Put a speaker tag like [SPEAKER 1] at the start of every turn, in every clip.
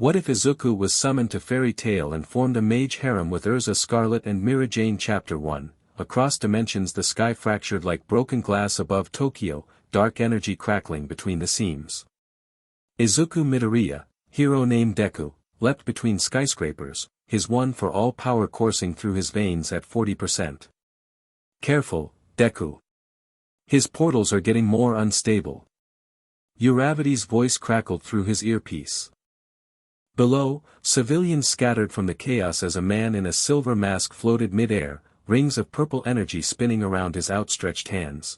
[SPEAKER 1] What if Izuku was summoned to Fairy Tail and formed a Mage Harem with Erza Scarlet and Mirajane? Chapter 1. Across dimensions the sky fractured like broken glass above Tokyo, dark energy crackling between the seams. Izuku Midoriya, hero named Deku, leapt between skyscrapers, his one-for-all power coursing through his veins at 40%. Careful, Deku. His portals are getting more unstable. Uravity's voice crackled through his earpiece. Below, civilians scattered from the chaos as a man in a silver mask floated mid-air, rings of purple energy spinning around his outstretched hands.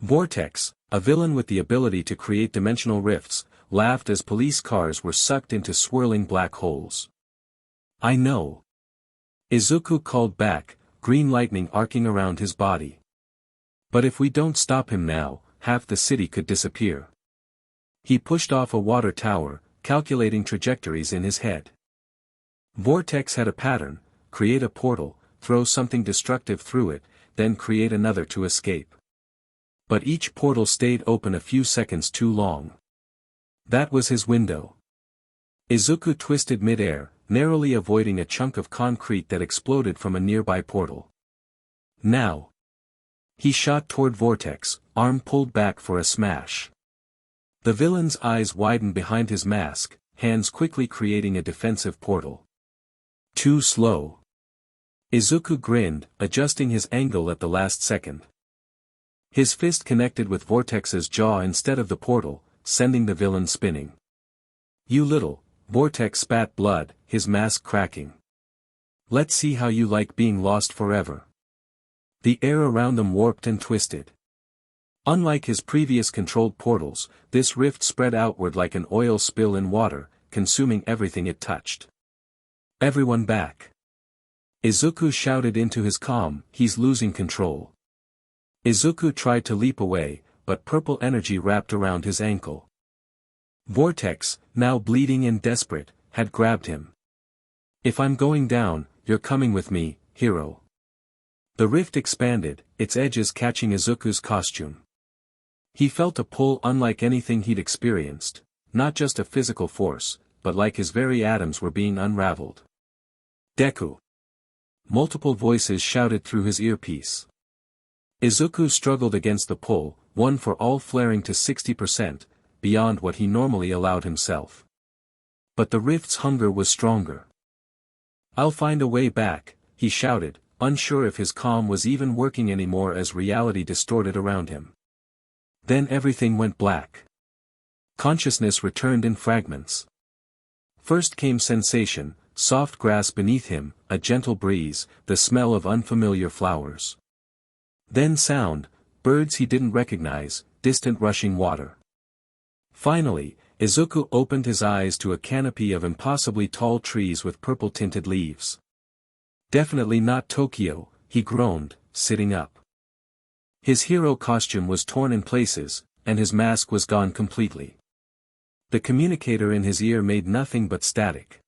[SPEAKER 1] Vortex, a villain with the ability to create dimensional rifts, laughed as police cars were sucked into swirling black holes. I know. Izuku called back, green lightning arcing around his body. But if we don't stop him now, half the city could disappear. He pushed off a water tower, calculating trajectories in his head. Vortex had a pattern: create a portal, throw something destructive through it, then create another to escape. But each portal stayed open a few seconds too long. That was his window. Izuku twisted mid-air, narrowly avoiding a chunk of concrete that exploded from a nearby portal. Now. He shot toward Vortex, arm pulled back for a smash. The villain's eyes widened behind his mask, hands quickly creating a defensive portal. Too slow. Izuku grinned, adjusting his angle at the last second. His fist connected with Vortex's jaw instead of the portal, sending the villain spinning. You little, Vortex spat blood, his mask cracking. Let's see how you like being lost forever. The air around them warped and twisted. Unlike his previous controlled portals, this rift spread outward like an oil spill in water, consuming everything it touched. Everyone back. Izuku shouted into his calm, he's losing control. Izuku tried to leap away, but purple energy wrapped around his ankle. Vortex, now bleeding and desperate, had grabbed him. If I'm going down, you're coming with me, hero. The rift expanded, its edges catching Izuku's costume. He felt a pull unlike anything he'd experienced, not just a physical force, but like his very atoms were being unraveled. Deku. Multiple voices shouted through his earpiece. Izuku struggled against the pull, one for all flaring to 60%, beyond what he normally allowed himself. But the rift's hunger was stronger. I'll find a way back, he shouted, unsure if his calm was even working anymore as reality distorted around him. Then everything went black. Consciousness returned in fragments. First came sensation, soft grass beneath him, a gentle breeze, the smell of unfamiliar flowers. Then sound, birds he didn't recognize, distant rushing water. Finally, Izuku opened his eyes to a canopy of impossibly tall trees with purple-tinted leaves. Definitely not Tokyo, he groaned, sitting up. His hero costume was torn in places, and his mask was gone completely. The communicator in his ear made nothing but static.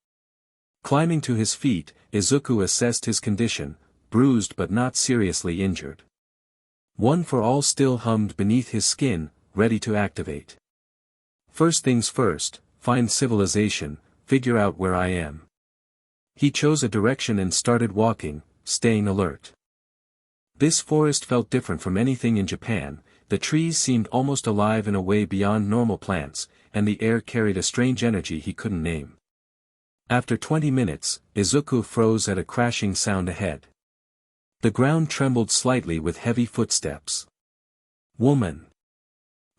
[SPEAKER 1] Climbing to his feet, Izuku assessed his condition, bruised but not seriously injured. One for all still hummed beneath his skin, ready to activate. First things first, find civilization, figure out where I am. He chose a direction and started walking, staying alert. This forest felt different from anything in Japan, the trees seemed almost alive in a way beyond normal plants, and the air carried a strange energy he couldn't name. After 20 minutes, Izuku froze at a crashing sound ahead. The ground trembled slightly with heavy footsteps. Woman.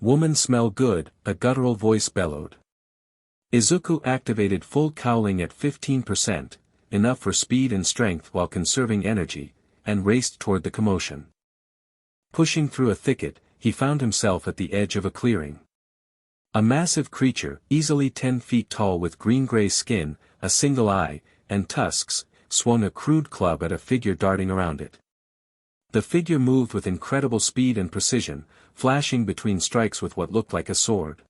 [SPEAKER 1] Woman smell good, a guttural voice bellowed. Izuku activated full cowling at 15%, enough for speed and strength while conserving energy, and raced toward the commotion. Pushing through a thicket, he found himself at the edge of a clearing. A massive creature, easily 10 feet tall with green-gray skin, a single eye, and tusks, swung a crude club at a figure darting around it. The figure moved with incredible speed and precision, flashing between strikes with what looked like a sword.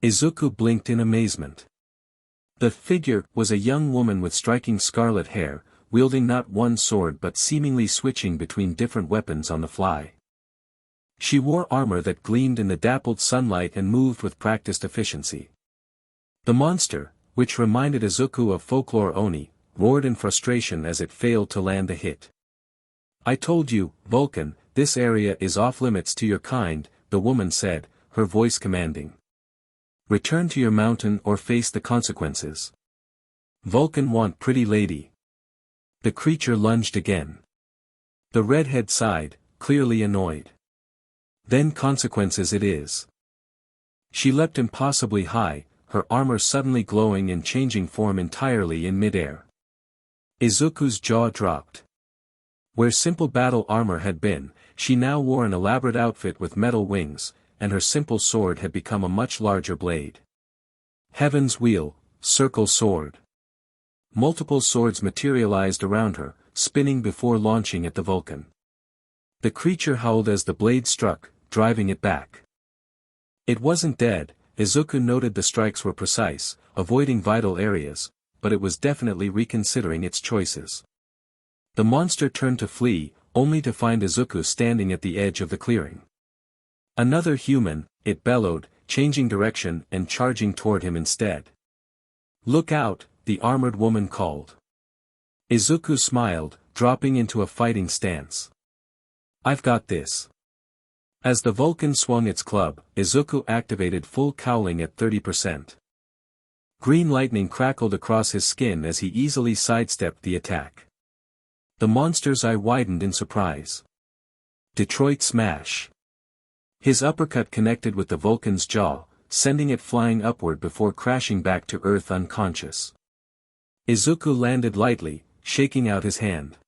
[SPEAKER 1] Izuku blinked in amazement. The figure was a young woman with striking scarlet hair, wielding not one sword but seemingly switching between different weapons on the fly. She wore armor that gleamed in the dappled sunlight and moved with practiced efficiency. The monster, which reminded Izuku of folklore Oni, roared in frustration as it failed to land a hit. "I told you, Vulcan, this area is off-limits to your kind," the woman said, her voice commanding. "Return to your mountain or face the consequences." "Vulcan want pretty lady." The creature lunged again. The redhead sighed, clearly annoyed. "Then consequences it is." She leapt impossibly high, her armor suddenly glowing and changing form entirely in midair. Izuku's jaw dropped. Where simple battle armor had been, she now wore an elaborate outfit with metal wings, and her simple sword had become a much larger blade. Heaven's Wheel, Circle Sword. Multiple swords materialized around her, spinning before launching at the Vulcan. The creature howled as the blade struck, driving it back. It wasn't dead. Izuku noted the strikes were precise, avoiding vital areas, but it was definitely reconsidering its choices. The monster turned to flee, only to find Izuku standing at the edge of the clearing. "Another human," it bellowed, changing direction and charging toward him instead. "Look out," the armored woman called. Izuku smiled, dropping into a fighting stance. "I've got this." As the Vulcan swung its club, Izuku activated full cowling at 30%. Green lightning crackled across his skin as he easily sidestepped the attack. The monster's eye widened in surprise. Detroit Smash. His uppercut connected with the Vulcan's jaw, sending it flying upward before crashing back to Earth unconscious. Izuku landed lightly, shaking out his hand.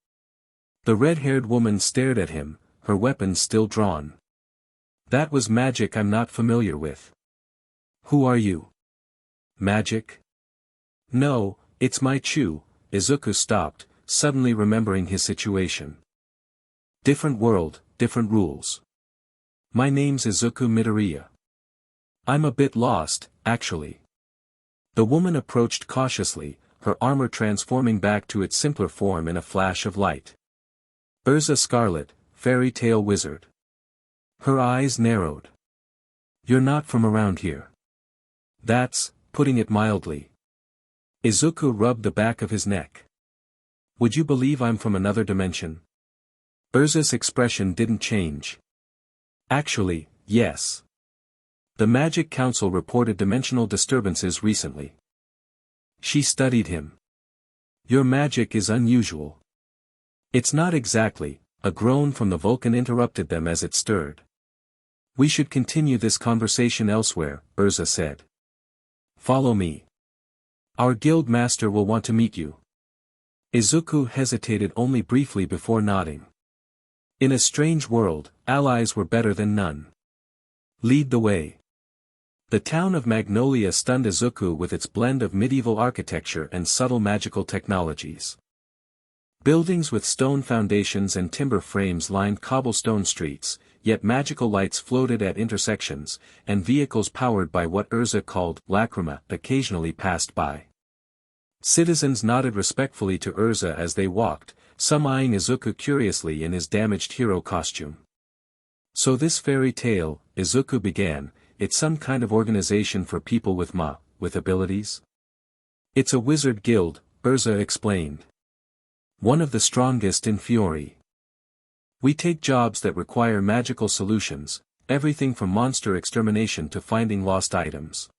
[SPEAKER 1] The red-haired woman stared at him, her weapon still drawn. "That was magic I'm not familiar with." "Who are you?" "Magic?" "No, it's my Chu." Izuku stopped, suddenly remembering his situation. "Different world, different rules. My name's Izuku Midoriya. I'm a bit lost, actually." The woman approached cautiously, her armor transforming back to its simpler form in a flash of light. "Erza Scarlet, fairy tale wizard." Her eyes narrowed. "You're not from around here." "That's, putting it mildly." Izuku rubbed the back of his neck. "Would you believe I'm from another dimension?" Erza's expression didn't change. "Actually, yes. The Magic Council reported dimensional disturbances recently." She studied him. "Your magic is unusual." "It's not exactly," a groan from the Vulcan interrupted them as it stirred. "We should continue this conversation elsewhere," Erza said. "Follow me. Our guild master will want to meet you." Izuku hesitated only briefly before nodding. In a strange world, allies were better than none. "Lead the way." The town of Magnolia stunned Izuku with its blend of medieval architecture and subtle magical technologies. Buildings with stone foundations and timber frames lined cobblestone streets, yet magical lights floated at intersections, and vehicles powered by what Erza called lacrima occasionally passed by. Citizens nodded respectfully to Erza as they walked, some eyeing Izuku curiously in his damaged hero costume. "So this fairy tale," Izuku began, "it's some kind of organization for people with abilities?" "It's a wizard guild," Erza explained. "One of the strongest in Fiori. We take jobs that require magical solutions, everything from monster extermination to finding lost items."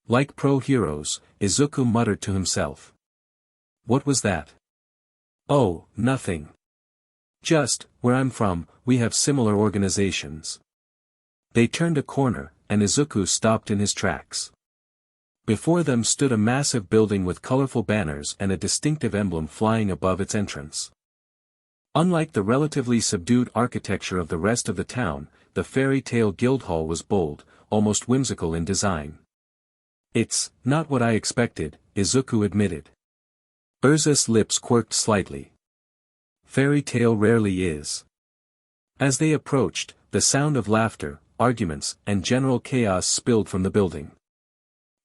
[SPEAKER 1] "Like pro-heroes," Izuku muttered to himself. "What was that?" "Oh, nothing. Just, where I'm from, we have similar organizations." They turned a corner, and Izuku stopped in his tracks. Before them stood a massive building with colorful banners and a distinctive emblem flying above its entrance. Unlike the relatively subdued architecture of the rest of the town, the fairy tale guild hall was bold, almost whimsical in design. "It's not what I expected," Izuku admitted. Erza's lips quirked slightly. "Fairy tale rarely is." As they approached, the sound of laughter, arguments, and general chaos spilled from the building.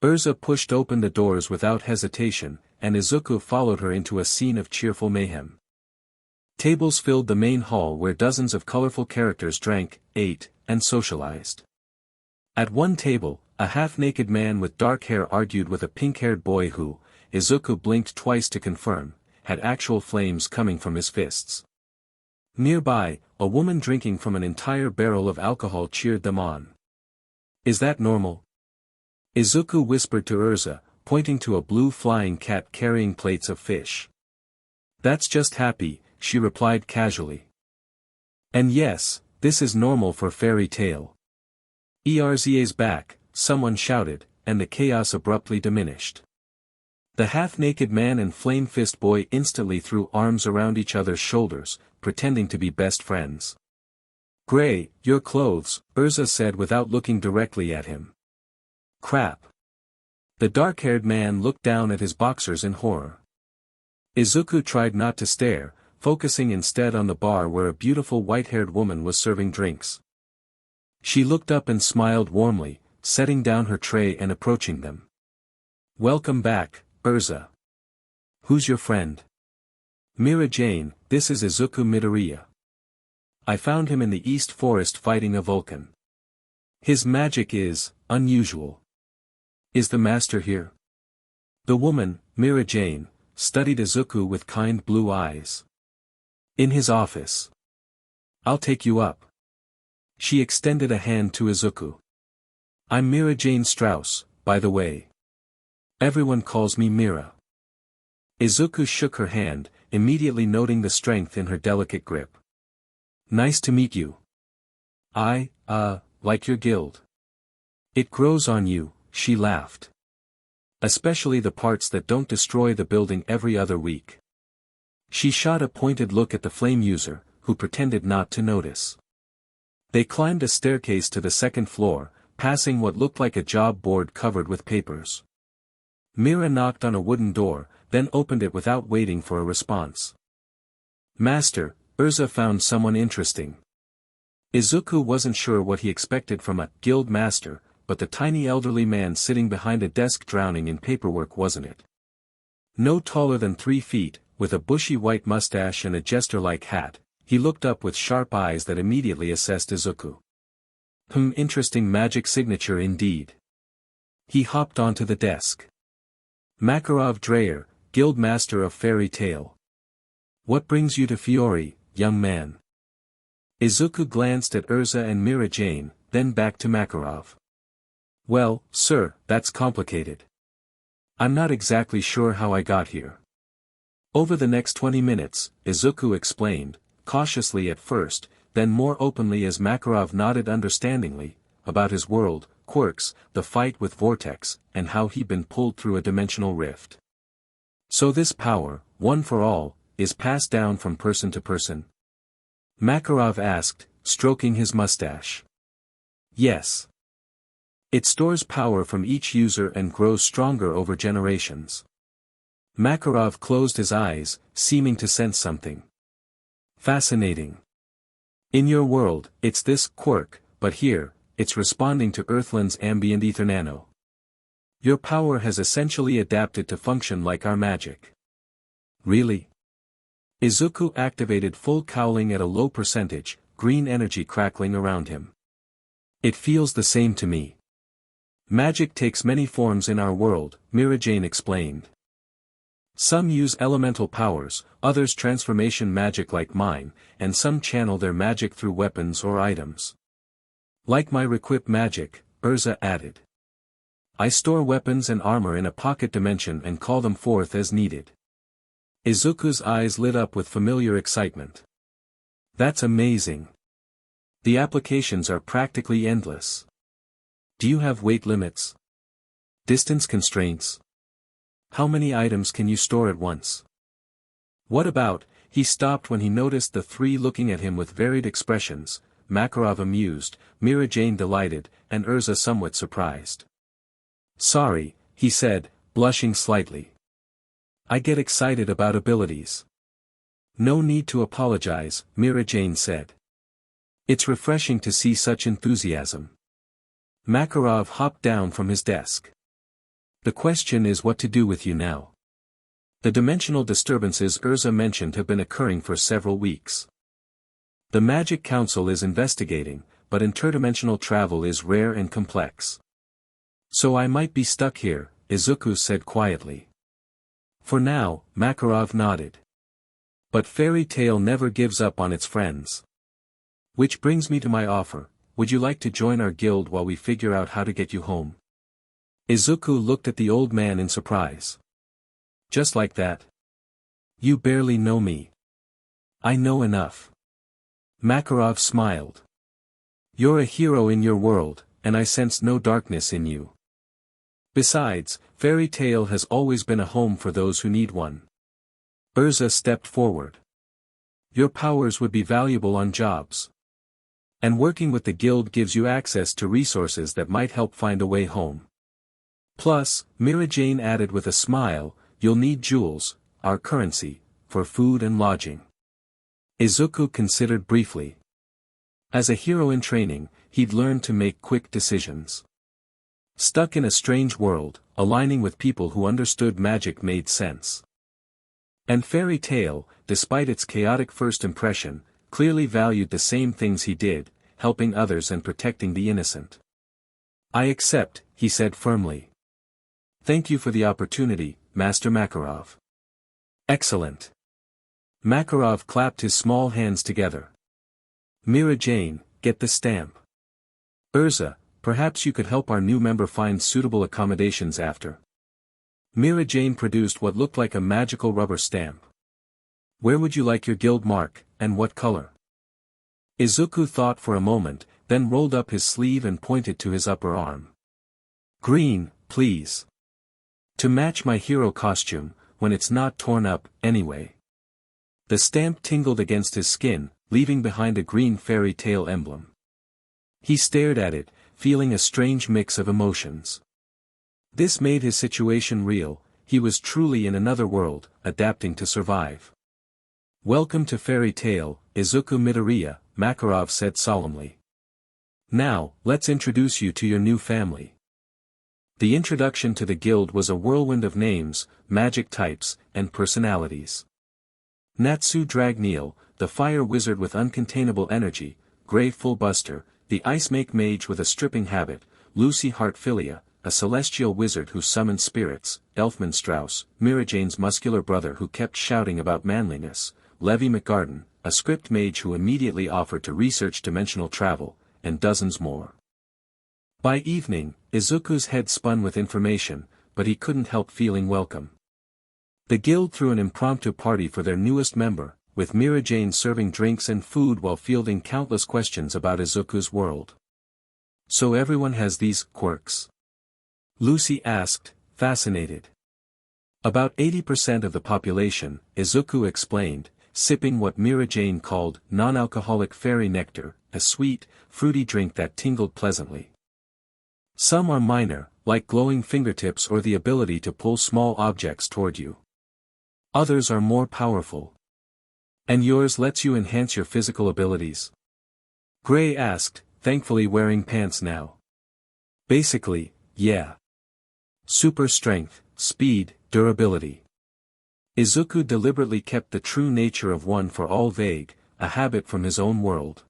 [SPEAKER 1] Erza pushed open the doors without hesitation, and Izuku followed her into a scene of cheerful mayhem. Tables filled the main hall where dozens of colorful characters drank, ate, and socialized. At one table, A half-naked man with dark hair argued with a pink-haired boy who, Izuku blinked twice to confirm, had actual flames coming from his fists. Nearby, a woman drinking from an entire barrel of alcohol cheered them on. Is that normal? Izuku whispered to Erza, pointing to a blue flying cat carrying plates of fish. That's just happy, she replied casually. And yes, this is normal for fairy tale. Erza's back, someone shouted, and the chaos abruptly diminished. The half-naked man and Flame Fist boy instantly threw arms around each other's shoulders, pretending to be best friends. Gray, your clothes, Erza said without looking directly at him. Crap. The dark-haired man looked down at his boxers in horror. Izuku tried not to stare, focusing instead on the bar where a beautiful white-haired woman was serving drinks. She looked up and smiled warmly, setting down her tray and approaching them. Welcome back, Erza. Who's your friend? Mirajane, this is Izuku Midoriya. I found him in the East Forest fighting a Vulcan. His magic is unusual. Is the master here? The woman, Mirajane, studied Izuku with kind blue eyes. In his office. I'll take you up. She extended a hand to Izuku. I'm Mirajane Strauss, by the way. Everyone calls me Mira. Izuku shook her hand, immediately noting the strength in her delicate grip. Nice to meet you. I, like your guild. It grows on you, she laughed. Especially the parts that don't destroy the building every other week. She shot a pointed look at the flame user, who pretended not to notice. They climbed a staircase to the second floor, passing what looked like a job board covered with papers. Mira knocked on a wooden door, then opened it without waiting for a response. Master, Erza found someone interesting. Izuku wasn't sure what he expected from a guild master, but the tiny elderly man sitting behind a desk drowning in paperwork wasn't it. No taller than 3 feet, with a bushy white mustache and a jester-like hat, he looked up with sharp eyes that immediately assessed Izuku. Interesting magic signature indeed. He hopped onto the desk. Makarov Dreyer, Guild Master of Fairy Tale. What brings you to Fiori, young man? Izuku glanced at Erza and Mirajane, then back to Makarov. Well, sir, that's complicated. I'm not exactly sure how I got here. Over the next 20 minutes, Izuku explained, cautiously at first, then more openly as Makarov nodded understandingly, about his world, quirks, the fight with Vortex, and how he'd been pulled through a dimensional rift. So this power, one for all, is passed down from person to person? Makarov asked, stroking his mustache. Yes. It stores power from each user and grows stronger over generations. Makarov closed his eyes, seeming to sense something. Fascinating. In your world, it's this quirk, but here, it's responding to Earthland's ambient ether nano. Your power has essentially adapted to function like our magic. Really? Izuku activated full cowling at a low percentage, green energy crackling around him. It feels the same to me. Magic takes many forms in our world, Mirajane explained. Some use elemental powers, others transformation magic like mine, and some channel their magic through weapons or items. Like my requip magic, Erza added. I store weapons and armor in a pocket dimension and call them forth as needed. Izuku's eyes lit up with familiar excitement. That's amazing. The applications are practically endless. Do you have weight limits? Distance constraints? How many items can you store at once? What about, he stopped when he noticed the three looking at him with varied expressions, Makarov amused, Mirajane delighted, and Erza somewhat surprised. Sorry, he said, blushing slightly. I get excited about abilities. No need to apologize, Mirajane said. It's refreshing to see such enthusiasm. Makarov hopped down from his desk. The question is what to do with you now. The dimensional disturbances Erza mentioned have been occurring for several weeks. The Magic Council is investigating, but interdimensional travel is rare and complex. So I might be stuck here, Izuku said quietly. For now, Makarov nodded. But Fairy Tail never gives up on its friends. Which brings me to my offer, would you like to join our guild while we figure out how to get you home? Izuku looked at the old man in surprise. Just like that? You barely know me. I know enough. Makarov smiled. You're a hero in your world, and I sense no darkness in you. Besides, Fairy Tail has always been a home for those who need one. Erza stepped forward. Your powers would be valuable on jobs. And working with the guild gives you access to resources that might help find a way home. Plus, Mirajane added with a smile, you'll need jewels, our currency, for food and lodging. Izuku considered briefly. As a hero in training, he'd learned to make quick decisions. Stuck in a strange world, aligning with people who understood magic made sense. And Fairy Tail, despite its chaotic first impression, clearly valued the same things he did, helping others and protecting the innocent. I accept, he said firmly. Thank you for the opportunity, Master Makarov. Excellent. Makarov clapped his small hands together. Mirajane, get the stamp. Erza, perhaps you could help our new member find suitable accommodations after. Mirajane produced what looked like a magical rubber stamp. Where would you like your guild mark, and what color? Izuku thought for a moment, then rolled up his sleeve and pointed to his upper arm. Green, please. To match my hero costume, when it's not torn up, anyway. The stamp tingled against his skin, leaving behind a green Fairy Tail emblem. He stared at it, feeling a strange mix of emotions. This made his situation real, he was truly in another world, adapting to survive. Welcome to Fairy Tail, Izuku Midoriya, Makarov said solemnly. Now, let's introduce you to your new family. The introduction to the guild was a whirlwind of names, magic types, and personalities. Natsu Dragneel, the fire wizard with uncontainable energy, Grey Fullbuster, the ice mage with a stripping habit, Lucy Heartfilia, a celestial wizard who summoned spirits, Elfman Strauss, Mirajane's muscular brother who kept shouting about manliness, Levi McGarden, a script mage who immediately offered to research dimensional travel, and dozens more. By evening, Izuku's head spun with information, but he couldn't help feeling welcome. The guild threw an impromptu party for their newest member, with Mirajane serving drinks and food while fielding countless questions about Izuku's world. So everyone has these quirks? Lucy asked, fascinated. About 80% of the population, Izuku explained, sipping what Mirajane called non-alcoholic fairy nectar, a sweet, fruity drink that tingled pleasantly. Some are minor, like glowing fingertips or the ability to pull small objects toward you. Others are more powerful. And yours lets you enhance your physical abilities? Gray asked, thankfully wearing pants now. Basically, yeah. Super strength, speed, durability. Izuku deliberately kept the true nature of one for all vague, a habit from his own world.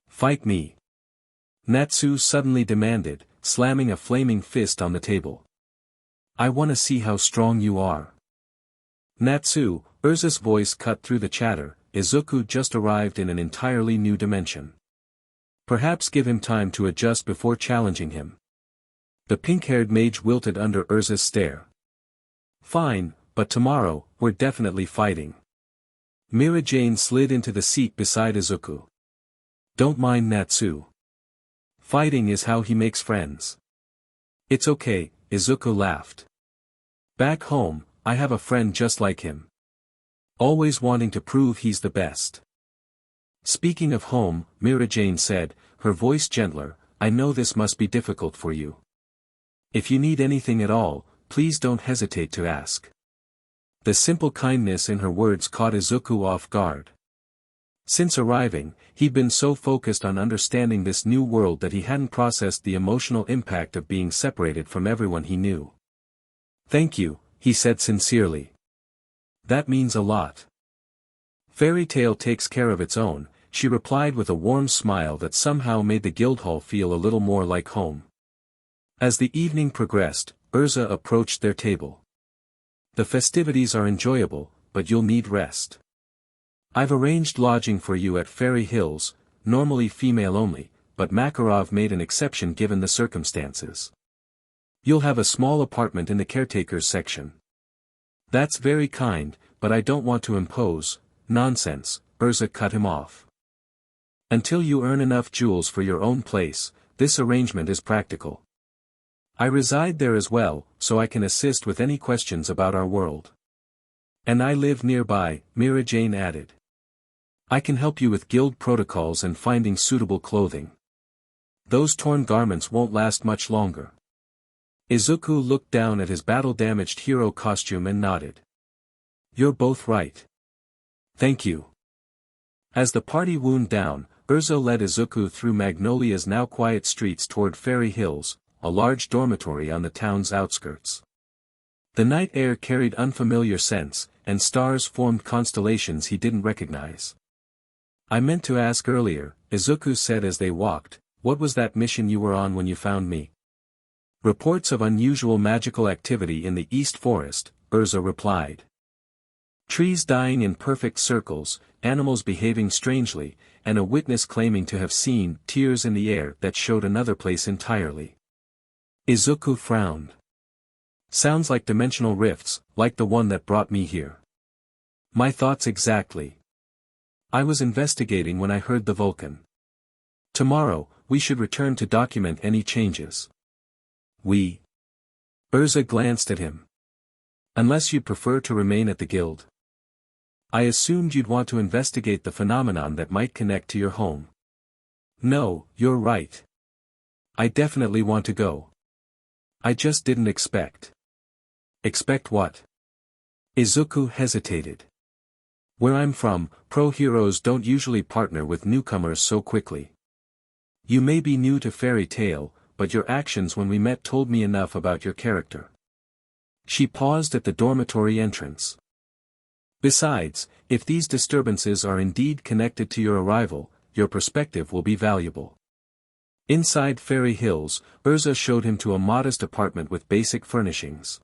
[SPEAKER 1] Fight me. Natsu suddenly demanded, slamming a flaming fist on the table. I want to see how strong you are. Natsu, Erza's voice cut through the chatter, Izuku just arrived in an entirely new dimension. Perhaps give him time to adjust before challenging him. The pink-haired mage wilted under Erza's stare. Fine, but tomorrow, we're definitely fighting. Mirajane slid into the seat beside Izuku. Don't mind Natsu. Fighting is how he makes friends. It's okay, Izuku laughed. Back home, I have a friend just like him. Always wanting to prove he's the best. Speaking of home, Mirajane said, her voice gentler, I know this must be difficult for you. If you need anything at all, please don't hesitate to ask. The simple kindness in her words caught Izuku off guard. Since arriving, he'd been so focused on understanding this new world that he hadn't processed the emotional impact of being separated from everyone he knew. Thank you, he said sincerely. That means a lot. Fairy Tail takes care of its own, she replied with a warm smile that somehow made the guildhall feel a little more like home. As the evening progressed, Erza approached their table. The festivities are enjoyable, but you'll need rest. I've arranged lodging for you at Fairy Hills, normally female only, but Makarov made an exception given the circumstances. You'll have a small apartment in the caretaker's section. That's very kind, but I don't want to impose. Nonsense, Erza cut him off. Until you earn enough jewels for your own place, this arrangement is practical. I reside there as well, so I can assist with any questions about our world. And I live nearby, Mirajane added. I can help you with guild protocols and finding suitable clothing. Those torn garments won't last much longer. Izuku looked down at his battle-damaged hero costume and nodded. You're both right. Thank you. As the party wound down, Erza led Izuku through Magnolia's now quiet streets toward Fairy Hills, a large dormitory on the town's outskirts. The night air carried unfamiliar scents, and stars formed constellations he didn't recognize. I meant to ask earlier, Izuku said as they walked, what was that mission you were on when you found me? Reports of unusual magical activity in the East Forest, Erza replied. Trees dying in perfect circles, animals behaving strangely, and a witness claiming to have seen tears in the air that showed another place entirely. Izuku frowned. Sounds like dimensional rifts, like the one that brought me here. My thoughts exactly. I was investigating when I heard the Vulcan. Tomorrow, we should return to document any changes. We? Erza glanced at him. Unless you'd prefer to remain at the guild. I assumed you'd want to investigate the phenomenon that might connect to your home. No, you're right. I definitely want to go. I just didn't expect. Expect what? Izuku hesitated. Where I'm from, pro-heroes don't usually partner with newcomers so quickly. You may be new to Fairy Tail, but your actions when we met told me enough about your character. She paused at the dormitory entrance. Besides, if these disturbances are indeed connected to your arrival, your perspective will be valuable. Inside Fairy Hills, Erza showed him to a modest apartment with basic furnishings.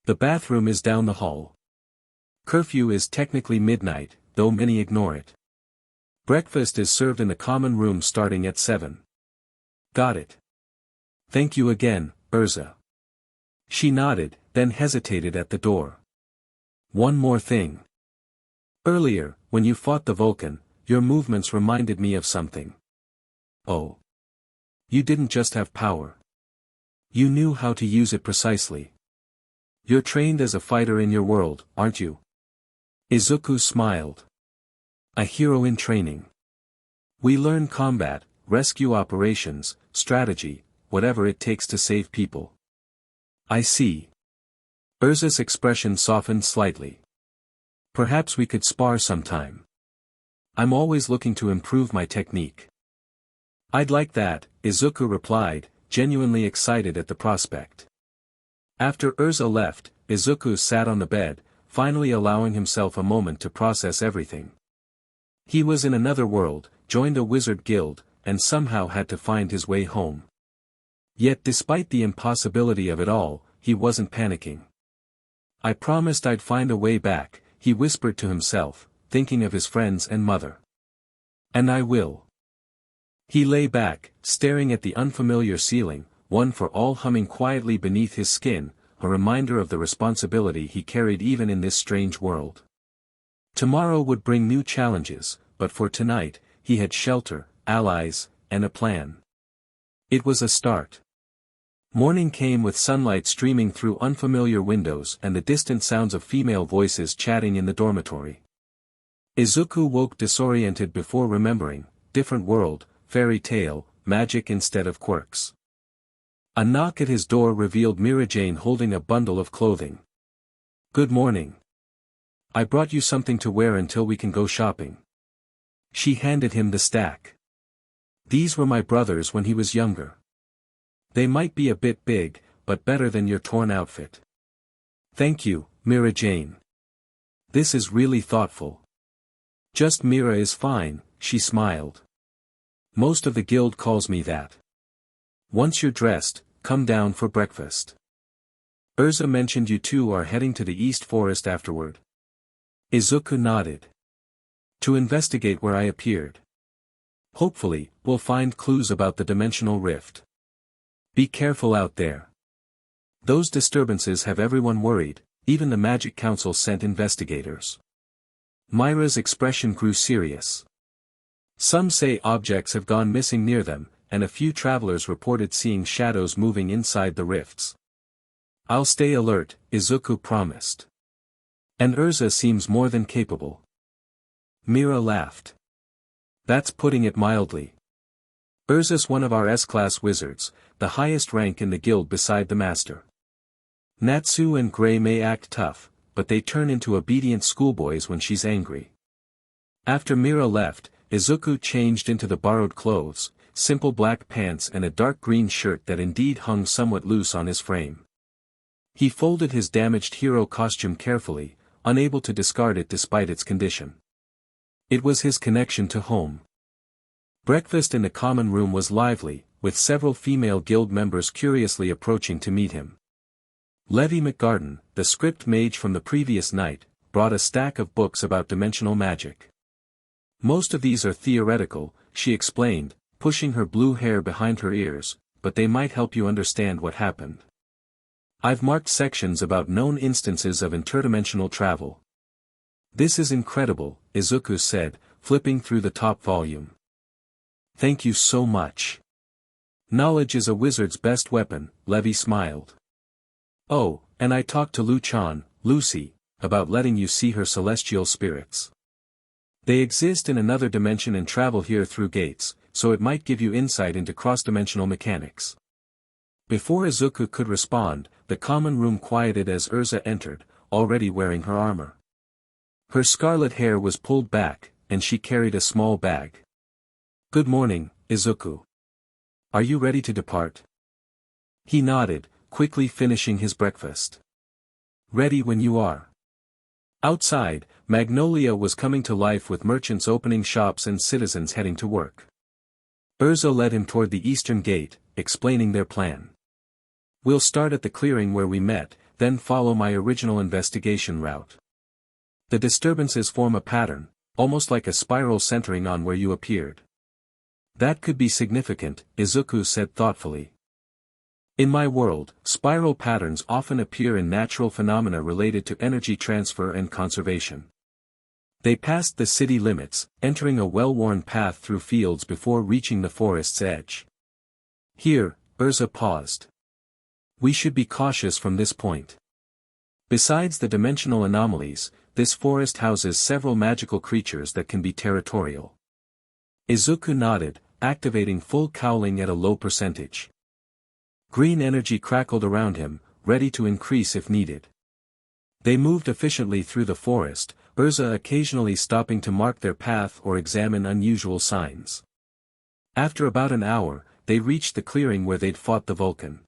[SPEAKER 1] The bathroom is down the hall. Curfew is technically midnight, though many ignore it. Breakfast is served in the common room starting at 7. Got it. Thank you again, Erza. She nodded, then hesitated at the door. One more thing. Earlier, when you fought the Vulcan, your movements reminded me of something. Oh. You didn't just have power. You knew how to use it precisely. You're trained as a fighter in your world, aren't you? Izuku smiled. A hero in training. We learn combat, rescue operations, strategy, whatever it takes to save people. I see. Erza's expression softened slightly. Perhaps we could spar sometime. I'm always looking to improve my technique. I'd like that, Izuku replied, genuinely excited at the prospect. After Erza left, Izuku sat on the bed, finally allowing himself a moment to process everything. He was in another world, joined a wizard guild, and somehow had to find his way home. Yet despite the impossibility of it all, he wasn't panicking. I promised I'd find a way back, he whispered to himself, thinking of his friends and mother. And I will. He lay back, staring at the unfamiliar ceiling, One for All humming quietly beneath his skin, a reminder of the responsibility he carried even in this strange world. Tomorrow would bring new challenges, but for tonight, he had shelter, allies, and a plan. It was a start. Morning came with sunlight streaming through unfamiliar windows and the distant sounds of female voices chatting in the dormitory. Izuku woke disoriented before remembering, different world, fairy tale, magic instead of quirks. A knock at his door revealed Mirajane holding a bundle of clothing. Good morning. I brought you something to wear until we can go shopping. She handed him the stack. These were my brother's when he was younger. They might be a bit big, but better than your torn outfit. Thank you, Mirajane. This is really thoughtful. Just Mira is fine, she smiled. Most of the guild calls me that. Once you're dressed, come down for breakfast. Erza mentioned you two are heading to the East Forest afterward. Izuku nodded. To investigate where I appeared. Hopefully, we'll find clues about the dimensional rift. Be careful out there. Those disturbances have everyone worried, even the Magic Council sent investigators. Myra's expression grew serious. Some say objects have gone missing near them, and a few travelers reported seeing shadows moving inside the rifts. I'll stay alert, Izuku promised. And Erza seems more than capable. Mira laughed. That's putting it mildly. Erza's one of our S-class wizards, the highest rank in the guild beside the master. Natsu and Gray may act tough, but they turn into obedient schoolboys when she's angry. After Mira left, Izuku changed into the borrowed clothes, simple black pants and a dark green shirt that indeed hung somewhat loose on his frame. He folded his damaged hero costume carefully, unable to discard it despite its condition. It was his connection to home. Breakfast in the common room was lively, with several female guild members curiously approaching to meet him. Levi McGarden, the script mage from the previous night, brought a stack of books about dimensional magic. Most of these are theoretical, she explained, pushing her blue hair behind her ears, but they might help you understand what happened. I've marked sections about known instances of interdimensional travel. This is incredible, Izuku said, flipping through the top volume. Thank you so much. Knowledge is a wizard's best weapon, Levi smiled. Oh, and I talked to Lu-chan, Lucy, about letting you see her celestial spirits. They exist in another dimension and travel here through gates, so it might give you insight into cross-dimensional mechanics. Before Izuku could respond, the common room quieted as Erza entered, already wearing her armor. Her scarlet hair was pulled back, and she carried a small bag. Good morning, Izuku. Are you ready to depart? He nodded, quickly finishing his breakfast. Ready when you are. Outside, Magnolia was coming to life with merchants opening shops and citizens heading to work. Erza led him toward the eastern gate, explaining their plan. We'll start at the clearing where we met, then follow my original investigation route. The disturbances form a pattern, almost like a spiral centering on where you appeared. That could be significant, Izuku said thoughtfully. In my world, spiral patterns often appear in natural phenomena related to energy transfer and conservation. They passed the city limits, entering a well-worn path through fields before reaching the forest's edge. Here, Erza paused. We should be cautious from this point. Besides the dimensional anomalies, this forest houses several magical creatures that can be territorial. Izuku nodded, activating full cowling at a low percentage. Green energy crackled around him, ready to increase if needed. They moved efficiently through the forest, Erza occasionally stopping to mark their path or examine unusual signs. After about an hour, they reached the clearing where they'd fought the Vulcan.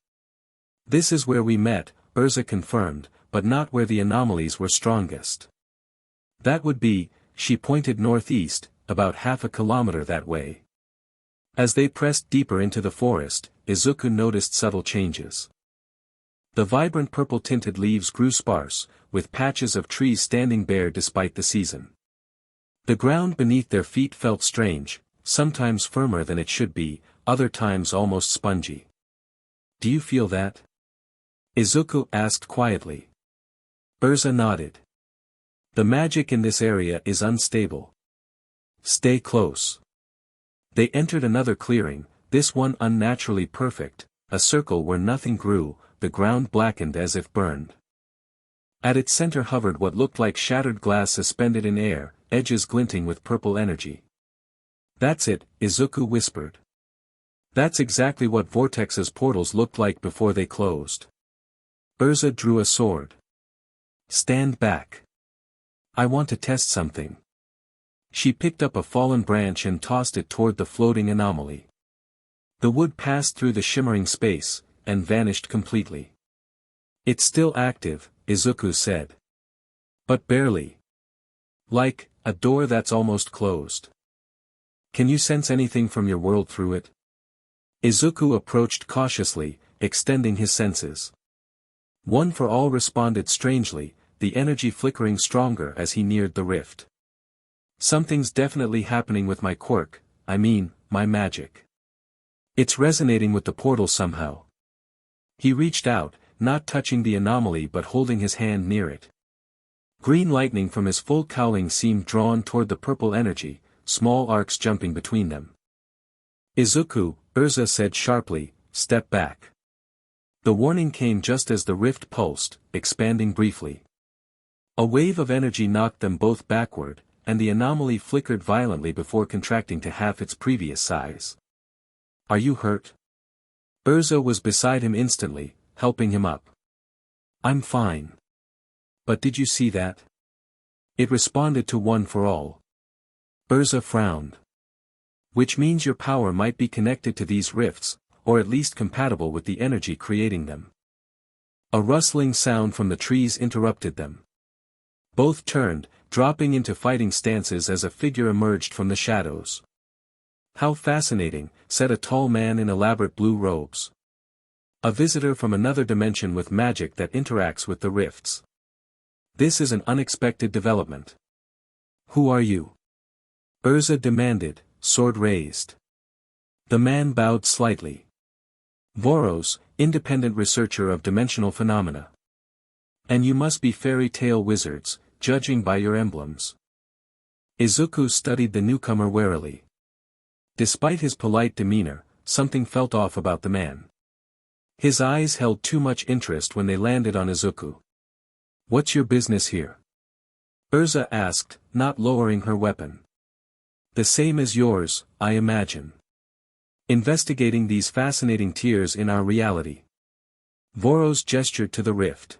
[SPEAKER 1] This is where we met, Erza confirmed, but not where the anomalies were strongest. That would be, she pointed northeast, about half a kilometer that way. As they pressed deeper into the forest, Izuku noticed subtle changes. The vibrant purple-tinted leaves grew sparse, with patches of trees standing bare despite the season. The ground beneath their feet felt strange, sometimes firmer than it should be, other times almost spongy. Do you feel that? Izuku asked quietly. Erza nodded. The magic in this area is unstable. Stay close. They entered another clearing, this one unnaturally perfect, a circle where nothing grew, the ground blackened as if burned. At its center hovered what looked like shattered glass suspended in air, edges glinting with purple energy. That's it, Izuku whispered. That's exactly what Vortex's portals looked like before they closed. Erza drew a sword. Stand back. I want to test something. She picked up a fallen branch and tossed it toward the floating anomaly. The wood passed through the shimmering space, and vanished completely. It's still active, Izuku said. But barely. Like, a door that's almost closed. Can you sense anything from your world through it? Izuku approached cautiously, extending his senses. One for All responded strangely, the energy flickering stronger as he neared the rift. Something's definitely happening with my quirk, my magic. It's resonating with the portal somehow. He reached out, not touching the anomaly but holding his hand near it. Green lightning from his full cowling seemed drawn toward the purple energy, small arcs jumping between them. Izuku, Erza said sharply, step back. The warning came just as the rift pulsed, expanding briefly. A wave of energy knocked them both backward, and the anomaly flickered violently before contracting to half its previous size. Are you hurt? Erza was beside him instantly, helping him up. I'm fine. But did you see that? It responded to One for All. Erza frowned. Which means your power might be connected to these rifts, or at least compatible with the energy creating them. A rustling sound from the trees interrupted them. Both turned, dropping into fighting stances as a figure emerged from the shadows. How fascinating, said a tall man in elaborate blue robes. A visitor from another dimension with magic that interacts with the rifts. This is an unexpected development. Who are you? Erza demanded, sword raised. The man bowed slightly. Voros, independent researcher of dimensional phenomena. And you must be fairy tale wizards, judging by your emblems. Izuku studied the newcomer warily. Despite his polite demeanor, something felt off about the man. His eyes held too much interest when they landed on Izuku. What's your business here? Erza asked, not lowering her weapon. The same as yours, I imagine. Investigating these fascinating tiers in our reality. Voros gestured to the rift.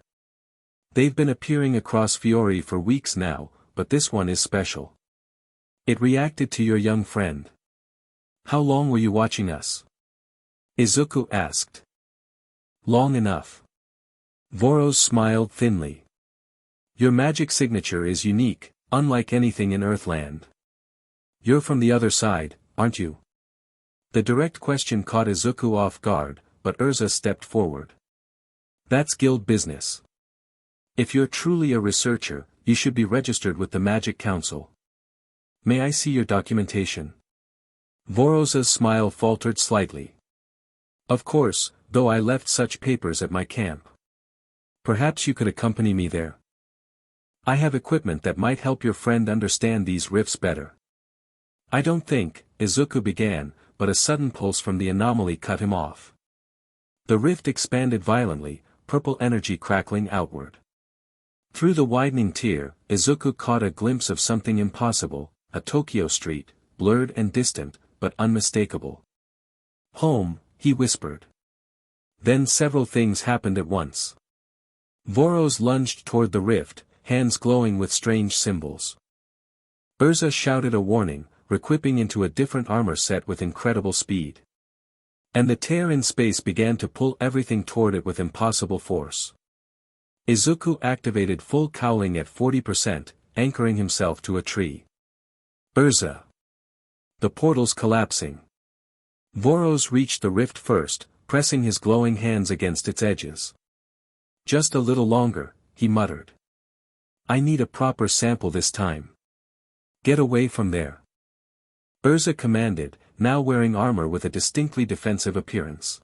[SPEAKER 1] They've been appearing across Fiori for weeks now, but this one is special. It reacted to your young friend. How long were you watching us? Izuku asked. Long enough. Voros smiled thinly. Your magic signature is unique, unlike anything in Earthland. You're from the other side, aren't you? The direct question caught Izuku off guard, but Erza stepped forward. That's guild business. If you're truly a researcher, you should be registered with the Magic Council. May I see your documentation? Voros's smile faltered slightly. Of course, though I left such papers at my camp. Perhaps you could accompany me there. I have equipment that might help your friend understand these rifts better. I don't think, Izuku began, but a sudden pulse from the anomaly cut him off. The rift expanded violently, purple energy crackling outward. Through the widening tier, Izuku caught a glimpse of something impossible, a Tokyo street, blurred and distant, but unmistakable. Home, he whispered. Then several things happened at once. Voros lunged toward the rift, hands glowing with strange symbols. Erza shouted a warning, requipping into a different armor set with incredible speed. And the tear in space began to pull everything toward it with impossible force. Izuku activated full cowling at 40%, anchoring himself to a tree. Erza. The portal's collapsing. Voros reached the rift first, pressing his glowing hands against its edges. Just a little longer, he muttered. I need a proper sample this time. Get away from there. Erza commanded, now wearing armor with a distinctly defensive appearance.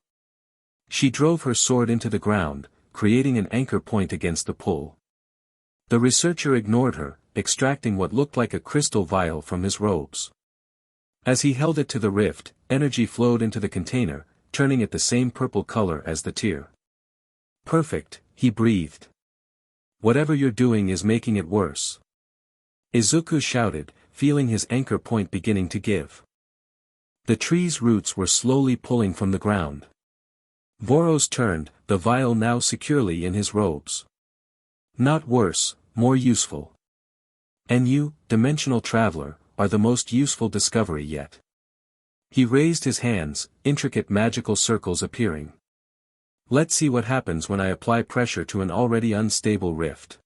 [SPEAKER 1] She drove her sword into the ground, creating an anchor point against the pull. The researcher ignored her, extracting what looked like a crystal vial from his robes. As he held it to the rift, energy flowed into the container, turning it the same purple color as the tear. Perfect, he breathed. Whatever you're doing is making it worse. Izuku shouted, feeling his anchor point beginning to give. The tree's roots were slowly pulling from the ground. Voros turned, the vial now securely in his robes. Not worse, more useful. And you, dimensional traveler, are the most useful discovery yet. He raised his hands, intricate magical circles appearing. Let's see what happens when I apply pressure to an already unstable rift.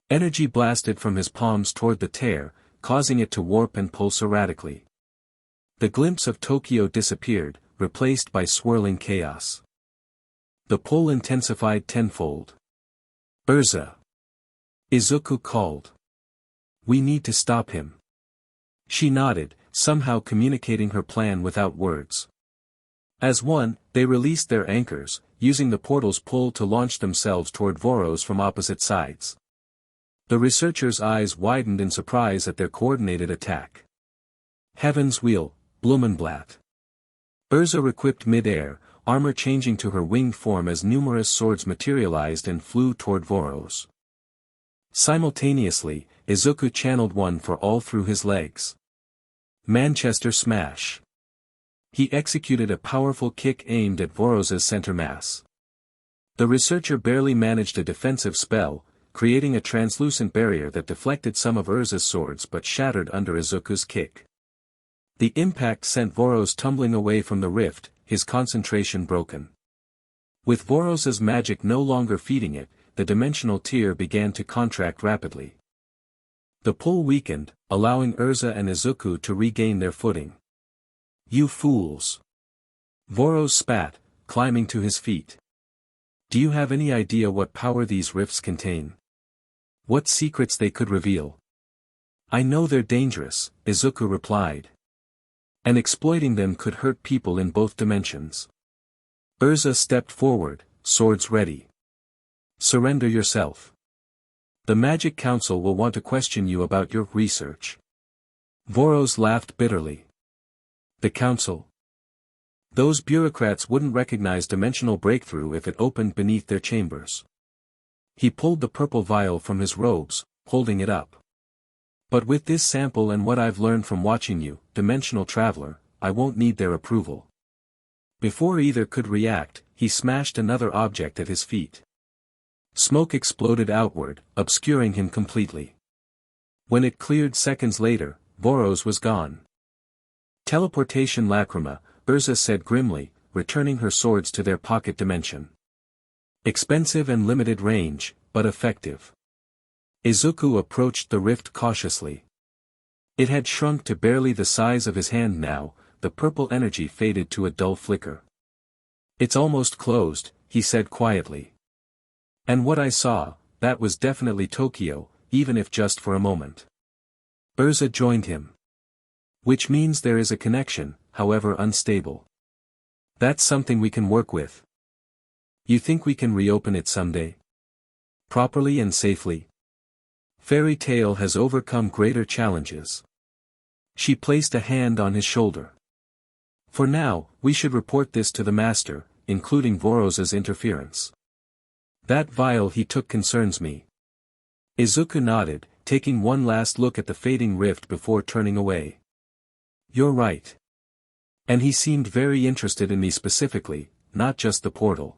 [SPEAKER 1] Energy blasted from his palms toward the tear, causing it to warp and pulse erratically. The glimpse of Tokyo disappeared, replaced by swirling chaos. The pull intensified tenfold. Erza. Izuku called. We need to stop him. She nodded, somehow communicating her plan without words. As one, they released their anchors, using the portal's pull to launch themselves toward Voros from opposite sides. The researchers' eyes widened in surprise at their coordinated attack. Heaven's Wheel, Blumenblatt. Erza equipped mid-air, armor changing to her winged form as numerous swords materialized and flew toward Voros. Simultaneously, Izuku channeled one for all through his legs. Manchester Smash. He executed a powerful kick aimed at Voros's center mass. The researcher barely managed a defensive spell, creating a translucent barrier that deflected some of Erza's swords but shattered under Izuku's kick. The impact sent Voros tumbling away from the rift, his concentration broken. With Voros's magic no longer feeding it, the dimensional tier began to contract rapidly. The pull weakened, allowing Erza and Izuku to regain their footing. You fools! Voros spat, climbing to his feet. Do you have any idea what power these rifts contain? What secrets they could reveal? I know they're dangerous, Izuku replied. And exploiting them could hurt people in both dimensions. Erza stepped forward, swords ready. Surrender yourself. The Magic Council will want to question you about your research. Voros laughed bitterly. The Council? Those bureaucrats wouldn't recognize dimensional breakthrough if it opened beneath their chambers. He pulled the purple vial from his robes, holding it up. But with this sample and what I've learned from watching you, Dimensional Traveler, I won't need their approval. Before either could react, he smashed another object at his feet. Smoke exploded outward, obscuring him completely. When it cleared seconds later, Voros was gone. Teleportation lacrima, Erza said grimly, returning her swords to their pocket dimension. Expensive and limited range, but effective. Izuku approached the rift cautiously. It had shrunk to barely the size of his hand now, the purple energy faded to a dull flicker. It's almost closed, he said quietly. And what I saw, that was definitely Tokyo, even if just for a moment. Erza joined him. Which means there is a connection, however unstable. That's something we can work with. You think we can reopen it someday? Properly and safely? Fairy Tail has overcome greater challenges. She placed a hand on his shoulder. For now, we should report this to the Master, including Voros's interference. That vial he took concerns me. Izuku nodded, taking one last look at the fading rift before turning away. You're right. And he seemed very interested in me specifically, not just the portal.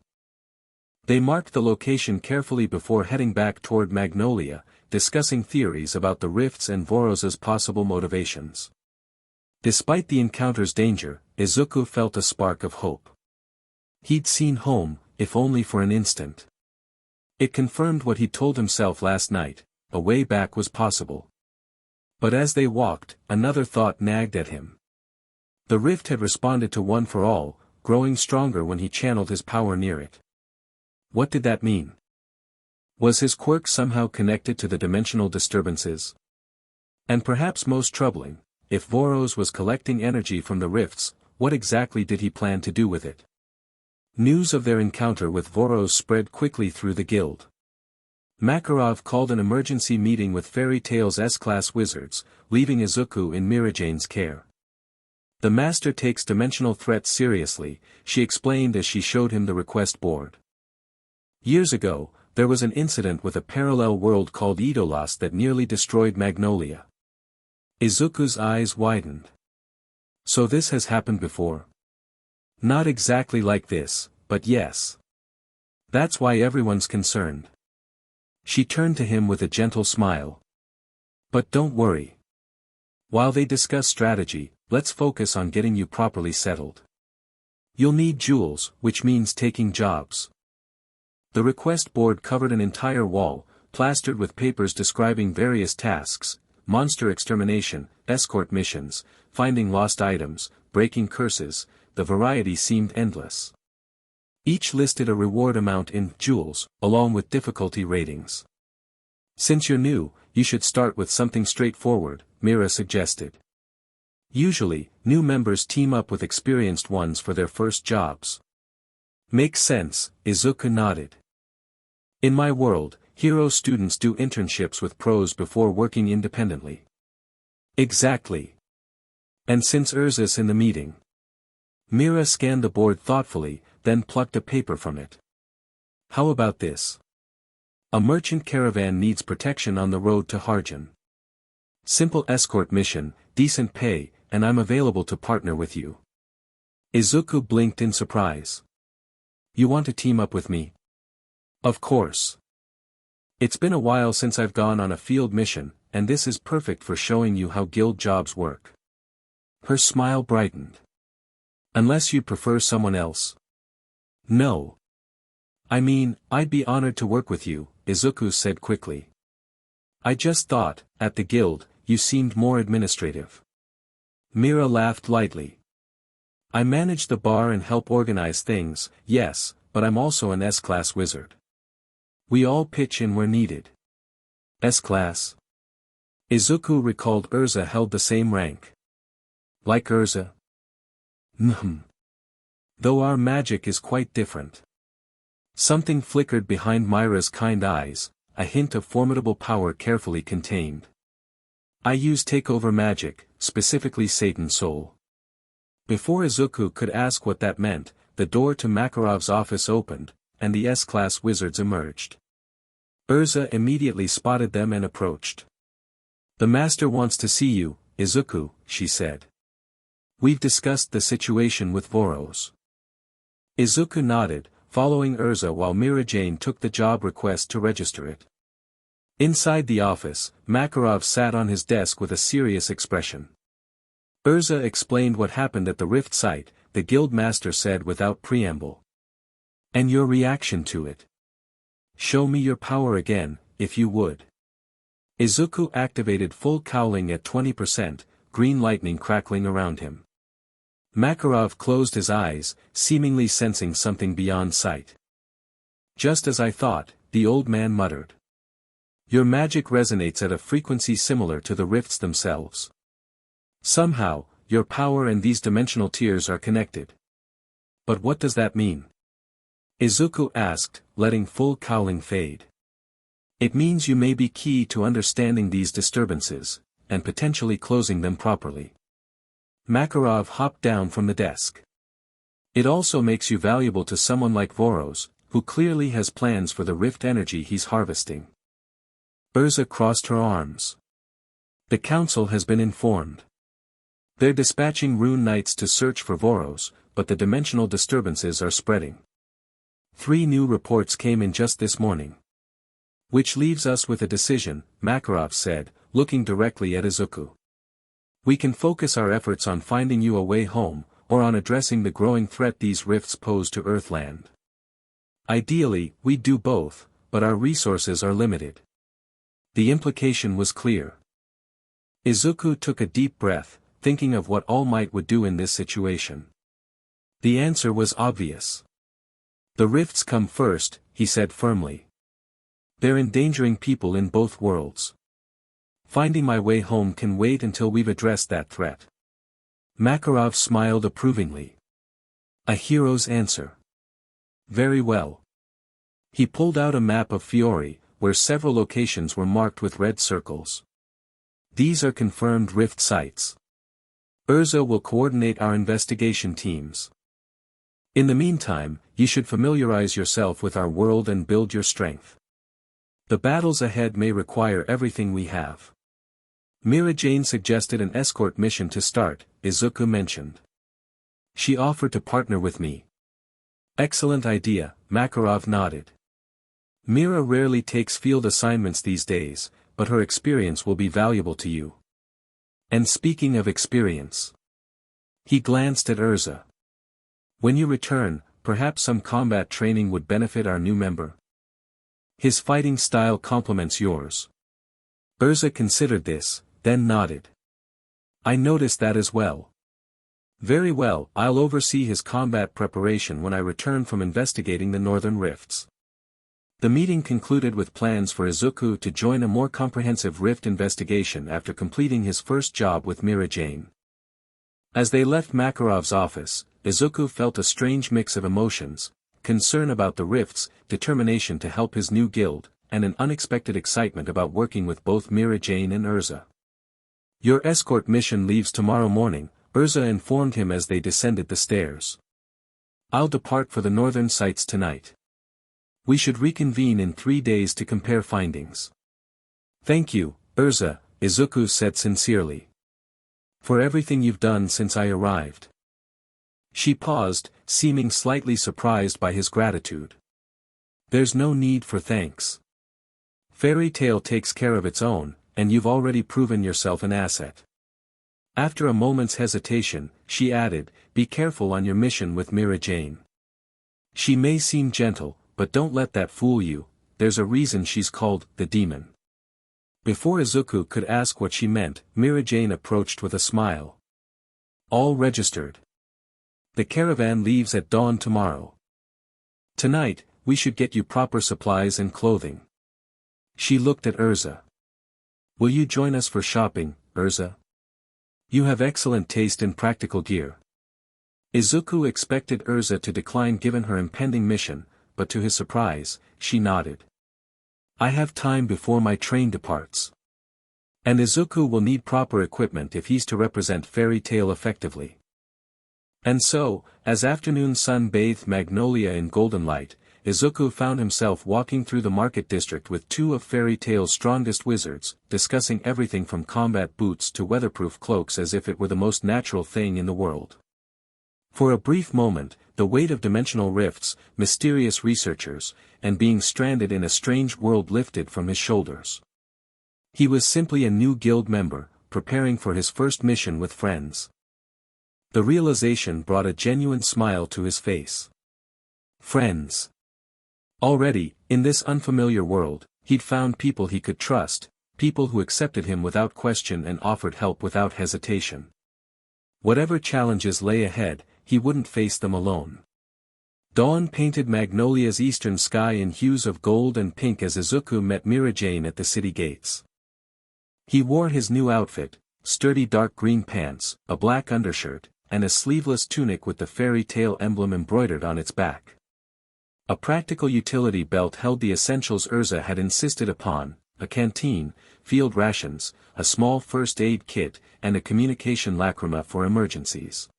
[SPEAKER 1] They marked the location carefully before heading back toward Magnolia, discussing theories about the rifts and Voros's possible motivations. Despite the encounter's danger, Izuku felt a spark of hope. He'd seen home, if only for an instant. It confirmed what he'd told himself last night, a way back was possible. But as they walked, another thought nagged at him. The rift had responded to One for All, growing stronger when he channeled his power near it. What did that mean? Was his quirk somehow connected to the dimensional disturbances? And perhaps most troubling, if Voros was collecting energy from the rifts, what exactly did he plan to do with it? News of their encounter with Voros spread quickly through the guild. Makarov called an emergency meeting with Fairy Tail's S-class wizards, leaving Izuku in Mirajane's care. The master takes dimensional threats seriously, she explained as she showed him the request board. Years ago, there was an incident with a parallel world called Idolos that nearly destroyed Magnolia. Izuku's eyes widened. So this has happened before? Not exactly like this, but yes. That's why everyone's concerned. She turned to him with a gentle smile. But don't worry. While they discuss strategy, let's focus on getting you properly settled. You'll need jewels, which means taking jobs. The request board covered an entire wall, plastered with papers describing various tasks, monster extermination, escort missions, finding lost items, breaking curses, the variety seemed endless. Each listed a reward amount in jewels, along with difficulty ratings. Since you're new, you should start with something straightforward, Mira suggested. Usually, new members team up with experienced ones for their first jobs. Makes sense, Izuku nodded. In my world, hero students do internships with pros before working independently. Exactly. And since Erza's in the meeting. Mira scanned the board thoughtfully, then plucked a paper from it. How about this? A merchant caravan needs protection on the road to Harjan. Simple escort mission, decent pay, and I'm available to partner with you. Izuku blinked in surprise. You want to team up with me? Of course. It's been a while since I've gone on a field mission, and this is perfect for showing you how guild jobs work. Her smile brightened. Unless you prefer someone else. No. I mean, I'd be honored to work with you, Izuku said quickly. I just thought, at the guild, you seemed more administrative. Mira laughed lightly. I manage the bar and help organize things, yes, but I'm also an S-class wizard. We all pitch in where needed. S-class? Izuku recalled Erza held the same rank. Like Erza? Though our magic is quite different. Something flickered behind Myra's kind eyes, a hint of formidable power carefully contained. I use takeover magic, specifically Satan's soul. Before Izuku could ask what that meant, the door to Makarov's office opened, and the S-class wizards emerged. Erza immediately spotted them and approached. The master wants to see you, Izuku, she said. We've discussed the situation with Voros. Izuku nodded, following Erza while Mirajane took the job request to register it. Inside the office, Makarov sat on his desk with a serious expression. Erza explained what happened at the rift site, the guild master said without preamble. And your reaction to it? Show me your power again, if you would. Izuku activated full cowling at 20%, green lightning crackling around him. Makarov closed his eyes, seemingly sensing something beyond sight. Just as I thought, the old man muttered. Your magic resonates at a frequency similar to the rifts themselves. Somehow, your power and these dimensional tiers are connected. But what does that mean? Izuku asked, letting full cowling fade. It means you may be key to understanding these disturbances, and potentially closing them properly. Makarov hopped down from the desk. It also makes you valuable to someone like Voros, who clearly has plans for the rift energy he's harvesting. Erza crossed her arms. The council has been informed. They're dispatching rune knights to search for Voros, but the dimensional disturbances are spreading. 3 new reports came in just this morning. Which leaves us with a decision, Makarov said, looking directly at Izuku. We can focus our efforts on finding you a way home, or on addressing the growing threat these rifts pose to Earthland. Ideally, we'd do both, but our resources are limited. The implication was clear. Izuku took a deep breath, thinking of what All Might would do in this situation. The answer was obvious. The rifts come first, he said firmly. They're endangering people in both worlds. Finding my way home can wait until we've addressed that threat. Makarov smiled approvingly. A hero's answer. Very well. He pulled out a map of Fiori, where several locations were marked with red circles. These are confirmed rift sites. Erza will coordinate our investigation teams. In the meantime, you should familiarize yourself with our world and build your strength. The battles ahead may require everything we have. Mirajane suggested an escort mission to start, Izuku mentioned. She offered to partner with me. Excellent idea, Makarov nodded. Mira rarely takes field assignments these days, but her experience will be valuable to you. And speaking of experience. He glanced at Erza. When you return, perhaps some combat training would benefit our new member. His fighting style complements yours. Erza considered this, then nodded. I noticed that as well. Very well, I'll oversee his combat preparation when I return from investigating the northern rifts. The meeting concluded with plans for Izuku to join a more comprehensive rift investigation after completing his first job with Mirajane. As they left Makarov's office, Izuku felt a strange mix of emotions: concern about the rifts, determination to help his new guild, and an unexpected excitement about working with both Mirajane and Erza. "Your escort mission leaves tomorrow morning," Erza informed him as they descended the stairs. "I'll depart for the northern sites tonight. We should reconvene in 3 days to compare findings." "Thank you, Erza," Izuku said sincerely, "for everything you've done since I arrived." She paused, seeming slightly surprised by his gratitude. "There's no need for thanks. Fairy Tail takes care of its own, and you've already proven yourself an asset." After a moment's hesitation, she added, "Be careful on your mission with Mirajane. She may seem gentle, but don't let that fool you. There's a reason she's called the demon." Before Izuku could ask what she meant, Mirajane approached with a smile. "All registered. The caravan leaves at dawn tomorrow. Tonight, we should get you proper supplies and clothing." She looked at Erza. "Will you join us for shopping, Erza? You have excellent taste in practical gear." Izuku expected Erza to decline given her impending mission, but to his surprise, she nodded. "I have time before my train departs. And Izuku will need proper equipment if he's to represent Fairy Tail effectively." And so, as afternoon sun bathed Magnolia in golden light, Izuku found himself walking through the market district with two of Fairy Tail's strongest wizards, discussing everything from combat boots to weatherproof cloaks as if it were the most natural thing in the world. For a brief moment, the weight of dimensional rifts, mysterious researchers, and being stranded in a strange world lifted from his shoulders. He was simply a new guild member, preparing for his first mission with friends. The realization brought a genuine smile to his face. Friends. Already, in this unfamiliar world, he'd found people he could trust, people who accepted him without question and offered help without hesitation. Whatever challenges lay ahead, he wouldn't face them alone. Dawn painted Magnolia's eastern sky in hues of gold and pink as Izuku met Mirajane at the city gates. He wore his new outfit, sturdy dark green pants, a black undershirt, and a sleeveless tunic with the Fairy Tail emblem embroidered on its back. A practical utility belt held the essentials Erza had insisted upon: a canteen, field rations, a small first aid kit, and a communication lacrima for emergencies.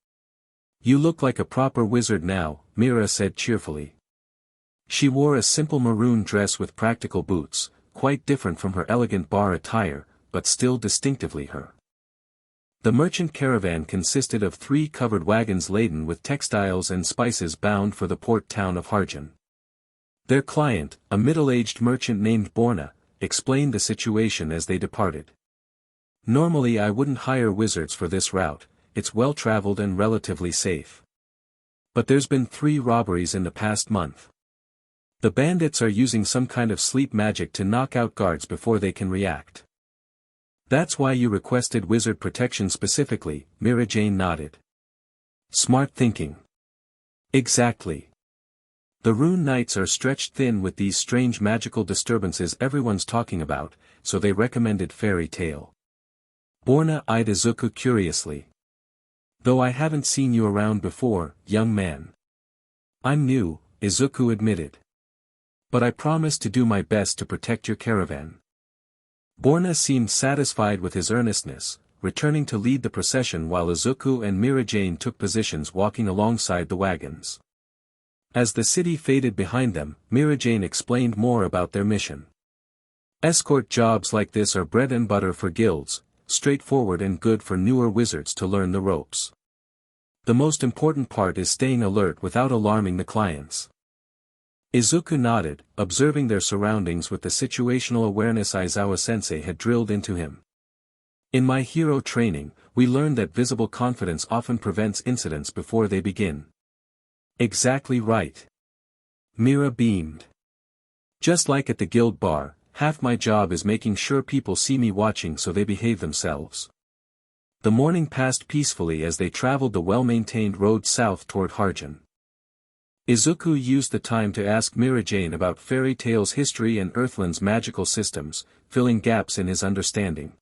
[SPEAKER 1] "You look like a proper wizard now," Mira said cheerfully. She wore a simple maroon dress with practical boots, quite different from her elegant bar attire, but still distinctively her. The merchant caravan consisted of 3 covered wagons laden with textiles and spices bound for the port town of Harjan. Their client, a middle-aged merchant named Borna, explained the situation as they departed. "Normally I wouldn't hire wizards for this route, it's well-traveled and relatively safe. But there's been 3 robberies in the past month. The bandits are using some kind of sleep magic to knock out guards before they can react." "That's why you requested wizard protection specifically," Mirajane nodded. "Smart thinking." "Exactly. The Rune Knights are stretched thin with these strange magical disturbances everyone's talking about, so they recommended Fairy Tail." Borna eyed Izuku curiously. "Though I haven't seen you around before, young man." "I'm new," Izuku admitted. "But I promise to do my best to protect your caravan." Borna seemed satisfied with his earnestness, returning to lead the procession while Izuku and Mirajane took positions walking alongside the wagons. As the city faded behind them, Mirajane explained more about their mission. "Escort jobs like this are bread and butter for guilds, straightforward and good for newer wizards to learn the ropes. The most important part is staying alert without alarming the clients." Izuku nodded, observing their surroundings with the situational awareness Aizawa-sensei had drilled into him. "In my hero training, we learned that visible confidence often prevents incidents before they begin." "Exactly right." Mira beamed. "Just like at the guild bar, half my job is making sure people see me watching so they behave themselves." The morning passed peacefully as they traveled the well-maintained road south toward Harjan. Izuku used the time to ask Mirajane about fairy tales' history and Earthland's magical systems, filling gaps in his understanding.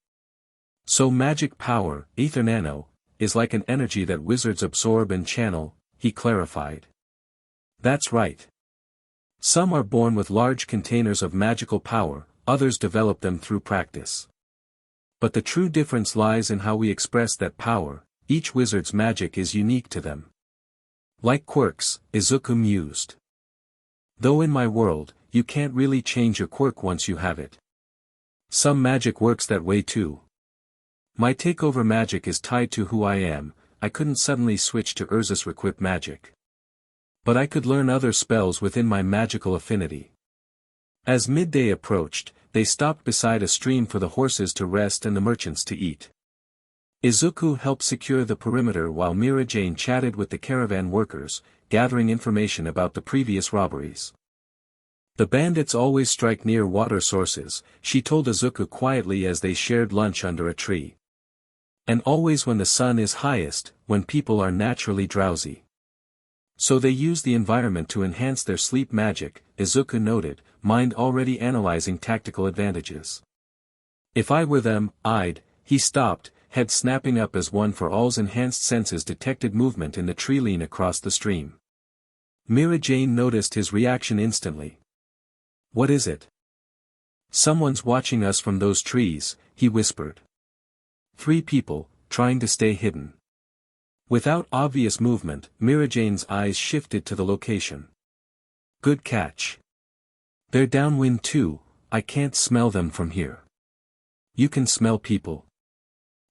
[SPEAKER 1] So magic power, ether nano, is like an energy that wizards absorb and channel, he clarified. That's right. Some are born with large containers of magical power, others develop them through practice. But the true difference lies in how we express that power. Each wizard's magic is unique to them. Like quirks, Izuku mused. Though in my world, you can't really change your quirk once you have it. Some magic works that way too. My takeover magic is tied to who I am. I couldn't suddenly switch to Erza's requip magic. But I could learn other spells within my magical affinity. As midday approached, they stopped beside a stream for the horses to rest and the merchants to eat. Izuku helped secure the perimeter while Mirajane chatted with the caravan workers, gathering information about the previous robberies. The bandits always strike near water sources, she told Izuku quietly as they shared lunch under a tree. And always when the sun is highest, when people are naturally drowsy. So they use the environment to enhance their sleep magic, Izuku noted, mind already analyzing tactical advantages. If I were them, he stopped, head snapping up as one for all's enhanced senses detected movement in the tree line across the stream. Mirajane noticed his reaction instantly. What is it? Someone's watching us from those trees, he whispered. 3 people, trying to stay hidden. Without obvious movement, Mirajane's eyes shifted to the location. Good catch. They're downwind too, I can't smell them from here. You can smell people.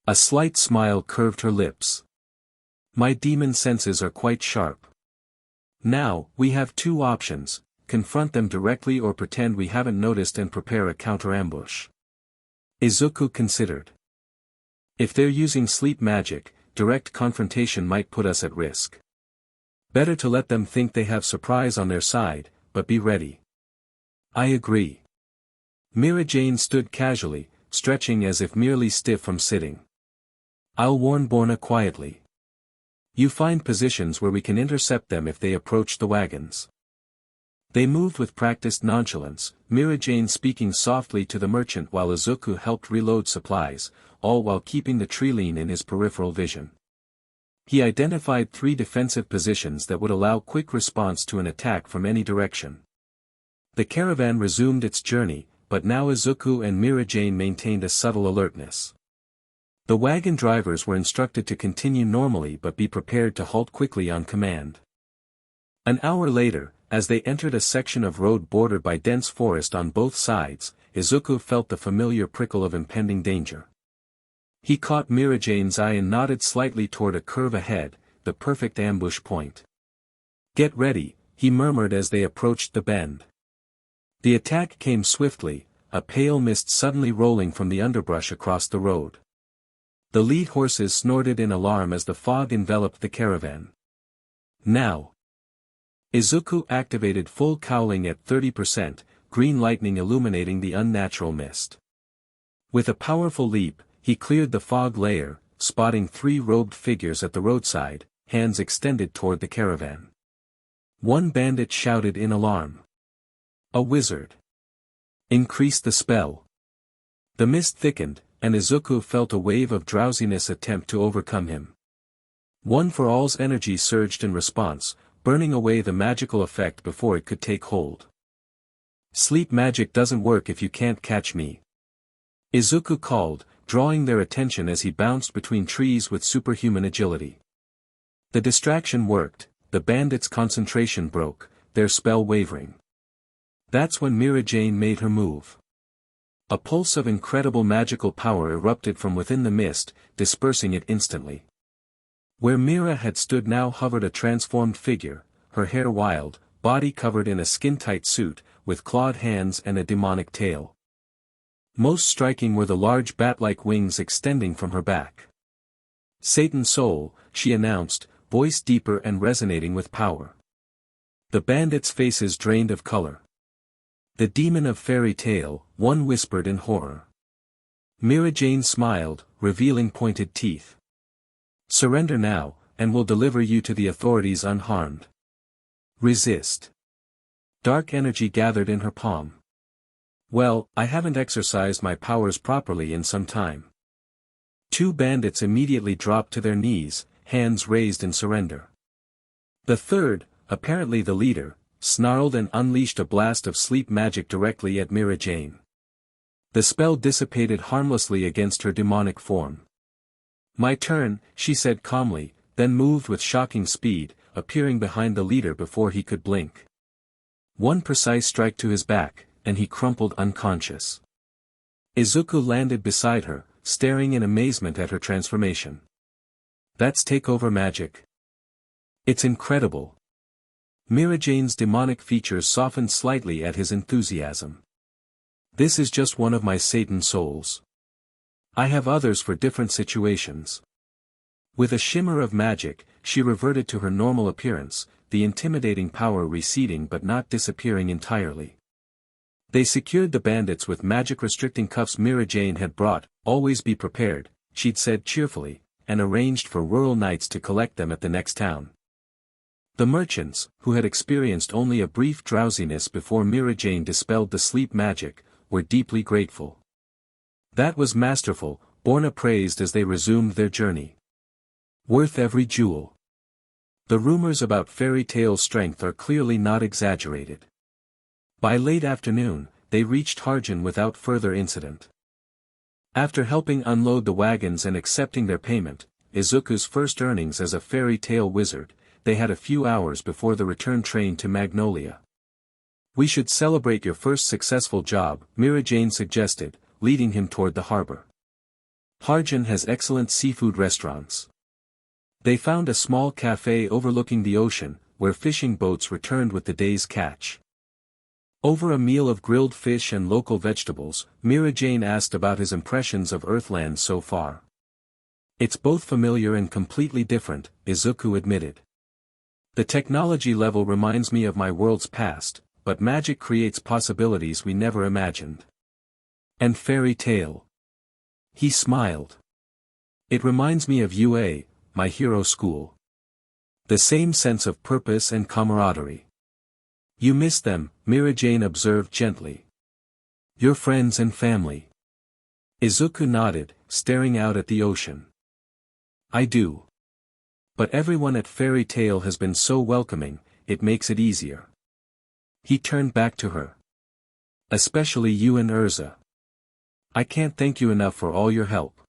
[SPEAKER 1] A slight smile curved her lips. My demon senses are quite sharp. Now, we have 2 options, confront them directly or pretend we haven't noticed and prepare a counter-ambush. Izuku considered. If they're using sleep magic, direct confrontation might put us at risk. Better to let them think they have surprise on their side, but be ready. I agree. Mirajane stood casually, stretching as if merely stiff from sitting. I'll warn Borna quietly. You find positions where we can intercept them if they approach the wagons. They moved with practiced nonchalance, Mirajane speaking softly to the merchant while Izuku helped reload supplies, all while keeping the tree line in his peripheral vision. He identified 3 defensive positions that would allow quick response to an attack from any direction. The caravan resumed its journey, but now Izuku and Mirajane maintained a subtle alertness. The wagon drivers were instructed to continue normally but be prepared to halt quickly on command. An hour later, as they entered a section of road bordered by dense forest on both sides, Izuku felt the familiar prickle of impending danger. He caught Mirajane's eye and nodded slightly toward a curve ahead, the perfect ambush point. Get ready, he murmured as they approached the bend. The attack came swiftly, a pale mist suddenly rolling from the underbrush across the road. The lead horses snorted in alarm as the fog enveloped the caravan. Now. Izuku activated full cowling at 30%, green lightning illuminating the unnatural mist. With a powerful leap, he cleared the fog layer, spotting 3 robed figures at the roadside, hands extended toward the caravan. One bandit shouted in alarm. A wizard. Increase the spell. The mist thickened, and Izuku felt a wave of drowsiness attempt to overcome him. One for all's energy surged in response, burning away the magical effect before it could take hold. Sleep magic doesn't work if you can't catch me. Izuku called, drawing their attention as he bounced between trees with superhuman agility. The distraction worked, the bandits' concentration broke, their spell wavering. That's when Mirajane made her move. A pulse of incredible magical power erupted from within the mist, dispersing it instantly. Where Mira had stood now hovered a transformed figure, her hair wild, body covered in a skin-tight suit, with clawed hands and a demonic tail. Most striking were the large bat-like wings extending from her back. Satan's soul, she announced, voice deeper and resonating with power. The bandits' faces drained of color. The demon of fairy tale, one whispered in horror. Mirajane smiled, revealing pointed teeth. Surrender now, and we'll deliver you to the authorities unharmed. Resist. Dark energy gathered in her palm. Well, I haven't exercised my powers properly in some time. Two bandits immediately dropped to their knees, hands raised in surrender. The third, apparently the leader, snarled and unleashed a blast of sleep magic directly at Mirajane. The spell dissipated harmlessly against her demonic form. My turn, she said calmly, then moved with shocking speed, appearing behind the leader before he could blink. One precise strike to his back, and he crumpled unconscious. Izuku landed beside her, staring in amazement at her transformation. That's takeover magic. It's incredible. Mirajane's demonic features softened slightly at his enthusiasm. This is just one of my Satan souls. I have others for different situations. With a shimmer of magic, she reverted to her normal appearance, the intimidating power receding but not disappearing entirely. They secured the bandits with magic-restricting cuffs Mirajane had brought. Always be prepared, she'd said cheerfully, and arranged for rural knights to collect them at the next town. The merchants, who had experienced only a brief drowsiness before Mirajane dispelled the sleep magic, were deeply grateful. That was masterful, Borna praised as they resumed their journey. Worth every jewel. The rumors about fairy tale strength are clearly not exaggerated. By late afternoon, they reached Harjan without further incident. After helping unload the wagons and accepting their payment, Izuku's first earnings as a fairy tale wizard, they had a few hours before the return train to Magnolia. We should celebrate your first successful job, Mirajane suggested, leading him toward the harbor. Harjan has excellent seafood restaurants. They found a small cafe overlooking the ocean, where fishing boats returned with the day's catch. Over a meal of grilled fish and local vegetables, Mirajane asked about his impressions of Earthland so far. It's both familiar and completely different, Izuku admitted. The technology level reminds me of my world's past, but magic creates possibilities we never imagined. And fairy tale. He smiled. It reminds me of UA, my hero school. The same sense of purpose and camaraderie. You miss them, Mirajane observed gently. Your friends and family. Izuku nodded, staring out at the ocean. I do. But everyone at Fairy Tale has been so welcoming, it makes it easier. He turned back to her. Especially you and Erza. I can't thank you enough for all your help.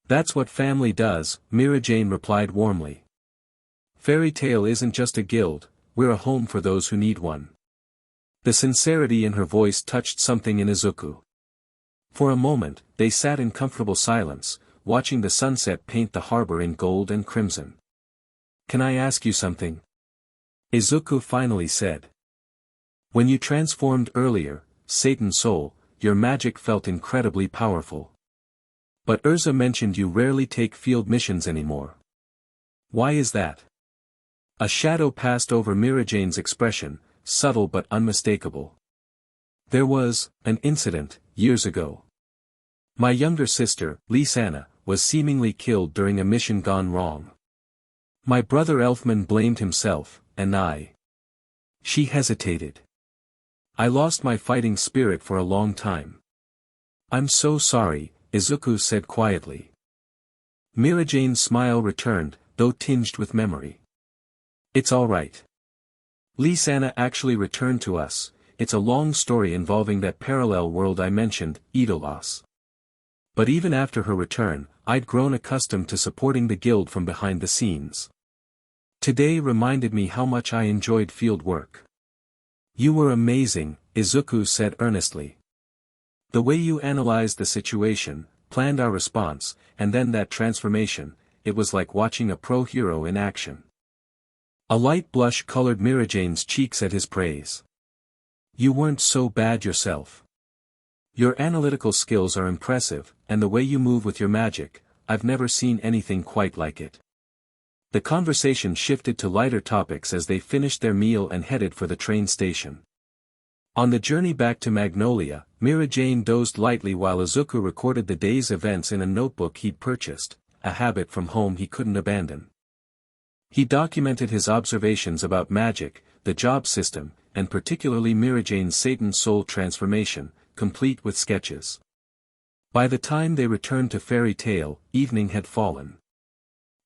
[SPEAKER 1] That's what family does, Mirajane replied warmly. Fairy Tale isn't just a guild, we're a home for those who need one. The sincerity in her voice touched something in Izuku. For a moment, they sat in comfortable silence, watching the sunset paint the harbor in gold and crimson. Can I ask you something? Izuku finally said. When you transformed earlier, Satan Soul, your magic felt incredibly powerful. But Erza mentioned you rarely take field missions anymore. Why is that? A shadow passed over Mirajane's expression, subtle but unmistakable. There was an incident, years ago. My younger sister, Lisanna, was seemingly killed during a mission gone wrong. My brother Elfman blamed himself, and I. She hesitated. I lost my fighting spirit for a long time. I'm so sorry, Izuku said quietly. Mirajane's smile returned, though tinged with memory. It's all right. Lisanna actually returned to us. It's a long story involving that parallel world I mentioned, Idolos. But even after her return, I'd grown accustomed to supporting the guild from behind the scenes. Today reminded me how much I enjoyed field work. You were amazing, Izuku said earnestly. The way you analyzed the situation, planned our response, and then that transformation, it was like watching a pro hero in action. A light blush colored Mirajane's cheeks at his praise. You weren't so bad yourself. Your analytical skills are impressive, and the way you move with your magic, I've never seen anything quite like it. The conversation shifted to lighter topics as they finished their meal and headed for the train station. On the journey back to Magnolia, Mirajane dozed lightly while Izuku recorded the day's events in a notebook he'd purchased, a habit from home he couldn't abandon. He documented his observations about magic, the job system, and particularly Mirajane's Satan soul transformation, complete with sketches. By the time they returned to Fairy Tail, evening had fallen.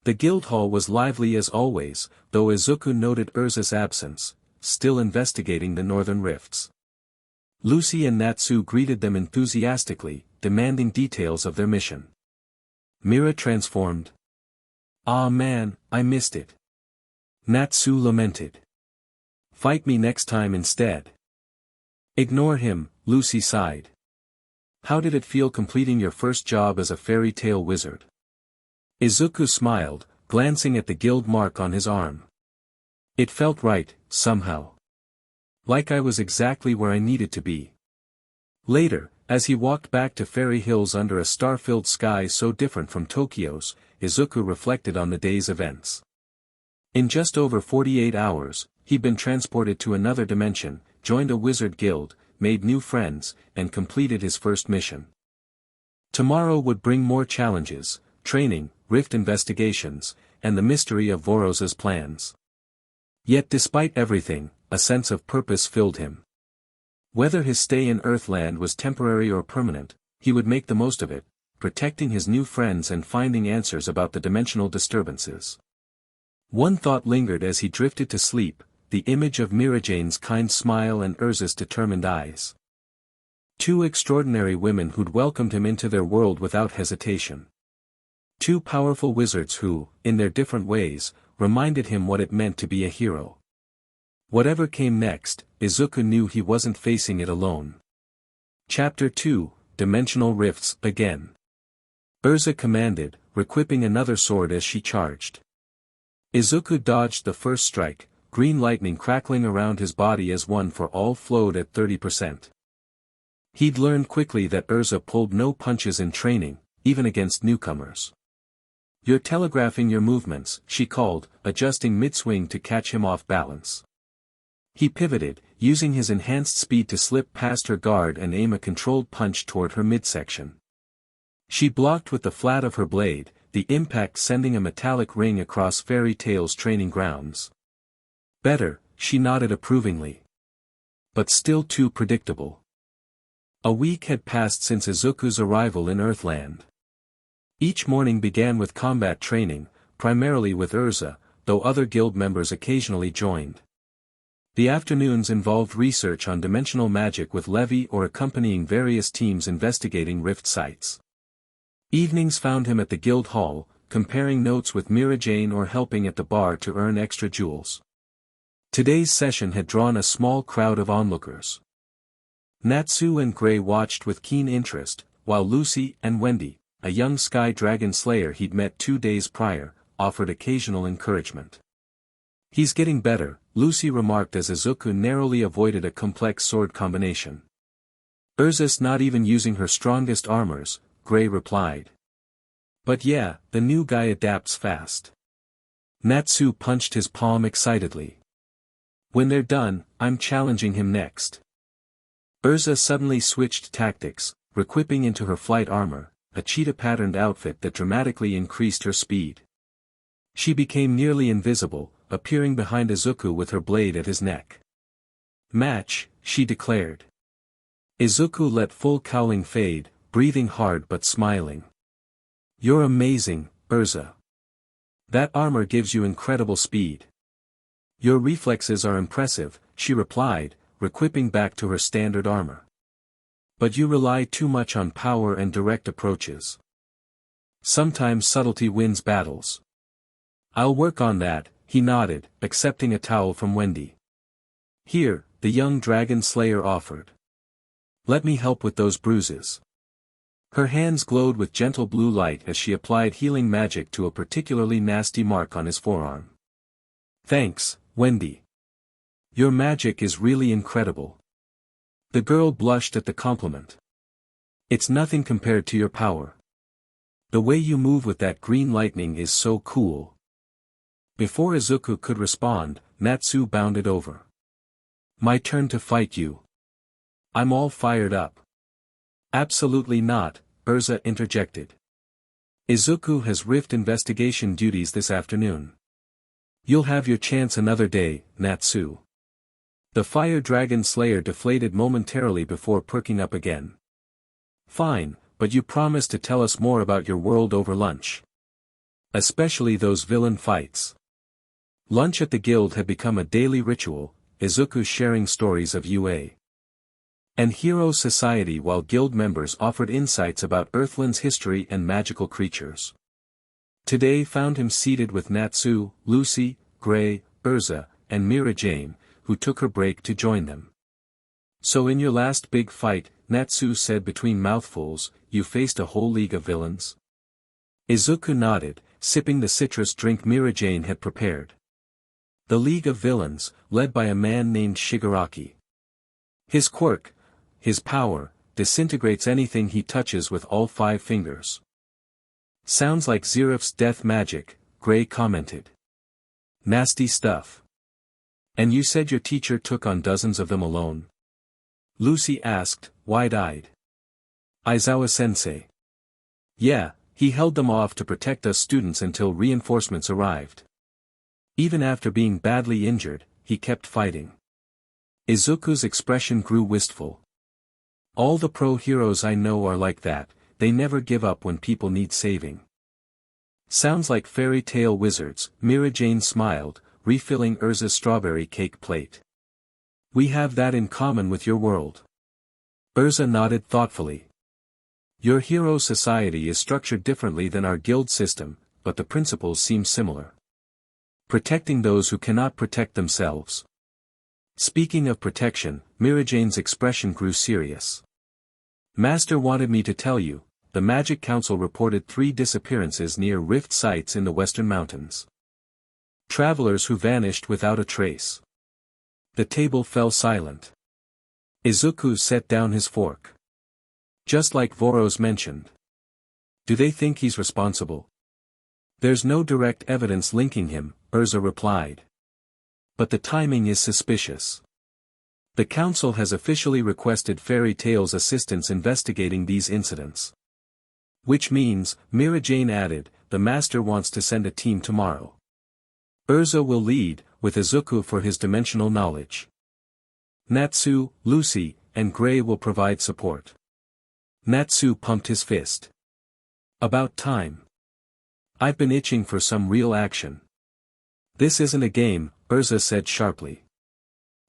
[SPEAKER 1] The guild hall was lively as always, though Izuku noted Erza's absence, still investigating the northern rifts. Lucy and Natsu greeted them enthusiastically, demanding details of their mission. Mira transformed. "Ah man, I missed it." Natsu lamented. "Fight me next time instead." "Ignore him," Lucy sighed. "How did it feel completing your first job as a fairy tale wizard?" Izuku smiled, glancing at the guild mark on his arm. "It felt right, somehow. Like I was exactly where I needed to be." Later, as he walked back to Fairy Hills under a star-filled sky so different from Tokyo's, Izuku reflected on the day's events. In just over 48 hours, he'd been transported to another dimension, joined a wizard guild, made new friends, and completed his first mission. Tomorrow would bring more challenges, training, rift investigations, and the mystery of Voros's plans. Yet despite everything, a sense of purpose filled him. Whether his stay in Earthland was temporary or permanent, he would make the most of it, protecting his new friends and finding answers about the dimensional disturbances. One thought lingered as he drifted to sleep, the image of Mirajane's kind smile and Erza's determined eyes. Two extraordinary women who'd welcomed him into their world without hesitation. Two powerful wizards who, in their different ways, reminded him what it meant to be a hero. Whatever came next, Izuku knew he wasn't facing it alone. Chapter 2, Dimensional Rifts, again. Erza commanded, requipping another sword as she charged. Izuku dodged the first strike, green lightning crackling around his body as one for all flowed at 30%. He'd learned quickly that Erza pulled no punches in training, even against newcomers. "You're telegraphing your movements," she called, adjusting mid-swing to catch him off balance. He pivoted, using his enhanced speed to slip past her guard and aim a controlled punch toward her midsection. She blocked with the flat of her blade, the impact sending a metallic ring across Fairy Tail's training grounds. "Better," she nodded approvingly. But still too predictable. A week had passed since Izuku's arrival in Earthland. Each morning began with combat training, primarily with Erza, though other guild members occasionally joined. The afternoons involved research on dimensional magic with Levi or accompanying various teams investigating rift sites. Evenings found him at the guild hall, comparing notes with Mirajane or helping at the bar to earn extra jewels. Today's session had drawn a small crowd of onlookers. Natsu and Gray watched with keen interest, while Lucy and Wendy, a young sky dragon slayer he'd met 2 days prior, offered occasional encouragement. "He's getting better," Lucy remarked as Izuku narrowly avoided a complex sword combination. "Erza's not even using her strongest armors," Gray replied. "But yeah, the new guy adapts fast." Natsu punched his palm excitedly. "When they're done, I'm challenging him next." Erza suddenly switched tactics, requipping into her flight armor, a cheetah-patterned outfit that dramatically increased her speed. She became nearly invisible, appearing behind Izuku with her blade at his neck. "Match," she declared. Izuku let full cowling fade, breathing hard but smiling. "You're amazing, Erza. That armor gives you incredible speed." "Your reflexes are impressive," she replied, requipping back to her standard armor. "But you rely too much on power and direct approaches. Sometimes subtlety wins battles." "I'll work on that," he nodded, accepting a towel from Wendy. "Here," the young dragon slayer offered. "Let me help with those bruises." Her hands glowed with gentle blue light as she applied healing magic to a particularly nasty mark on his forearm. "Thanks, Wendy. Your magic is really incredible." The girl blushed at the compliment. "It's nothing compared to your power. The way you move with that green lightning is so cool." Before Izuku could respond, Natsu bounded over. "My turn to fight you." "I'm all fired up." "Absolutely not," Erza interjected. Izuku has rift investigation duties this afternoon. You'll have your chance another day, Natsu. The fire dragon slayer deflated momentarily before perking up again. Fine, but you promised to tell us more about your world over lunch. Especially those villain fights. Lunch at the guild had become a daily ritual, Izuku sharing stories of UA and hero society while guild members offered insights about Earthland's history and magical creatures. Today found him seated with Natsu, Lucy, Gray, Erza, and Mirajane, who took her break to join them. So in your last big fight, Natsu said between mouthfuls, you faced a whole league of villains? Izuku nodded, sipping the citrus drink Mirajane had prepared. The League of Villains, led by a man named Shigaraki. His quirk, his power, disintegrates anything he touches with all 5 fingers. Sounds like Zerif's death magic, Gray commented. Nasty stuff. And you said your teacher took on dozens of them alone? Lucy asked, wide-eyed. Aizawa-sensei. Yeah, he held them off to protect us students until reinforcements arrived. Even after being badly injured, he kept fighting. Izuku's expression grew wistful. All the pro-heroes I know are like that, they never give up when people need saving. Sounds like fairy tale wizards, Mirajane smiled, refilling Erza's strawberry cake plate. We have that in common with your world. Erza nodded thoughtfully. Your hero society is structured differently than our guild system, but the principles seem similar. Protecting those who cannot protect themselves. Speaking of protection, Mirajane's expression grew serious. Master wanted me to tell you, the Magic Council reported 3 disappearances near rift sites in the Western Mountains. Travelers who vanished without a trace. The table fell silent. Izuku set down his fork. Just like Voros mentioned. Do they think he's responsible? There's no direct evidence linking him, Erza replied. But the timing is suspicious. The council has officially requested Fairy Tail's assistance investigating these incidents. Which means, Mirajane added, the master wants to send a team tomorrow. Erza will lead, with Izuku for his dimensional knowledge. Natsu, Lucy, and Gray will provide support. Natsu pumped his fist. About time. I've been itching for some real action. This isn't a game, Erza said sharply.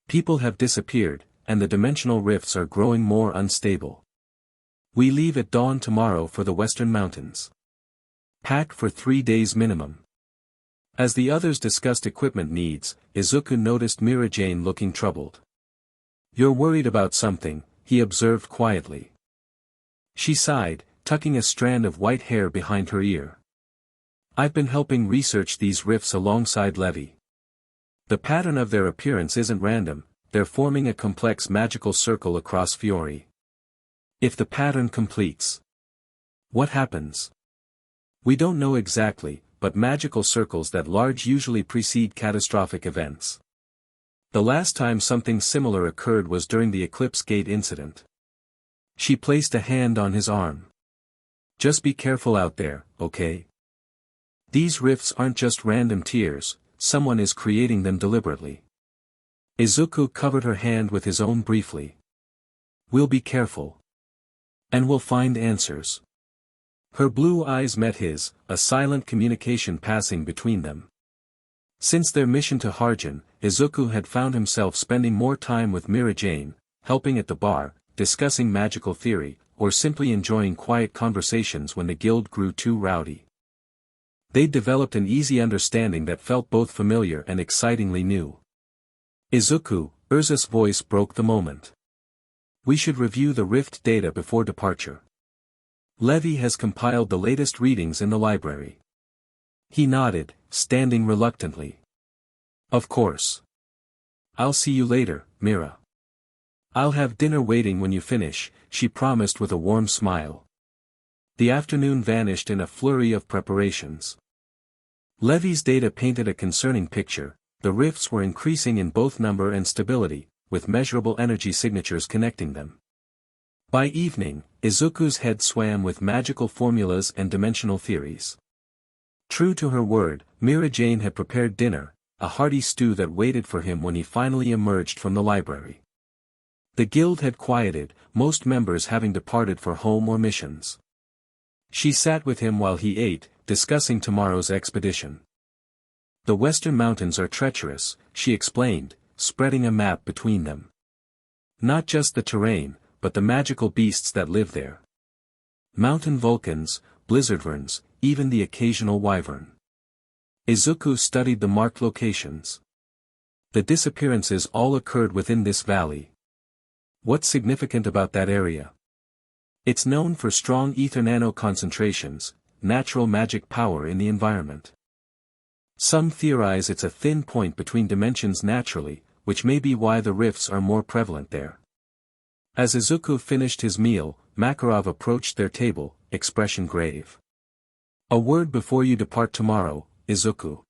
[SPEAKER 1] People have disappeared, and the dimensional rifts are growing more unstable. We leave at dawn tomorrow for the Western Mountains. Pack for 3 days minimum. As the others discussed equipment needs, Izuku noticed Mirajane looking troubled. You're worried about something, he observed quietly. She sighed, tucking a strand of white hair behind her ear. I've been helping research these rifts alongside Levi. The pattern of their appearance isn't random, they're forming a complex magical circle across Fiori. If the pattern completes, what happens? We don't know exactly, but magical circles that large usually precede catastrophic events. The last time something similar occurred was during the Eclipse Gate incident. She placed a hand on his arm. Just be careful out there, okay? These rifts aren't just random tears, someone is creating them deliberately. Izuku covered her hand with his own briefly. We'll be careful. And we'll find answers. Her blue eyes met his, a silent communication passing between them. Since their mission to Harjan, Izuku had found himself spending more time with Mirajane, helping at the bar, discussing magical theory, or simply enjoying quiet conversations when the guild grew too rowdy. They'd developed an easy understanding that felt both familiar and excitingly new. Izuku, Erza's voice broke the moment. We should review the rift data before departure. Levi has compiled the latest readings in the library. He nodded, standing reluctantly. Of course. I'll see you later, Mira. I'll have dinner waiting when you finish, she promised with a warm smile. The afternoon vanished in a flurry of preparations. Levi's data painted a concerning picture. The rifts were increasing in both number and stability, with measurable energy signatures connecting them. By evening, Izuku's head swam with magical formulas and dimensional theories. True to her word, Mirajane had prepared dinner, a hearty stew that waited for him when he finally emerged from the library. The guild had quieted, most members having departed for home or missions. She sat with him while he ate, discussing tomorrow's expedition. The western mountains are treacherous, she explained, spreading a map between them. Not just the terrain, but the magical beasts that live there. Mountain volcans, blizzardverns, even the occasional wyvern. Izuku studied the marked locations. The disappearances all occurred within this valley. What's significant about that area? It's known for strong ether nano concentrations, natural magic power in the environment. Some theorize it's a thin point between dimensions naturally, which may be why the rifts are more prevalent there. As Izuku finished his meal, Makarov approached their table, expression grave. A word before you depart tomorrow, Izuku.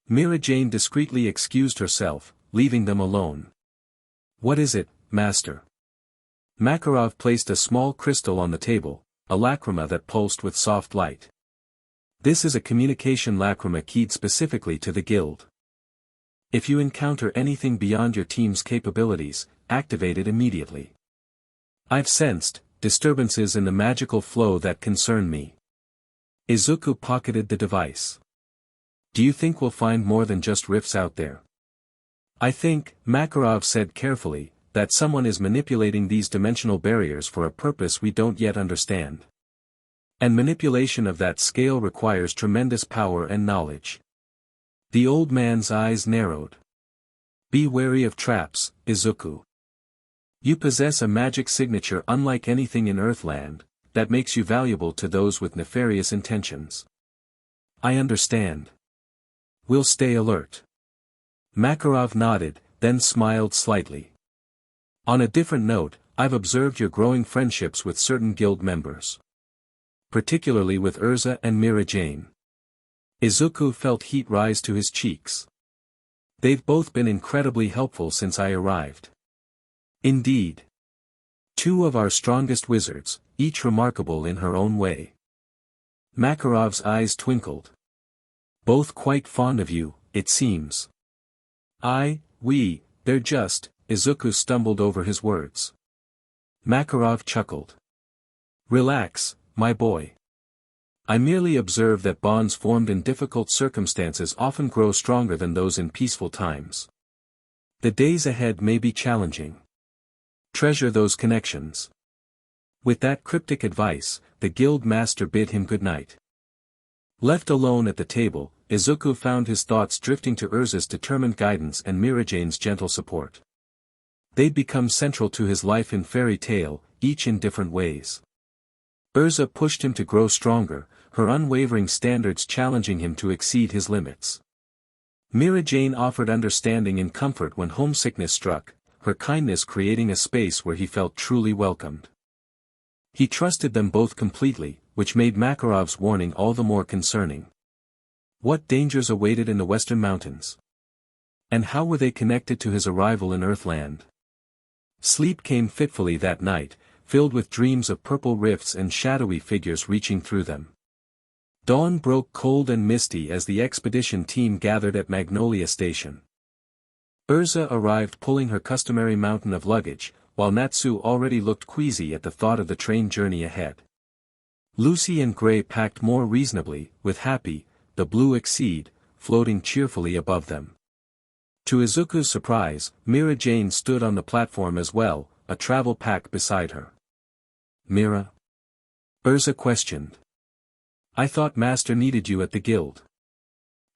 [SPEAKER 1] Mirajane discreetly excused herself, leaving them alone. What is it, master? Makarov placed a small crystal on the table, a lacrima that pulsed with soft light. This is a communication lacrima keyed specifically to the guild. If you encounter anything beyond your team's capabilities, activate it immediately. I've sensed disturbances in the magical flow that concern me. Izuku pocketed the device. Do you think we'll find more than just rifts out there? I think, Makarov said carefully, that someone is manipulating these dimensional barriers for a purpose we don't yet understand. And manipulation of that scale requires tremendous power and knowledge. The old man's eyes narrowed. Be wary of traps, Izuku. You possess a magic signature unlike anything in Earthland, that makes you valuable to those with nefarious intentions. I understand. We'll stay alert. Makarov nodded, then smiled slightly. On a different note, I've observed your growing friendships with certain guild members. Particularly with Erza and Mirajane. Izuku felt heat rise to his cheeks. They've both been incredibly helpful since I arrived. Indeed. Two of our strongest wizards, each remarkable in her own way. Makarov's eyes twinkled. Both quite fond of you, it seems. They're just, Izuku stumbled over his words. Makarov chuckled. Relax, my boy. I merely observe that bonds formed in difficult circumstances often grow stronger than those in peaceful times. The days ahead may be challenging. Treasure those connections. With that cryptic advice, the guild master bid him good night. Left alone at the table, Izuku found his thoughts drifting to Erza's determined guidance and Mirajane's gentle support. They'd become central to his life in fairy tale, each in different ways. Erza pushed him to grow stronger, her unwavering standards challenging him to exceed his limits. Mirajane offered understanding and comfort when homesickness struck, her kindness creating a space where he felt truly welcomed. He trusted them both completely, which made Makarov's warning all the more concerning. What dangers awaited in the western mountains? And how were they connected to his arrival in Earthland? Sleep came fitfully that night, filled with dreams of purple rifts and shadowy figures reaching through them. Dawn broke cold and misty as the expedition team gathered at Magnolia Station. Erza arrived pulling her customary mountain of luggage, while Natsu already looked queasy at the thought of the train journey ahead. Lucy and Gray packed more reasonably, with Happy, the blue Exceed, floating cheerfully above them. To Izuku's surprise, Mirajane stood on the platform as well, a travel pack beside her. Mira? Erza questioned. I thought Master needed you at the guild.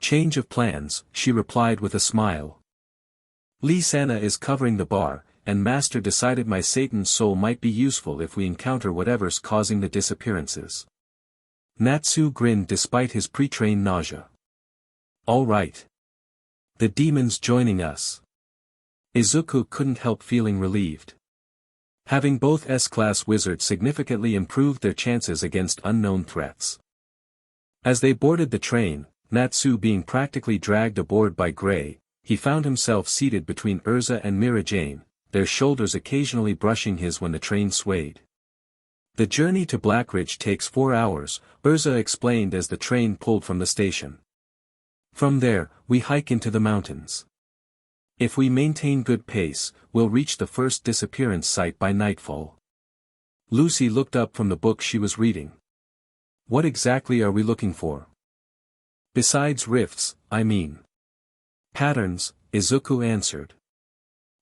[SPEAKER 1] Change of plans, she replied with a smile. Lee Sana is covering the bar, and Master decided my Satan's soul might be useful if we encounter whatever's causing the disappearances. Natsu grinned despite his pre-trained nausea. All right. The demon's joining us. Izuku couldn't help feeling relieved. Having both S-class wizards significantly improved their chances against unknown threats. As they boarded the train, Natsu being practically dragged aboard by Gray, he found himself seated between Erza and Mirajane, their shoulders occasionally brushing his when the train swayed. The journey to Blackridge takes 4 hours, Erza explained as the train pulled from the station. From there, we hike into the mountains. If we maintain good pace, we'll reach the first disappearance site by nightfall. Lucy looked up from the book she was reading. What exactly are we looking for? Besides rifts, I mean. Patterns, Izuku answered.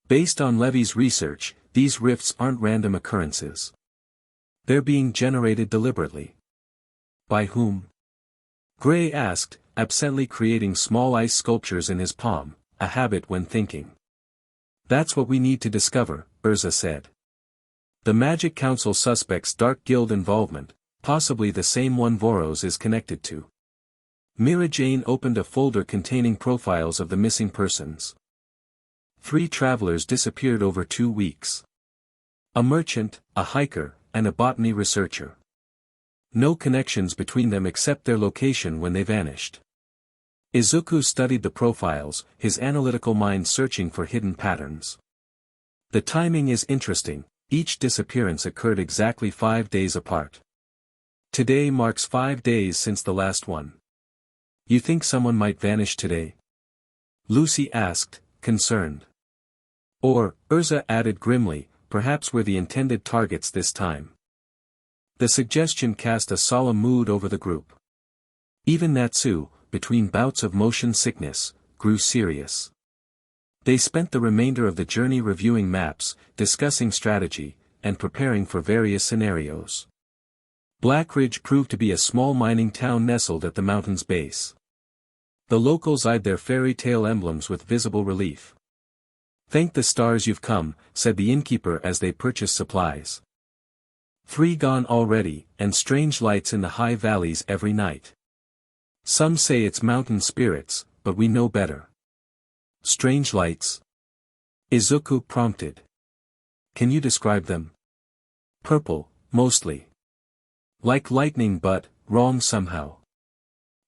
[SPEAKER 1] Based on Levy's research, these rifts aren't random occurrences. They're being generated deliberately. By whom? Gray asked, absently creating small ice sculptures in his palm, a habit when thinking. That's what we need to discover, Erza said. The Magic Council suspects Dark Guild involvement, possibly the same one Voros is connected to. Mirajane opened a folder containing profiles of the missing persons. 3 travelers disappeared over 2 weeks. A merchant, a hiker, and a botany researcher. No connections between them except their location when they vanished. Izuku studied the profiles, his analytical mind searching for hidden patterns. The timing is interesting, each disappearance occurred exactly 5 days apart. Today marks 5 days since the last one. You think someone might vanish today? Lucy asked, concerned. Or, Erza added grimly, perhaps we're the intended targets this time. The suggestion cast a solemn mood over the group. Even Natsu, between bouts of motion sickness, grew serious. They spent the remainder of the journey reviewing maps, discussing strategy, and preparing for various scenarios. Blackridge proved to be a small mining town nestled at the mountain's base. The locals eyed their fairy tale emblems with visible relief. Thank the stars you've come, said the innkeeper as they purchased supplies. 3 gone already, and strange lights in the high valleys every night. Some say it's mountain spirits, but we know better. Strange lights? Izuku prompted. Can you describe them? Purple, mostly. Like lightning but, wrong somehow.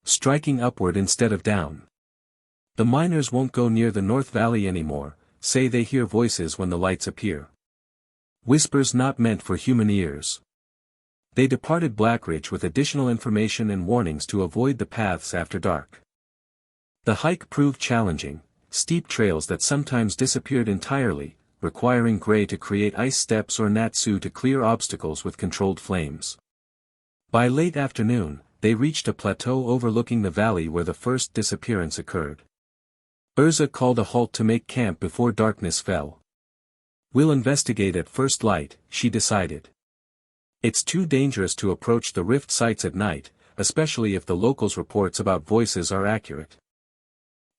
[SPEAKER 1] Striking upward instead of down. The miners won't go near the North Valley anymore, say they hear voices when the lights appear. Whispers not meant for human ears. They departed Blackridge with additional information and warnings to avoid the paths after dark. The hike proved challenging, steep trails that sometimes disappeared entirely, requiring Gray to create ice steps or Natsu to clear obstacles with controlled flames. By late afternoon, they reached a plateau overlooking the valley where the first disappearance occurred. Erza called a halt to make camp before darkness fell. We'll investigate at first light, she decided. It's too dangerous to approach the rift sites at night, especially if the locals' reports about voices are accurate.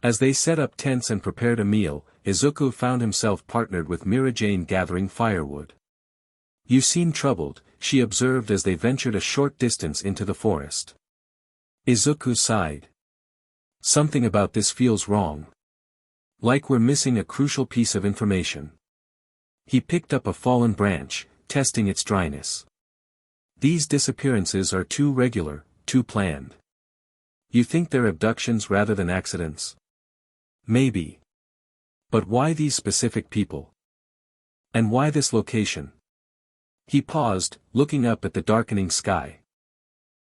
[SPEAKER 1] As they set up tents and prepared a meal, Izuku found himself partnered with Mirajane gathering firewood. You seem troubled, she observed as they ventured a short distance into the forest. Izuku sighed. Something about this feels wrong. Like we're missing a crucial piece of information. He picked up a fallen branch, testing its dryness. These disappearances are too regular, too planned. You think they're abductions rather than accidents? Maybe. But why these specific people? And why this location? He paused, looking up at the darkening sky.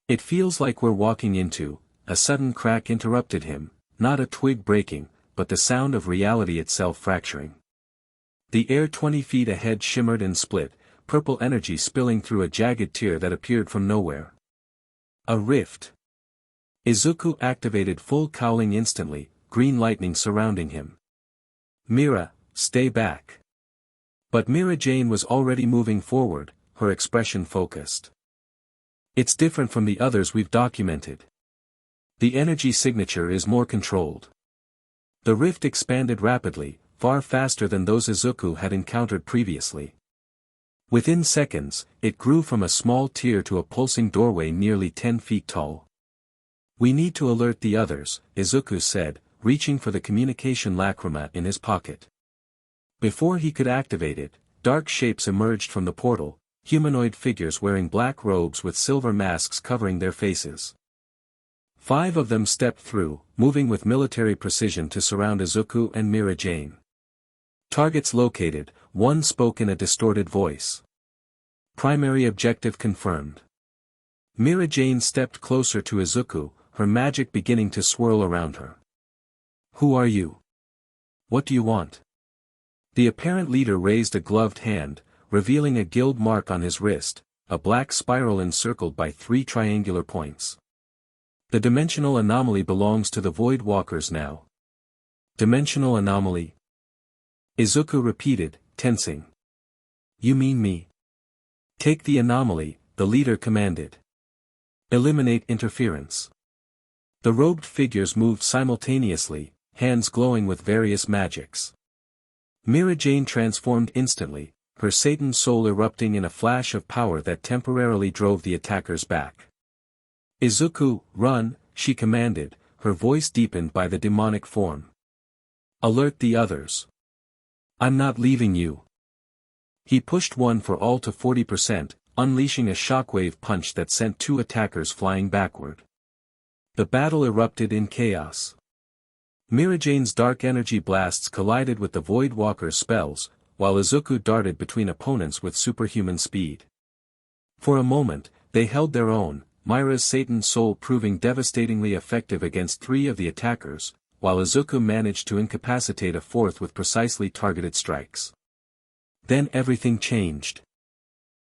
[SPEAKER 1] It feels like we're walking into, a sudden crack interrupted him, not a twig breaking, but the sound of reality itself fracturing. The air 20 feet ahead shimmered and split, purple energy spilling through a jagged tear that appeared from nowhere. A rift. Izuku activated full cowling instantly, green lightning surrounding him. Mira, stay back. But Mirajane was already moving forward, her expression focused. It's different from the others we've documented. The energy signature is more controlled. The rift expanded rapidly, far faster than those Izuku had encountered previously. Within seconds, it grew from a small tear to a pulsing doorway nearly 10 feet tall. We need to alert the others, Izuku said, reaching for the communication lacrima in his pocket. Before he could activate it, dark shapes emerged from the portal, humanoid figures wearing black robes with silver masks covering their faces. 5 of them stepped through, moving with military precision to surround Izuku and Mirajane. Targets located, one spoke in a distorted voice. Primary objective confirmed. Mirajane stepped closer to Izuku, her magic beginning to swirl around her. Who are you? What do you want? The apparent leader raised a gloved hand, revealing a guild mark on his wrist, a black spiral encircled by 3 triangular points. The dimensional anomaly belongs to the Void Walkers now. Dimensional anomaly? Izuku repeated, tensing. You mean me? Take the anomaly, the leader commanded. Eliminate interference. The robed figures moved simultaneously, hands glowing with various magics. Mirajane transformed instantly, her Satan soul erupting in a flash of power that temporarily drove the attackers back. Izuku, run, she commanded, her voice deepened by the demonic form. Alert the others. I'm not leaving you. He pushed one for all to 40%, unleashing a shockwave punch that sent 2 attackers flying backward. The battle erupted in chaos. Mirajane's dark energy blasts collided with the Void Walker's spells, while Izuku darted between opponents with superhuman speed. For a moment, they held their own, Myra's Satan soul proving devastatingly effective against 3 of the attackers, while Izuku managed to incapacitate a 4th with precisely targeted strikes. Then everything changed.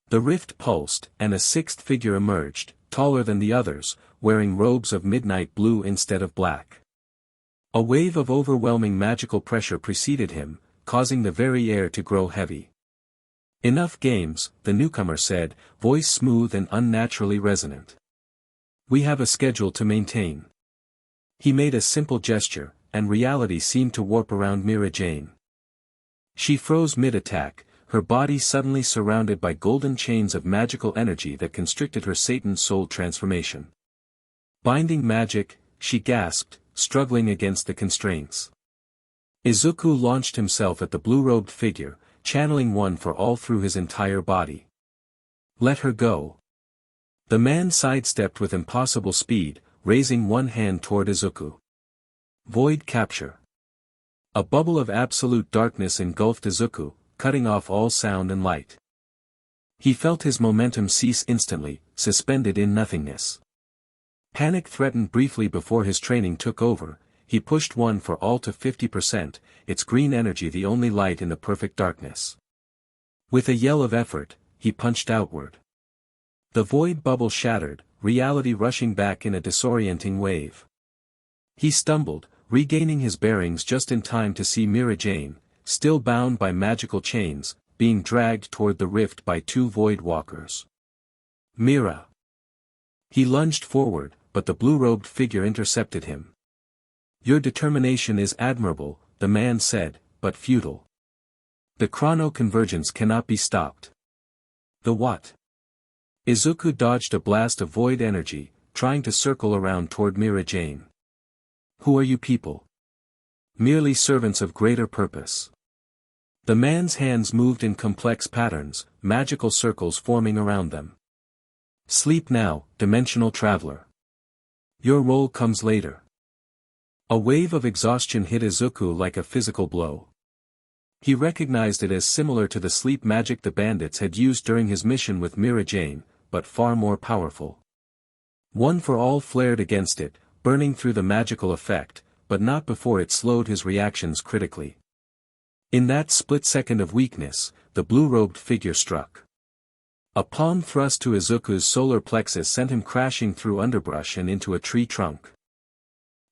[SPEAKER 1] The rift pulsed, and a 6th figure emerged, taller than the others, wearing robes of midnight blue instead of black. A wave of overwhelming magical pressure preceded him, causing the very air to grow heavy. Enough games, the newcomer said, voice smooth and unnaturally resonant. We have a schedule to maintain. He made a simple gesture, and reality seemed to warp around Mirajane. She froze mid-attack, her body suddenly surrounded by golden chains of magical energy that constricted her Satan soul transformation. Binding magic, she gasped, struggling against the constraints. Izuku launched himself at the blue-robed figure, channeling one for all through his entire body. Let her go. The man sidestepped with impossible speed, raising one hand toward Izuku. Void capture. A bubble of absolute darkness engulfed Izuku, cutting off all sound and light. He felt his momentum cease instantly, suspended in nothingness. Panic threatened briefly before his training took over. He pushed one for all to 50%, its green energy the only light in the perfect darkness. With a yell of effort, he punched outward. The void bubble shattered, reality rushing back in a disorienting wave. He stumbled, regaining his bearings just in time to see Mirajane, still bound by magical chains, being dragged toward the rift by 2 void walkers. Mira! He lunged forward, but the blue-robed figure intercepted him. Your determination is admirable, the man said, but futile. The chrono-convergence cannot be stopped. The what? Izuku dodged a blast of void energy, trying to circle around toward Mirajane. Who are you people? Merely servants of greater purpose. The man's hands moved in complex patterns, magical circles forming around them. Sleep now, dimensional traveler. Your role comes later. A wave of exhaustion hit Izuku like a physical blow. He recognized it as similar to the sleep magic the bandits had used during his mission with Mirajane, but far more powerful. One for all flared against it, burning through the magical effect, but not before it slowed his reactions critically. In that split second of weakness, the blue-robed figure struck. A palm thrust to Izuku's solar plexus sent him crashing through underbrush and into a tree trunk.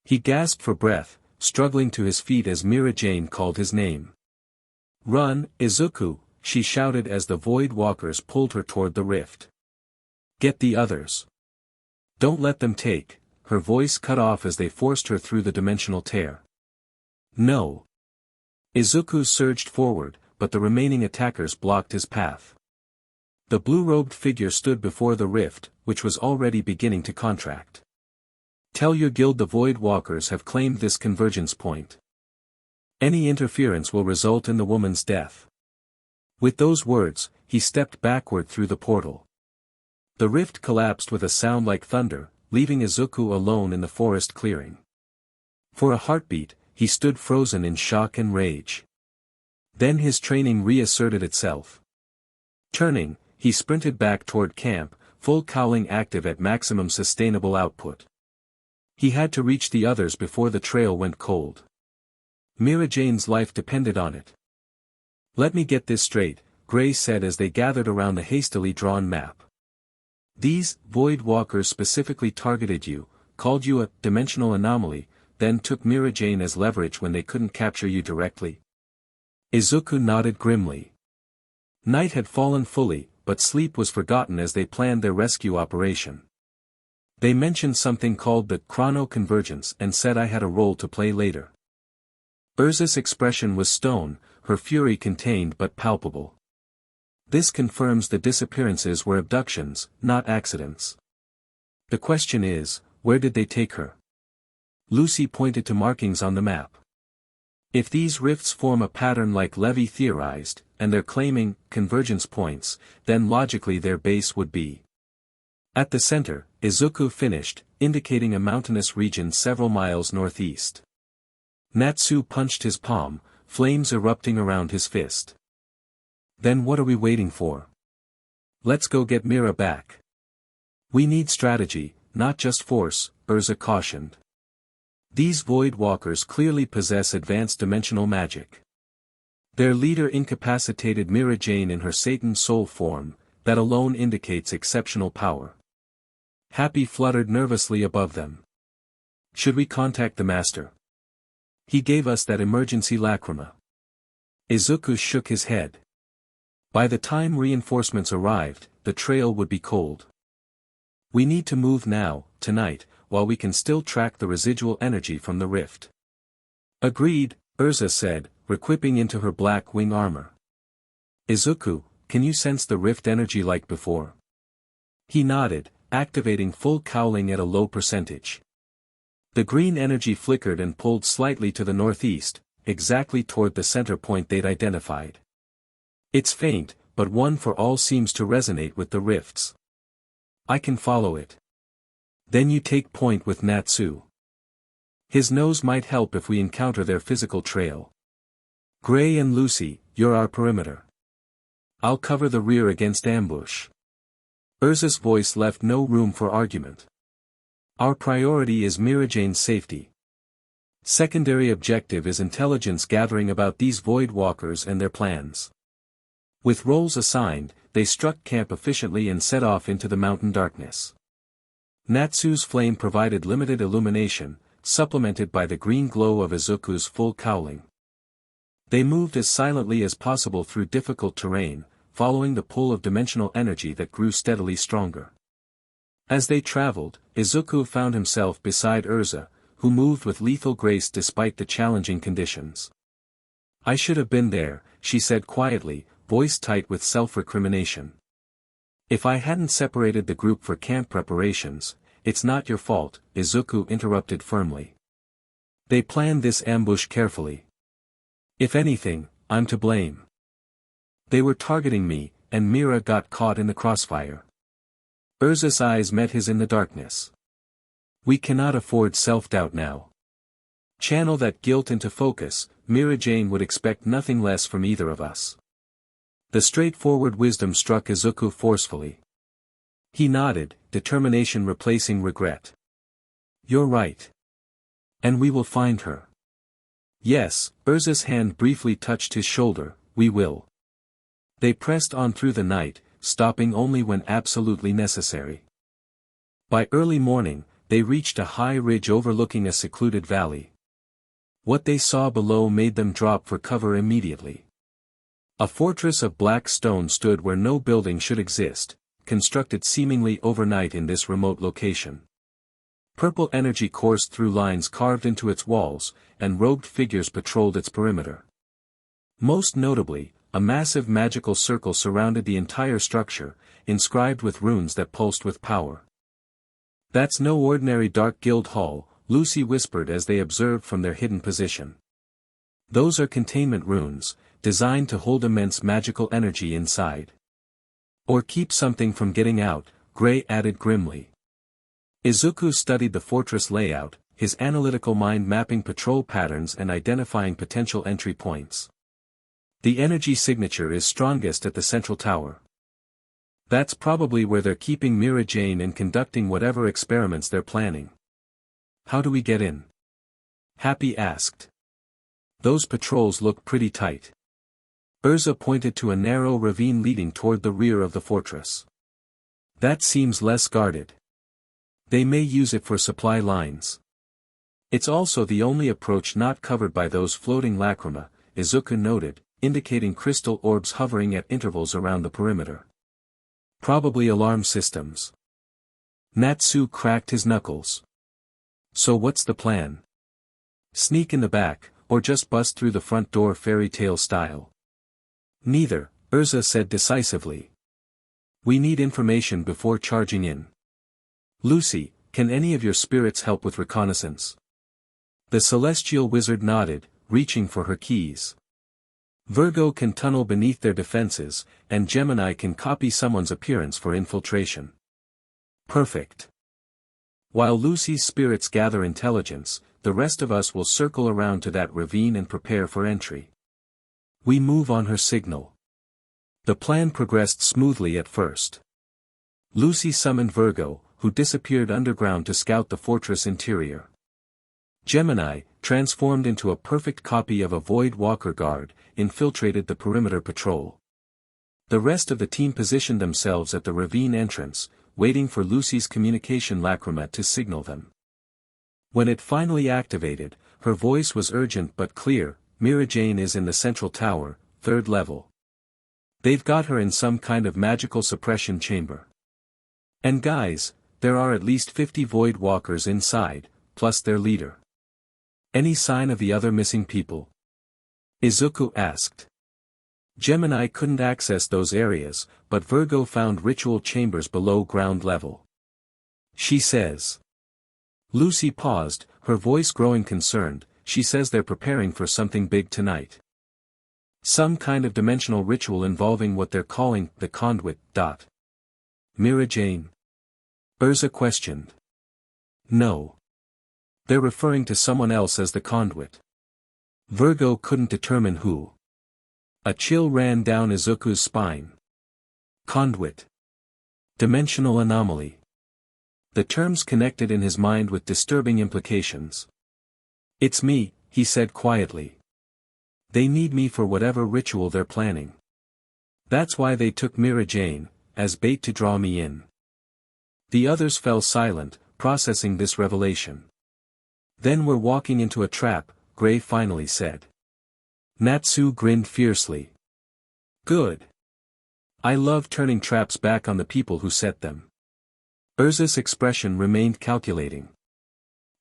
[SPEAKER 1] He gasped for breath, struggling to his feet as Mirajane called his name. Run, Izuku, she shouted as the void walkers pulled her toward the rift. Get the others. Don't let them take, her voice cut off as they forced her through the dimensional tear. No. Izuku surged forward, but the remaining attackers blocked his path. The blue-robed figure stood before the rift, which was already beginning to contract. Tell your guild the Void Walkers have claimed this convergence point. Any interference will result in the woman's death. With those words, he stepped backward through the portal. The rift collapsed with a sound like thunder, leaving Izuku alone in the forest clearing. For a heartbeat, he stood frozen in shock and rage. Then his training reasserted itself. Turning, he sprinted back toward camp, full cowling active at maximum sustainable output. He had to reach the others before the trail went cold. Mirajane's life depended on it. "Let me get this straight," Gray said as they gathered around the hastily drawn map. "These Void Walkers specifically targeted you, called you a dimensional anomaly, then took Mirajane as leverage when they couldn't capture you directly?" Izuku nodded grimly. Night had fallen fully, but sleep was forgotten as they planned their rescue operation. "They mentioned something called the chrono-convergence and said I had a role to play later." Erza's expression was stone, her fury contained but palpable. "This confirms the disappearances were abductions, not accidents. The question is, where did they take her?" Lucy pointed to markings on the map. "If these rifts form a pattern like Levy theorized, and they're claiming convergence points, then logically their base would be at the center," Izuku finished, indicating a mountainous region several miles northeast. Natsu punched his palm, flames erupting around his fist. "Then what are we waiting for? Let's go get Mira back." "We need strategy, not just force," Erza cautioned. "These Void Walkers clearly possess advanced dimensional magic. Their leader incapacitated Mirajane in her Satan soul form, that alone indicates exceptional power." Happy fluttered nervously above them. "Should we contact the Master? He gave us that emergency lacrima." Izuku shook his head. By the time reinforcements arrived, the trail would be cold. "We need to move now, tonight, while we can still track the residual energy from the rift." "Agreed," Erza said, requipping into her black wing armor. "Izuku, can you sense the rift energy like before?" He nodded, activating full cowling at a low percentage. The green energy flickered and pulled slightly to the northeast, exactly toward the center point they'd identified. "It's faint, but one for all seems to resonate with the rifts. I can follow it." "Then you take point with Natsu. His nose might help if we encounter their physical trail. Gray and Lucy, you're our perimeter. I'll cover the rear against ambush." Erza's voice left no room for argument. "Our priority is Mirajane's safety. Secondary objective is intelligence gathering about these Void Walkers and their plans." With roles assigned, they struck camp efficiently and set off into the mountain darkness. Natsu's flame provided limited illumination, supplemented by the green glow of Izuku's full cowling. They moved as silently as possible through difficult terrain, following the pull of dimensional energy that grew steadily stronger. As they traveled, Izuku found himself beside Erza, who moved with lethal grace despite the challenging conditions. "I should have been there," she said quietly, voice tight with self-recrimination. "If I hadn't separated the group for camp preparations, it's not your fault," Izuku interrupted firmly. "They planned this ambush carefully. If anything, I'm to blame. They were targeting me, and Mira got caught in the crossfire." Erza's eyes met his in the darkness. "We cannot afford self-doubt now. Channel that guilt into focus, Mirajane would expect nothing less from either of us." The straightforward wisdom struck Izuku forcefully. He nodded, determination replacing regret. "You're right. And we will find her." "Yes," Erza's hand briefly touched his shoulder, "we will." They pressed on through the night, stopping only when absolutely necessary. By early morning, they reached a high ridge overlooking a secluded valley. What they saw below made them drop for cover immediately. A fortress of black stone stood where no building should exist, constructed seemingly overnight in this remote location. Purple energy coursed through lines carved into its walls, and robed figures patrolled its perimeter. Most notably, a massive magical circle surrounded the entire structure, inscribed with runes that pulsed with power. "That's no ordinary Dark Guild hall," Lucy whispered as they observed from their hidden position. "Those are containment runes, designed to hold immense magical energy inside. Or keep something from getting out," Gray added grimly. Izuku studied the fortress layout, his analytical mind mapping patrol patterns and identifying potential entry points. "The energy signature is strongest at the central tower. That's probably where they're keeping Mirajane and conducting whatever experiments they're planning. How do we get in? Happy asked. Those patrols look pretty tight. Erza pointed to a narrow ravine leading toward the rear of the fortress. That seems less guarded. They may use it for supply lines. It's also the only approach not covered by those floating lacrima, Izuku noted, indicating crystal orbs hovering at intervals around the perimeter. Probably alarm systems. Natsu cracked his knuckles. So what's the plan? Sneak in the back, or just bust through the front door fairy tale style? Neither, Erza said decisively. We need information before charging in. Lucy, can any of your spirits help with reconnaissance? The celestial wizard nodded, reaching for her keys. Virgo can tunnel beneath their defenses, and Gemini can copy someone's appearance for infiltration. Perfect. While Lucy's spirits gather intelligence, the rest of us will circle around to that ravine and prepare for entry. We move on her signal. The plan progressed smoothly at first. Lucy summoned Virgo, who disappeared underground to scout the fortress interior. Gemini, transformed into a perfect copy of a Void Walker guard, infiltrated the perimeter patrol. The rest of the team positioned themselves at the ravine entrance, waiting for Lucy's communication lacrima to signal them. When it finally activated, her voice was urgent but clear. Mirajane is in the central tower, 3rd level. They've got her in some kind of magical suppression chamber. And guys, there are at least 50 Void Walkers inside, plus their leader. Any sign of the other missing people? Izuku asked. Gemini couldn't access those areas, but Virgo found ritual chambers below ground level. She says. Lucy paused, her voice growing concerned. She says they're preparing for something big tonight. Some kind of dimensional ritual involving what they're calling the conduit. Mirajane? Erza questioned. No. They're referring to someone else as the conduit. Virgo couldn't determine who. A chill ran down Izuku's spine. Conduit. Dimensional anomaly. The terms connected in his mind with disturbing implications. It's me, he said quietly. They need me for whatever ritual they're planning. That's why they took Mirajane, as bait to draw me in. The others fell silent, processing this revelation. Then we're walking into a trap, Gray finally said. Natsu grinned fiercely. Good. I love turning traps back on the people who set them. Erza's expression remained calculating.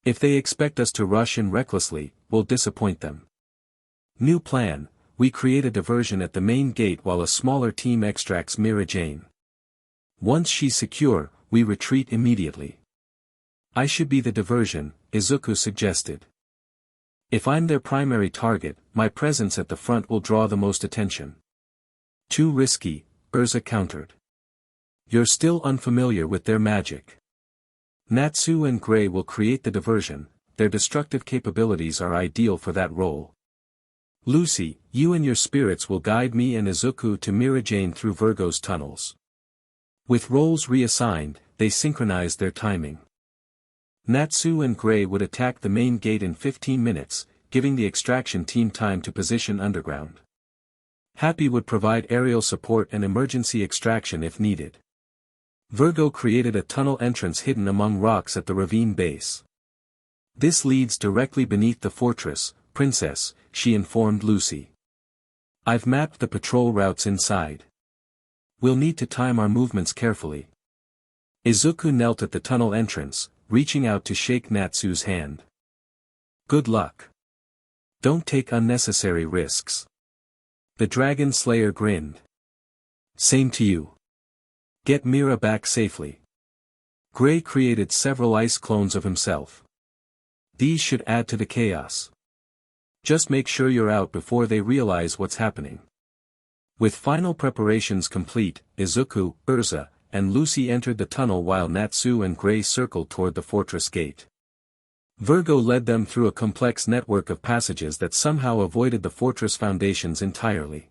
[SPEAKER 1] If they expect us to rush in recklessly, we'll disappoint them. New plan, we create a diversion at the main gate while a smaller team extracts Mirajane. Once she's secure, we retreat immediately. I should be the diversion, Izuku suggested. If I'm their primary target, my presence at the front will draw the most attention. Too risky, Erza countered. You're still unfamiliar with their magic. Natsu and Gray will create the diversion, their destructive capabilities are ideal for that role. Lucy, you and your spirits will guide me and Izuku to Mirajane through Virgo's tunnels. With roles reassigned, they synchronized their timing. Natsu and Gray would attack the main gate in 15 minutes, giving the extraction team time to position underground. Happy would provide aerial support and emergency extraction if needed. Virgo created a tunnel entrance hidden among rocks at the ravine base. This leads directly beneath the fortress, Princess, she informed Lucy. I've mapped the patrol routes inside. We'll need to time our movements carefully. Izuku knelt at the tunnel entrance, reaching out to shake Natsu's hand. Good luck. Don't take unnecessary risks. The Dragon Slayer grinned. Same to you. Get Mira back safely. Gray created several ice clones of himself. These should add to the chaos. Just make sure you're out before they realize what's happening. With final preparations complete, Izuku, Erza, and Lucy entered the tunnel while Natsu and Gray circled toward the fortress gate. Virgo led them through a complex network of passages that somehow avoided the fortress foundations entirely.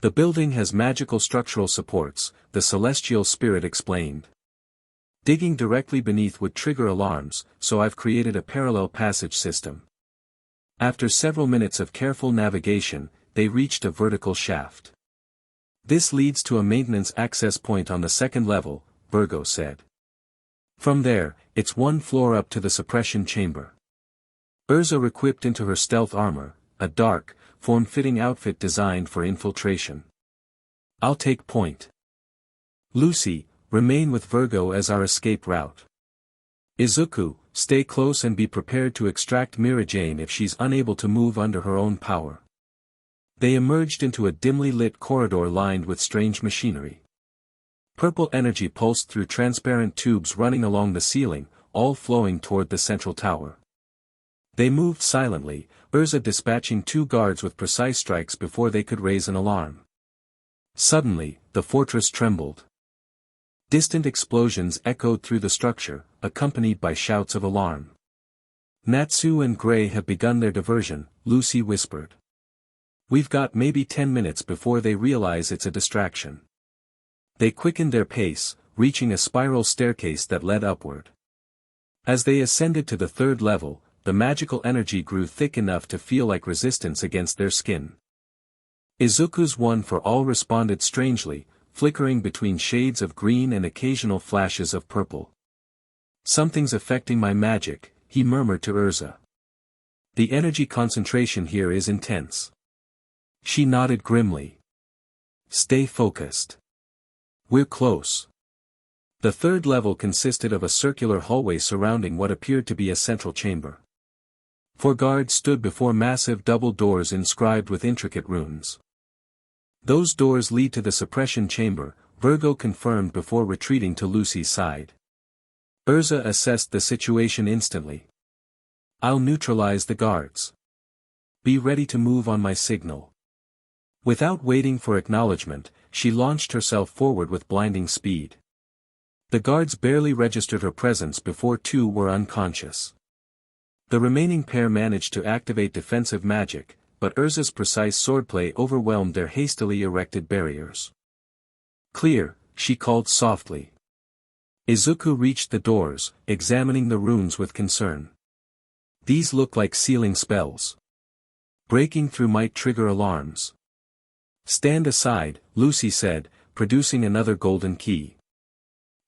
[SPEAKER 1] The building has magical structural supports, the celestial spirit explained. Digging directly beneath would trigger alarms, so I've created a parallel passage system. After several minutes of careful navigation, they reached a vertical shaft. This leads to a maintenance access point on the second level, Virgo said. From there, it's one floor up to the suppression chamber. Erza equipped into her stealth armor, a dark, form-fitting outfit designed for infiltration. I'll take point. Lucy, remain with Virgo as our escape route. Izuku, stay close and be prepared to extract Mirajane if she's unable to move under her own power. They emerged into a dimly lit corridor lined with strange machinery. Purple energy pulsed through transparent tubes running along the ceiling, all flowing toward the central tower. They moved silently, Erza dispatching 2 guards with precise strikes before they could raise an alarm. Suddenly, the fortress trembled. Distant explosions echoed through the structure, accompanied by shouts of alarm. Natsu and Gray have begun their diversion, Lucy whispered. We've got maybe 10 minutes before they realize it's a distraction. They quickened their pace, reaching a spiral staircase that led upward. As they ascended to the 3rd level, the magical energy grew thick enough to feel like resistance against their skin. Izuku's One for All responded strangely, flickering between shades of green and occasional flashes of purple. Something's affecting my magic, he murmured to Erza. The energy concentration here is intense. She nodded grimly. Stay focused. We're close. The 3rd level consisted of a circular hallway surrounding what appeared to be a central chamber. 4 guards stood before massive double doors inscribed with intricate runes. Those doors lead to the suppression chamber, Virgo confirmed before retreating to Lucy's side. Erza assessed the situation instantly. I'll neutralize the guards. Be ready to move on my signal. Without waiting for acknowledgement, she launched herself forward with blinding speed. The guards barely registered her presence before 2 were unconscious. The remaining pair managed to activate defensive magic, but Erza's precise swordplay overwhelmed their hastily erected barriers. Clear, she called softly. Izuku reached the doors, examining the runes with concern. These look like sealing spells. Breaking through might trigger alarms. Stand aside, Lucy said, producing another golden key.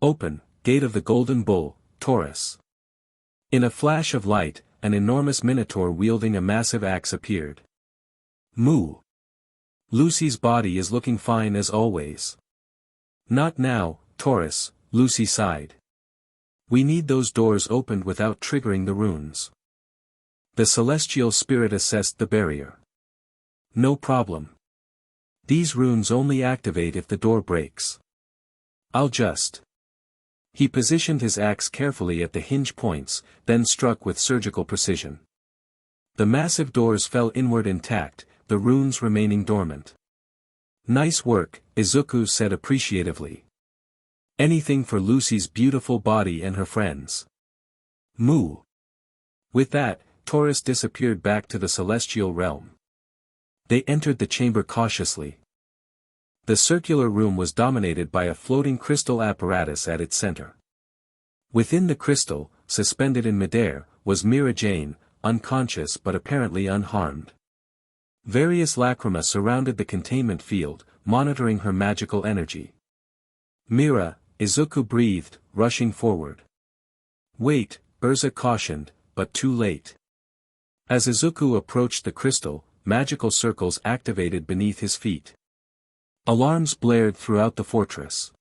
[SPEAKER 1] Open, Gate of the Golden Bull, Taurus. In a flash of light, an enormous minotaur wielding a massive axe appeared. Moo. Lucy's body is looking fine as always. Not now, Taurus, Lucy sighed. We need those doors opened without triggering the runes. The celestial spirit assessed the barrier. No problem. These runes only activate if the door breaks. I'll just. He positioned his axe carefully at the hinge points, then struck with surgical precision. The massive doors fell inward intact, the runes remaining dormant. Nice work, Izuku said appreciatively. Anything for Lucy's beautiful body and her friends. Moo. With that, Taurus disappeared back to the celestial realm. They entered the chamber cautiously. The circular room was dominated by a floating crystal apparatus at its center. Within the crystal, suspended in midair, was Mirajane, unconscious but apparently unharmed. Various lacrima surrounded the containment field, monitoring her magical energy. Mira, Izuku breathed, rushing forward. Wait, Erza cautioned, but too late. As Izuku approached the crystal, magical circles activated beneath his feet. Alarms blared throughout the fortress.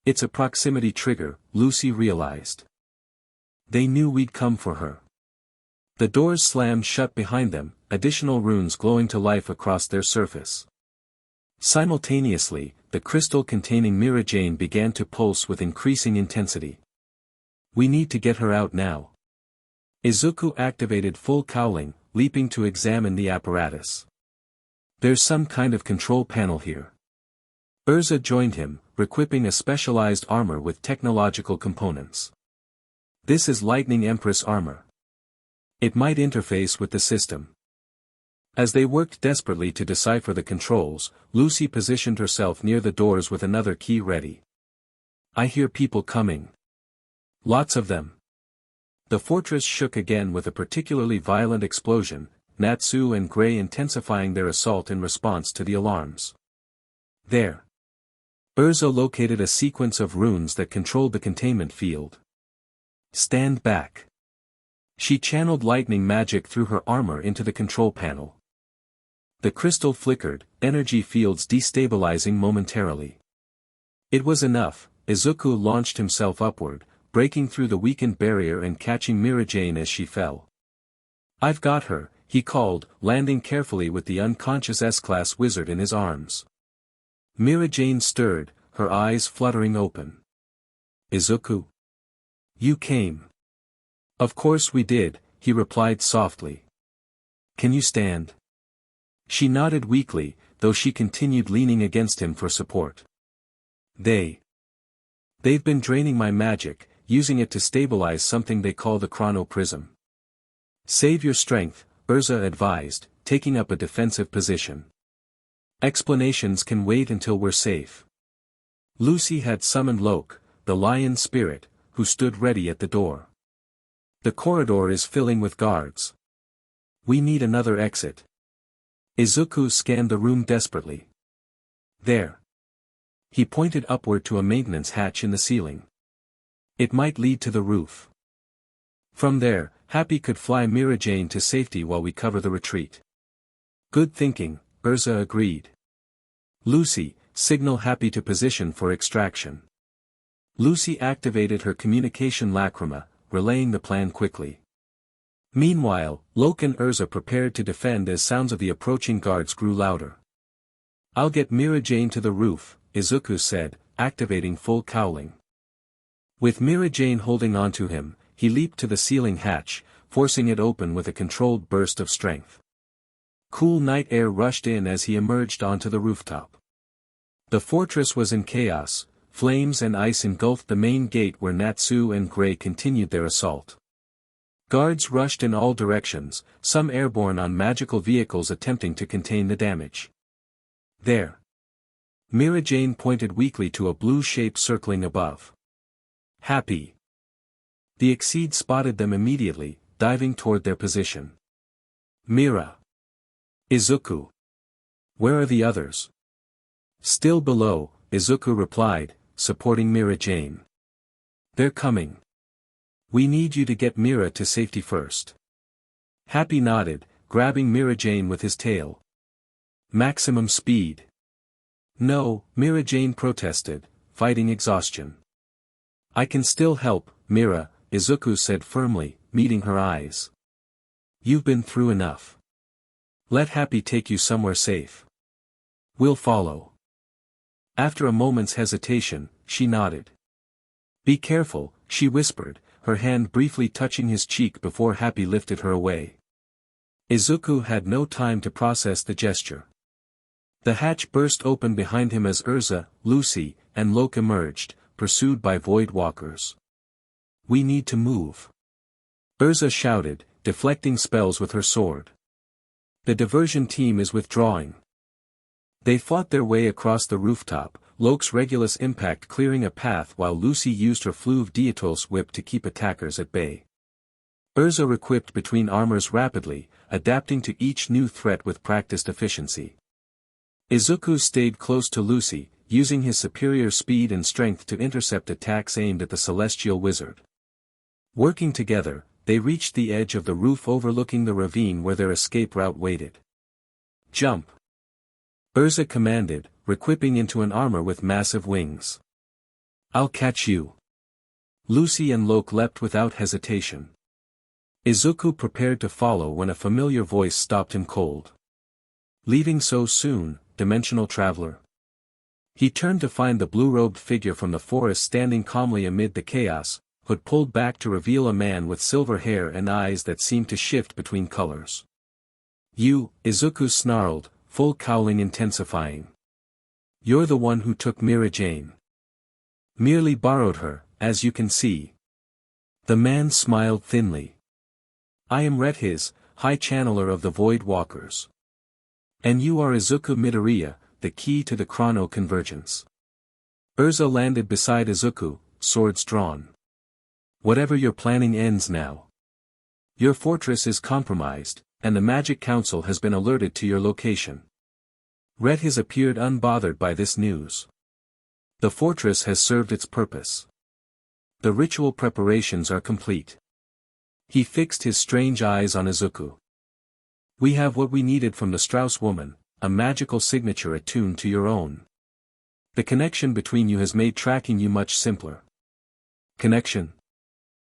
[SPEAKER 1] It's a proximity trigger, Lucy realized. They knew we'd come for her. The doors slammed shut behind them, additional runes glowing to life across their surface. Simultaneously, the crystal containing Mirajane began to pulse with increasing intensity. We need to get her out now. Izuku activated full cowling, leaping to examine the apparatus. There's some kind of control panel here. Erza joined him, equipping a specialized armor with technological components. This is Lightning Empress armor. It might interface with the system. As they worked desperately to decipher the controls, Lucy positioned herself near the doors with another key ready. I hear people coming. Lots of them. The fortress shook again with a particularly violent explosion, Natsu and Gray intensifying their assault in response to the alarms. There. Erza located a sequence of runes that controlled the containment field. Stand back. She channeled lightning magic through her armor into the control panel. The crystal flickered, energy fields destabilizing momentarily. It was enough. Izuku launched himself upward, breaking through the weakened barrier and catching Mirajane as she fell. I've got her, he called, landing carefully with the unconscious S-class wizard in his arms. Mirajane stirred, her eyes fluttering open. Izuku? You came. Of course we did, he replied softly. Can you stand? She nodded weakly, though she continued leaning against him for support. They've been draining my magic, using it to stabilize something they call the chrono prism. Save your strength, Erza advised, taking up a defensive position. Explanations can wait until we're safe. Lucy had summoned Loke, the lion spirit, who stood ready at the door. The corridor is filling with guards. We need another exit. Izuku scanned the room desperately. There. He pointed upward to a maintenance hatch in the ceiling. It might lead to the roof. From there, Happy could fly Mirajane to safety while we cover the retreat. Good thinking, Erza agreed. Lucy, signal Happy to position for extraction. Lucy activated her communication lacrima, relaying the plan quickly. Meanwhile, Loke and Erza prepared to defend as sounds of the approaching guards grew louder. I'll get Mirajane to the roof, Izuku said, activating full cowling. With Mirajane holding onto him, he leaped to the ceiling hatch, forcing it open with a controlled burst of strength. Cool night air rushed in as he emerged onto the rooftop. The fortress was in chaos. Flames and ice engulfed the main gate where Natsu and Gray continued their assault. Guards rushed in all directions, some airborne on magical vehicles attempting to contain the damage. There. Mirajane pointed weakly to a blue shape circling above. Happy. The Exceed spotted them immediately, diving toward their position. Mira. Izuku. Where are the others? Still below, Izuku replied, supporting Mirajane. They're coming. We need you to get Mira to safety first. Happy nodded, grabbing Mirajane with his tail. Maximum speed. No, Mirajane protested, fighting exhaustion. I can still help, Mira, Izuku said firmly, meeting her eyes. You've been through enough. Let Happy take you somewhere safe. We'll follow. After a moment's hesitation, she nodded. Be careful, she whispered, her hand briefly touching his cheek before Happy lifted her away. Izuku had no time to process the gesture. The hatch burst open behind him as Erza, Lucy, and Loke emerged, pursued by void walkers. We need to move. Erza shouted, deflecting spells with her sword. The diversion team is withdrawing. They fought their way across the rooftop, Loke's Regulus impact clearing a path while Lucy used her Fluve Dietos whip to keep attackers at bay. Erza requipped between armors rapidly, adapting to each new threat with practiced efficiency. Izuku stayed close to Lucy, using his superior speed and strength to intercept attacks aimed at the celestial wizard. Working together, they reached the edge of the roof overlooking the ravine where their escape route waited. Jump! Erza commanded, requipping into an armor with massive wings. I'll catch you. Lucy and Loke leapt without hesitation. Izuku prepared to follow when a familiar voice stopped him cold. Leaving so soon, dimensional traveler? He turned to find the blue-robed figure from the forest standing calmly amid the chaos, hood pulled back to reveal a man with silver hair and eyes that seemed to shift between colors. You, Izuku snarled, full cowling intensifying. You're the one who took Mirajane. Merely borrowed her, as you can see. The man smiled thinly. I am Ret His, High Channeler of the Void Walkers. And you are Izuku Midoriya, the key to the chrono convergence. Erza landed beside Izuku, swords drawn. Whatever you're planning ends now. Your fortress is compromised, and the Magic Council has been alerted to your location. Red has appeared unbothered by this news. The fortress has served its purpose. The ritual preparations are complete. He fixed his strange eyes on Izuku. We have what we needed from the Strauss woman, a magical signature attuned to your own. The connection between you has made tracking you much simpler. Connection?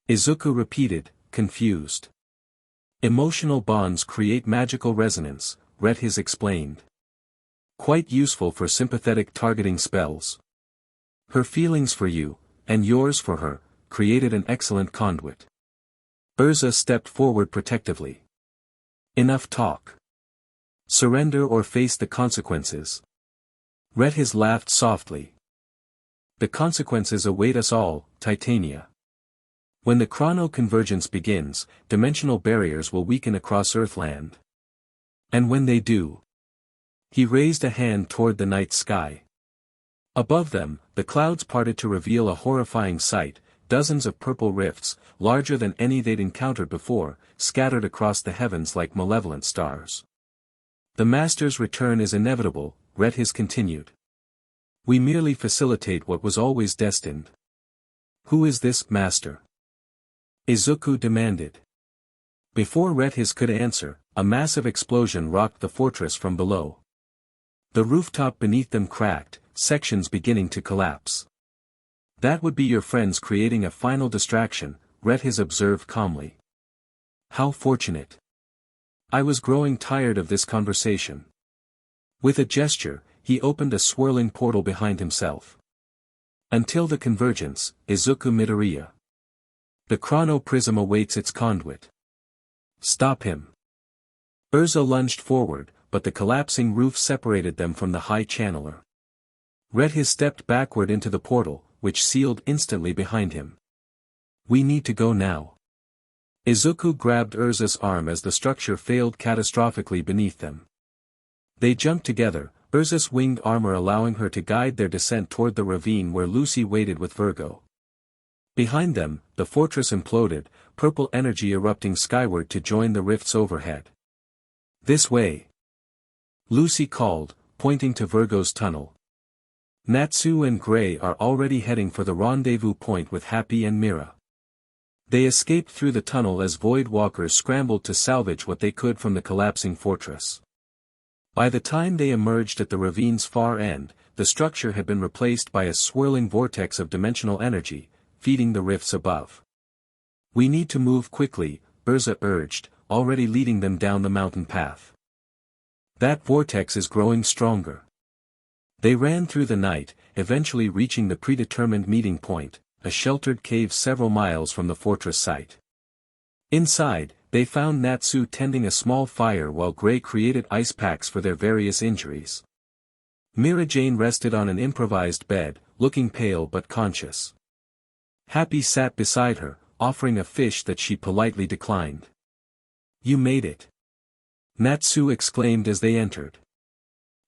[SPEAKER 1] Izuku repeated, confused. Emotional bonds create magical resonance, Red has explained. Quite useful for sympathetic targeting spells. Her feelings for you, and yours for her, created an excellent conduit. Erza stepped forward protectively. Enough talk. Surrender or face the consequences. Red has laughed softly. The consequences await us all, Titania. When the chrono convergence begins, dimensional barriers will weaken across Earthland. And when they do... He raised a hand toward the night sky. Above them, the clouds parted to reveal a horrifying sight, dozens of purple rifts, larger than any they'd encountered before, scattered across the heavens like malevolent stars. The Master's return is inevitable, Red has continued. We merely facilitate what was always destined. Who is this Master? Izuku demanded. Before Red has could answer, a massive explosion rocked the fortress from below. The rooftop beneath them cracked, sections beginning to collapse. That would be your friends creating a final distraction, Red has observed calmly. How fortunate. I was growing tired of this conversation. With a gesture, he opened a swirling portal behind himself. Until the convergence, Izuku Midoriya. The chrono prism awaits its conduit. Stop him. Erza lunged forward, but the collapsing roof separated them from the high channeler. Red has stepped backward into the portal, which sealed instantly behind him. We need to go now. Izuku grabbed Erza's arm as the structure failed catastrophically beneath them. They jumped together, Erza's winged armor allowing her to guide their descent toward the ravine where Lucy waited with Virgo. Behind them, the fortress imploded, purple energy erupting skyward to join the rifts overhead. This way. Lucy called, pointing to Virgo's tunnel. Natsu and Gray are already heading for the rendezvous point with Happy and Mira. They escaped through the tunnel as Void Walkers scrambled to salvage what they could from the collapsing fortress. By the time they emerged at the ravine's far end, the structure had been replaced by a swirling vortex of dimensional energy, feeding the rifts above. We need to move quickly, Erza urged, already leading them down the mountain path. That vortex is growing stronger. They ran through the night, eventually reaching the predetermined meeting point, a sheltered cave several miles from the fortress site. Inside, they found Natsu tending a small fire while Gray created ice packs for their various injuries. Mirajane rested on an improvised bed, looking pale but conscious. Happy sat beside her, offering a fish that she politely declined. You made it. Natsu exclaimed as they entered.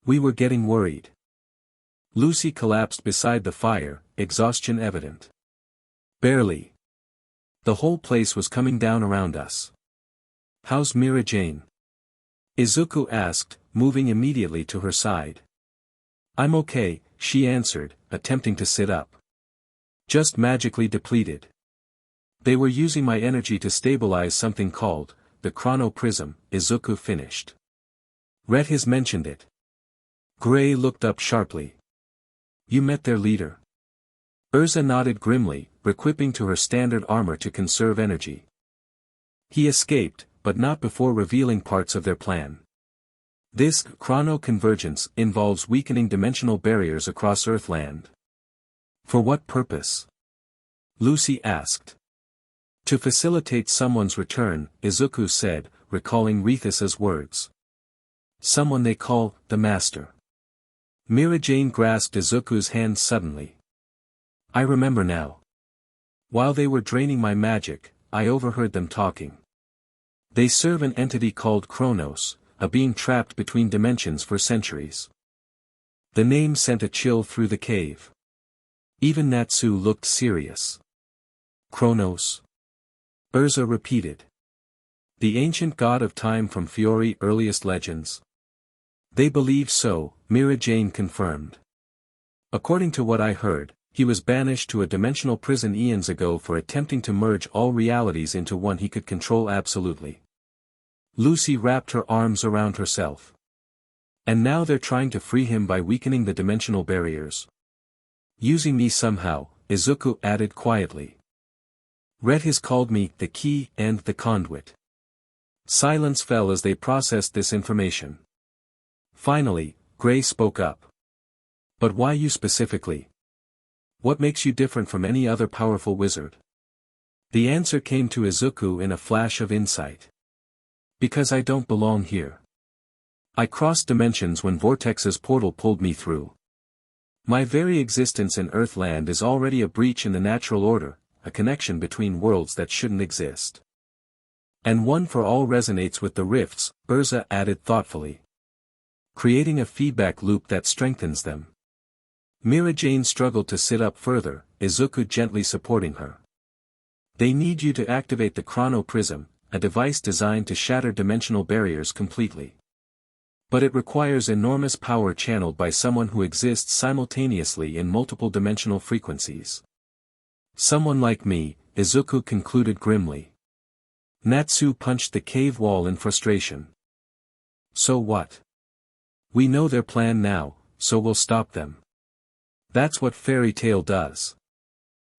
[SPEAKER 1] We were getting worried. Lucy collapsed beside the fire, exhaustion evident. Barely. The whole place was coming down around us. How's Mirajane? Izuku asked, moving immediately to her side. I'm okay, she answered, attempting to sit up. Just magically depleted. They were using my energy to stabilize something called the chrono prism, Izuku finished. Red has mentioned it. Gray looked up sharply. You met their leader. Erza nodded grimly, equipping to her standard armor to conserve energy. He escaped, but not before revealing parts of their plan. This chrono convergence involves weakening dimensional barriers across Earthland. For what purpose? Lucy asked. To facilitate someone's return, Izuku said, recalling Rithis' words. Someone they call the Master. Mirajane grasped Izuku's hand suddenly. I remember now. While they were draining my magic, I overheard them talking. They serve an entity called Chronos, a being trapped between dimensions for centuries. The name sent a chill through the cave. Even Natsu looked serious. Kronos? Erza repeated. The ancient god of time from Fiori earliest legends? They believe so, Mirajane confirmed. According to what I heard, he was banished to a dimensional prison eons ago for attempting to merge all realities into one he could control absolutely. Lucy wrapped her arms around herself. And now they're trying to free him by weakening the dimensional barriers. Using me somehow, Izuku added quietly. Red has called me the key and the conduit. Silence fell as they processed this information. Finally, Gray spoke up. But why you specifically? What makes you different from any other powerful wizard? The answer came to Izuku in a flash of insight. Because I don't belong here. I crossed dimensions when Vortex's portal pulled me through. My very existence in Earthland is already a breach in the natural order, a connection between worlds that shouldn't exist. And one for all resonates with the rifts, Erza added thoughtfully. Creating a feedback loop that strengthens them. Mirajane struggled to sit up further, Izuku gently supporting her. They need you to activate the Chrono Prism, a device designed to shatter dimensional barriers completely. But it requires enormous power channeled by someone who exists simultaneously in multiple dimensional frequencies. Someone like me, Izuku concluded grimly. Natsu punched the cave wall in frustration. So what? We know their plan now, so we'll stop them. That's what Fairy Tail does.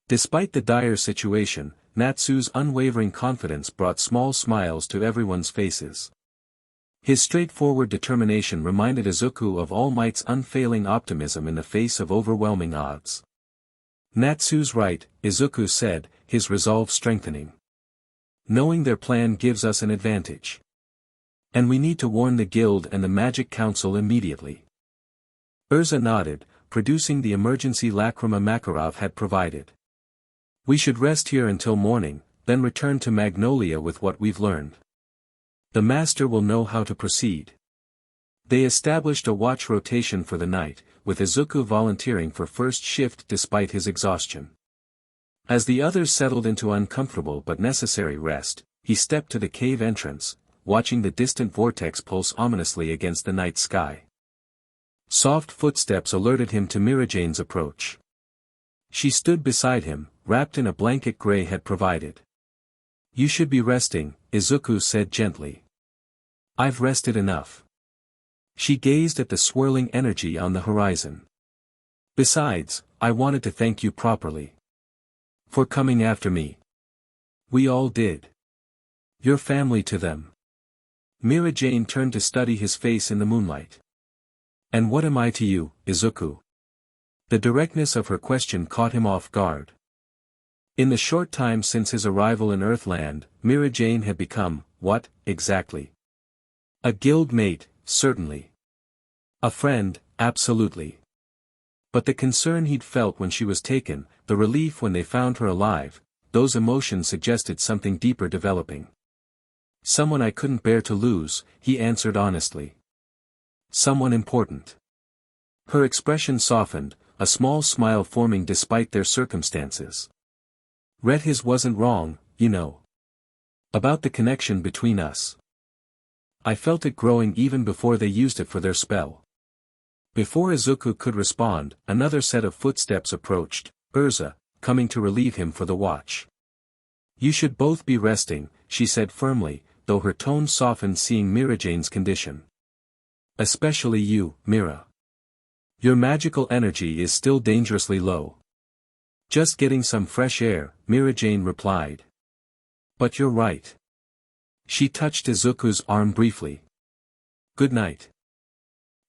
[SPEAKER 1] Despite the dire situation, Natsu's unwavering confidence brought small smiles to everyone's faces. His straightforward determination reminded Izuku of All Might's unfailing optimism in the face of overwhelming odds. Natsu's right, Izuku said, his resolve strengthening. Knowing their plan gives us an advantage. And we need to warn the Guild and the Magic Council immediately. Erza nodded, producing the emergency lacrima Makarov had provided. We should rest here until morning, then return to Magnolia with what we've learned. The Master will know how to proceed. They established a watch rotation for the night, with Izuku volunteering for first shift despite his exhaustion. As the others settled into uncomfortable but necessary rest, he stepped to the cave entrance, watching the distant vortex pulse ominously against the night sky. Soft footsteps alerted him to Mirajane's approach. She stood beside him, wrapped in a blanket Gray had provided. You should be resting, Izuku said gently. I've rested enough. She gazed at the swirling energy on the horizon. Besides, I wanted to thank you properly. For coming after me. We all did. Your family to them. Mirajane turned to study his face in the moonlight. And what am I to you, Izuku? The directness of her question caught him off guard. In the short time since his arrival in Earthland, Mirajane had become, what, exactly? A guild mate, certainly. A friend, absolutely. But the concern he'd felt when she was taken, the relief when they found her alive, those emotions suggested something deeper developing. Someone I couldn't bear to lose, he answered honestly. Someone important. Her expression softened, a small smile forming despite their circumstances. Red his wasn't wrong, you know. About the connection between us. I felt it growing even before they used it for their spell. Before Izuku could respond, another set of footsteps approached, Erza, coming to relieve him for the watch. You should both be resting, she said firmly, though her tone softened seeing Mirajane's condition. Especially you, Mira. Your magical energy is still dangerously low. Just getting some fresh air, Mirajane replied. But you're right. She touched Izuku's arm briefly. Good night.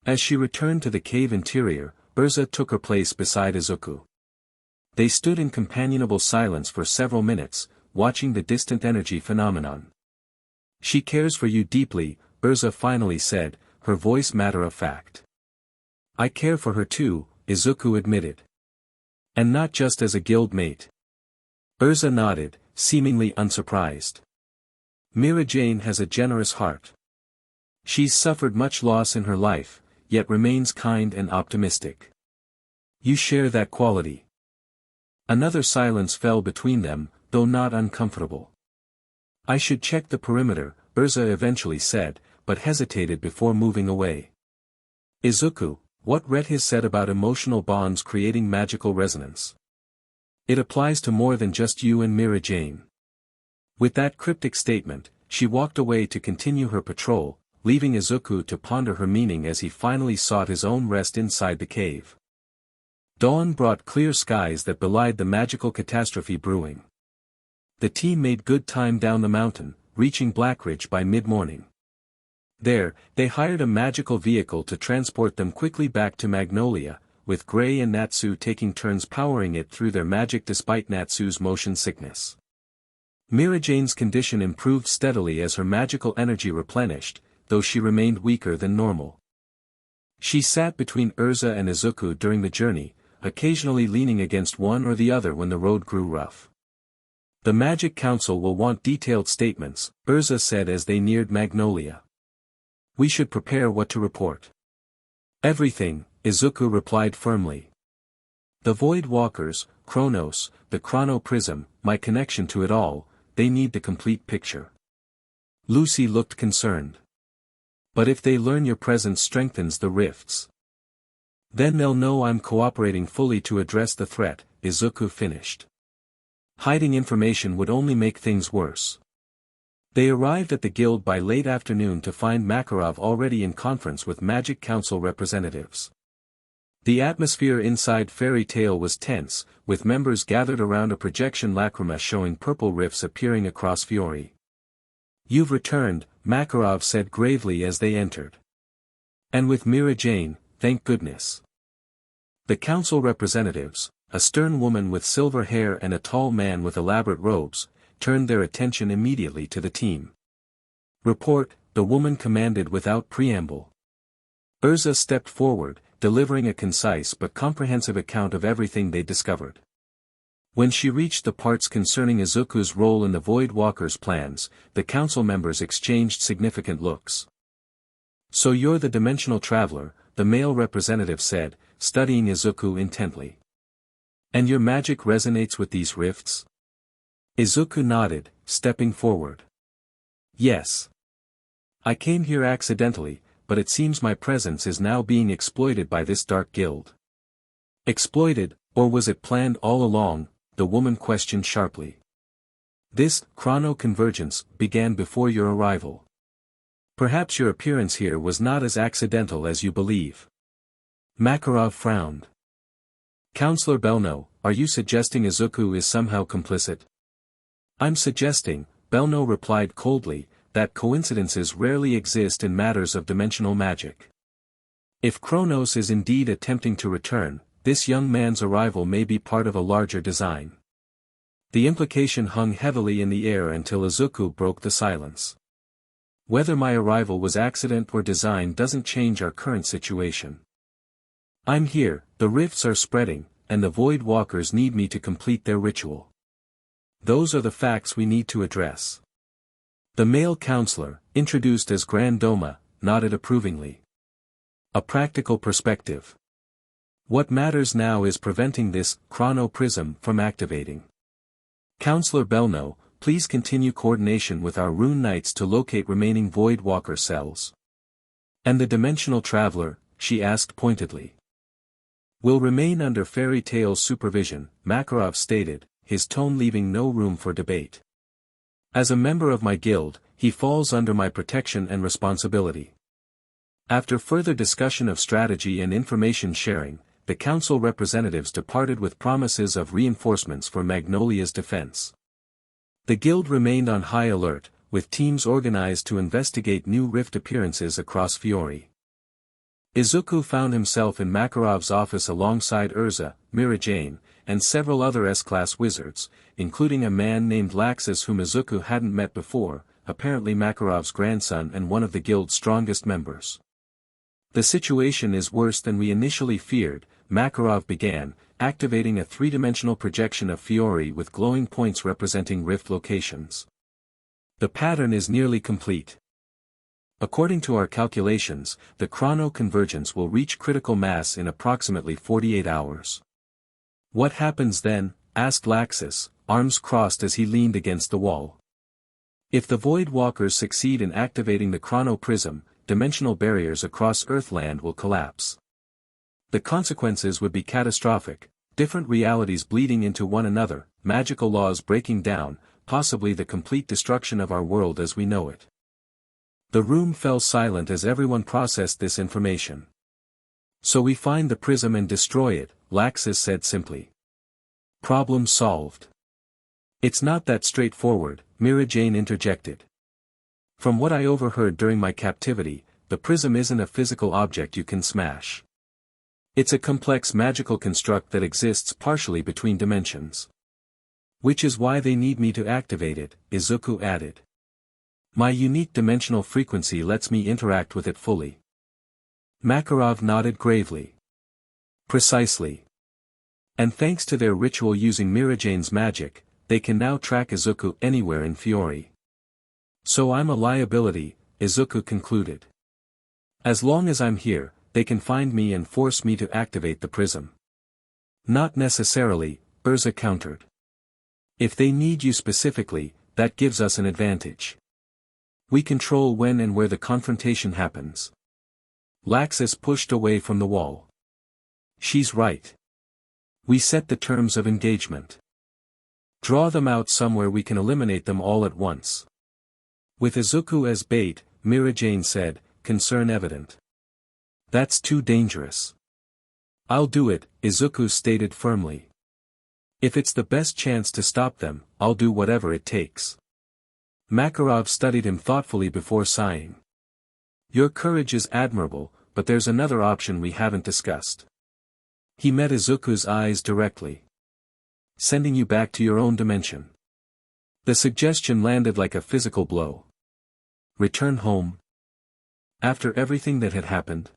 [SPEAKER 1] As she returned to the cave interior, Erza took her place beside Izuku. They stood in companionable silence for several minutes, watching the distant energy phenomenon. She cares for you deeply, Erza finally said, her voice matter-of-fact. I care for her too, Izuku admitted. And not just as a guild mate. Erza nodded, seemingly unsurprised. Mirajane has a generous heart. She's suffered much loss in her life, yet remains kind and optimistic. You share that quality. Another silence fell between them, though not uncomfortable. I should check the perimeter, Erza eventually said, but hesitated before moving away. Izuku, what Red has said about emotional bonds creating magical resonance. It applies to more than just you and Mirajane. With that cryptic statement, she walked away to continue her patrol, leaving Izuku to ponder her meaning as he finally sought his own rest inside the cave. Dawn brought clear skies that belied the magical catastrophe brewing. The team made good time down the mountain, reaching Blackridge by mid-morning. There, they hired a magical vehicle to transport them quickly back to Magnolia, with Gray and Natsu taking turns powering it through their magic despite Natsu's motion sickness. Mirajane's condition improved steadily as her magical energy replenished, though she remained weaker than normal. She sat between Erza and Izuku during the journey, occasionally leaning against one or the other when the road grew rough. The Magic Council will want detailed statements, Erza said as they neared Magnolia. We should prepare what to report. Everything, Izuku replied firmly. The Void Walkers, Chronos, the Chrono Prism, my connection to it all, they need the complete picture. Lucy looked concerned. But if they learn your presence strengthens the rifts. Then they'll know I'm cooperating fully to address the threat, Izuku finished. Hiding information would only make things worse. They arrived at the guild by late afternoon to find Makarov already in conference with Magic Council representatives. The atmosphere inside Fairy Tail was tense, with members gathered around a projection lacrima showing purple rifts appearing across Fiori. You've returned, Makarov said gravely as they entered. And with Mirajane, thank goodness. The council representatives, a stern woman with silver hair and a tall man with elaborate robes, turned their attention immediately to the team. Report, the woman commanded without preamble. Erza stepped forward, delivering a concise but comprehensive account of everything they discovered. When she reached the parts concerning Izuku's role in the Void Walker's plans, the council members exchanged significant looks. So you're the dimensional traveler, the male representative said, studying Izuku intently. And your magic resonates with these rifts? Izuku nodded, stepping forward. Yes. I came here accidentally, but it seems my presence is now being exploited by this dark guild. Exploited, or was it planned all along? The woman questioned sharply. This chrono-convergence began before your arrival. Perhaps your appearance here was not as accidental as you believe. Makarov frowned. Counselor Belno, are you suggesting Izuku is somehow complicit? I'm suggesting, Belno replied coldly, that coincidences rarely exist in matters of dimensional magic. If Kronos is indeed attempting to return, this young man's arrival may be part of a larger design. The implication hung heavily in the air until Izuku broke the silence. Whether my arrival was accident or design doesn't change our current situation. I'm here, the rifts are spreading, and the Void Walkers need me to complete their ritual. Those are the facts we need to address. The male counselor, introduced as Grand Doma, nodded approvingly. A practical perspective. What matters now is preventing this chrono prism from activating. Counselor Belno, please continue coordination with our Rune Knights to locate remaining Void Walker cells. And the Dimensional Traveler, she asked pointedly. Will remain under Fairy Tail's supervision, Makarov stated, his tone leaving no room for debate. As a member of my guild, he falls under my protection and responsibility. After further discussion of strategy and information sharing, the council representatives departed with promises of reinforcements for Magnolia's defense. The guild remained on high alert, with teams organized to investigate new rift appearances across Fiori. Izuku found himself in Makarov's office alongside Erza, Mirajane, and several other S-class wizards, including a man named Laxus whom Izuku hadn't met before, apparently Makarov's grandson and one of the guild's strongest members. The situation is worse than we initially feared, Makarov began, activating a three-dimensional projection of Fiori with glowing points representing rift locations. The pattern is nearly complete. According to our calculations, the chrono-convergence will reach critical mass in approximately 48 hours. What happens then? Asked Laxus, arms crossed as he leaned against the wall. If the Void Walkers succeed in activating the chrono prism, dimensional barriers across Earthland will collapse. The consequences would be catastrophic, different realities bleeding into one another, magical laws breaking down, possibly the complete destruction of our world as we know it. The room fell silent as everyone processed this information. So we find the prism and destroy it, Laxus said simply. Problem solved. It's not that straightforward, Mirajane interjected. From what I overheard during my captivity, the prism isn't a physical object you can smash. It's a complex magical construct that exists partially between dimensions. Which is why they need me to activate it, Izuku added. My unique dimensional frequency lets me interact with it fully. Makarov nodded gravely. Precisely. And thanks to their ritual using Mirajane's magic, they can now track Izuku anywhere in Fiori. So I'm a liability, Izuku concluded. As long as I'm here, they can find me and force me to activate the prism. Not necessarily, Erza countered. If they need you specifically, that gives us an advantage. We control when and where the confrontation happens. Laxus pushed away from the wall. She's right. We set the terms of engagement. Draw them out somewhere we can eliminate them all at once. With Izuku as bait, Mirajane said, concern evident. That's too dangerous. I'll do it, Izuku stated firmly. If it's the best chance to stop them, I'll do whatever it takes. Makarov studied him thoughtfully before sighing. Your courage is admirable, but there's another option we haven't discussed. He met Izuku's eyes directly. Sending you back to your own dimension. The suggestion landed like a physical blow. Return home? After everything that had happened?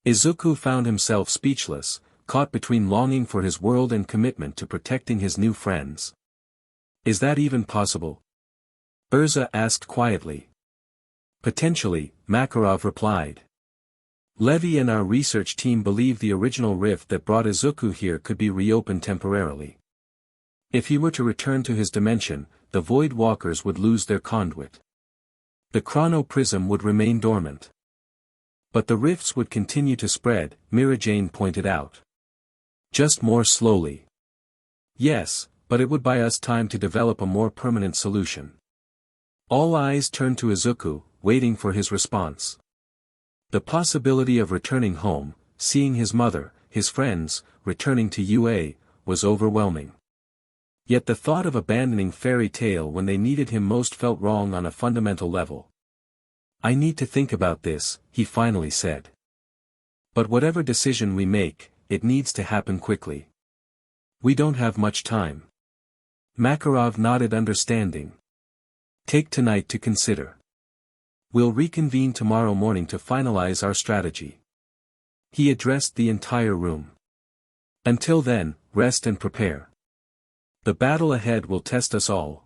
[SPEAKER 1] Izuku found himself speechless, caught between longing for his world and commitment to protecting his new friends. Is that even possible? Erza asked quietly. Potentially, Makarov replied. Levy and our research team believe the original rift that brought Izuku here could be reopened temporarily. If he were to return to his dimension, the Void Walkers would lose their conduit. The chrono prism would remain dormant. But the rifts would continue to spread, Mirajane pointed out. Just more slowly. Yes, but it would buy us time to develop a more permanent solution. All eyes turned to Izuku, waiting for his response. The possibility of returning home, seeing his mother, his friends, returning to UA, was overwhelming. Yet the thought of abandoning Fairy Tail when they needed him most felt wrong on a fundamental level. I need to think about this, he finally said. But whatever decision we make, it needs to happen quickly. We don't have much time. Makarov nodded understanding. Take tonight to consider. We'll reconvene tomorrow morning to finalize our strategy. He addressed the entire room. Until then, rest and prepare. The battle ahead will test us all.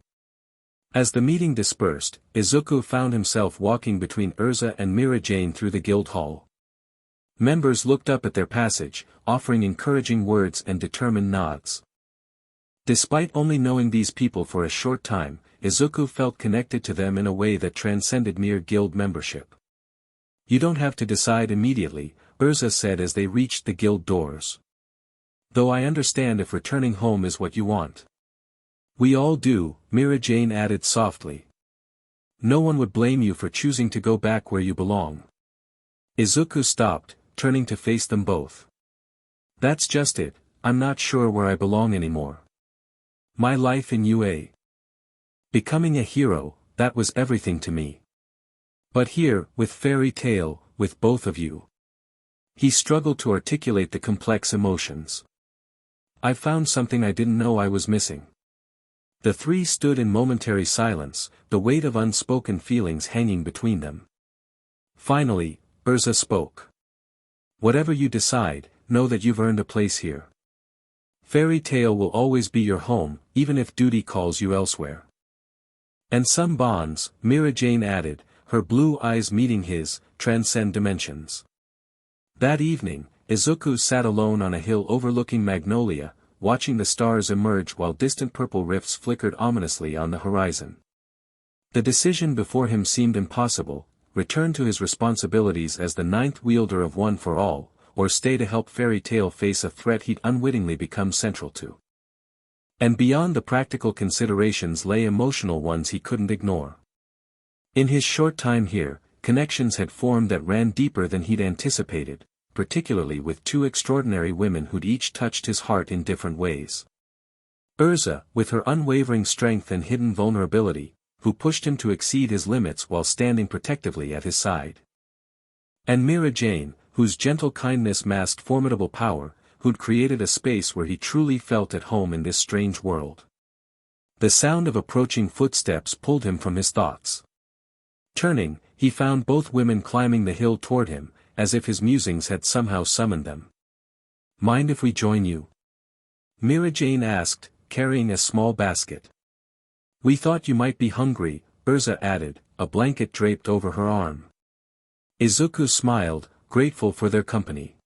[SPEAKER 1] As the meeting dispersed, Izuku found himself walking between Erza and Mirajane through the guild hall. Members looked up at their passage, offering encouraging words and determined nods. Despite only knowing these people for a short time, Izuku felt connected to them in a way that transcended mere guild membership. You don't have to decide immediately, Erza said as they reached the guild doors. Though I understand if returning home is what you want. We all do, Mirajane added softly. No one would blame you for choosing to go back where you belong. Izuku stopped, turning to face them both. That's just it, I'm not sure where I belong anymore. My life in UA. Becoming a hero, that was everything to me. But here, with Fairy Tail, with both of you. He struggled to articulate the complex emotions. I found something I didn't know I was missing. The three stood in momentary silence, the weight of unspoken feelings hanging between them. Finally, Erza spoke. Whatever you decide, know that you've earned a place here. Fairy Tail will always be your home, even if duty calls you elsewhere. And some bonds, Mirajane added, her blue eyes meeting his, transcend dimensions. That evening, Izuku sat alone on a hill overlooking Magnolia, watching the stars emerge while distant purple rifts flickered ominously on the horizon. The decision before him seemed impossible: return to his responsibilities as the ninth wielder of One for All, or stay to help Fairy Tail face a threat he'd unwittingly become central to. And beyond the practical considerations lay emotional ones he couldn't ignore. In his short time here, connections had formed that ran deeper than he'd anticipated, particularly with two extraordinary women who'd each touched his heart in different ways. Erza, with her unwavering strength and hidden vulnerability, who pushed him to exceed his limits while standing protectively at his side. And Mirajane, whose gentle kindness masked formidable power, who'd created a space where he truly felt at home in this strange world. The sound of approaching footsteps pulled him from his thoughts. Turning, he found both women climbing the hill toward him, as if his musings had somehow summoned them. "Mind if we join you?" Mirajane asked, carrying a small basket. "We thought you might be hungry," Erza added, a blanket draped over her arm. Izuku smiled, grateful for their company.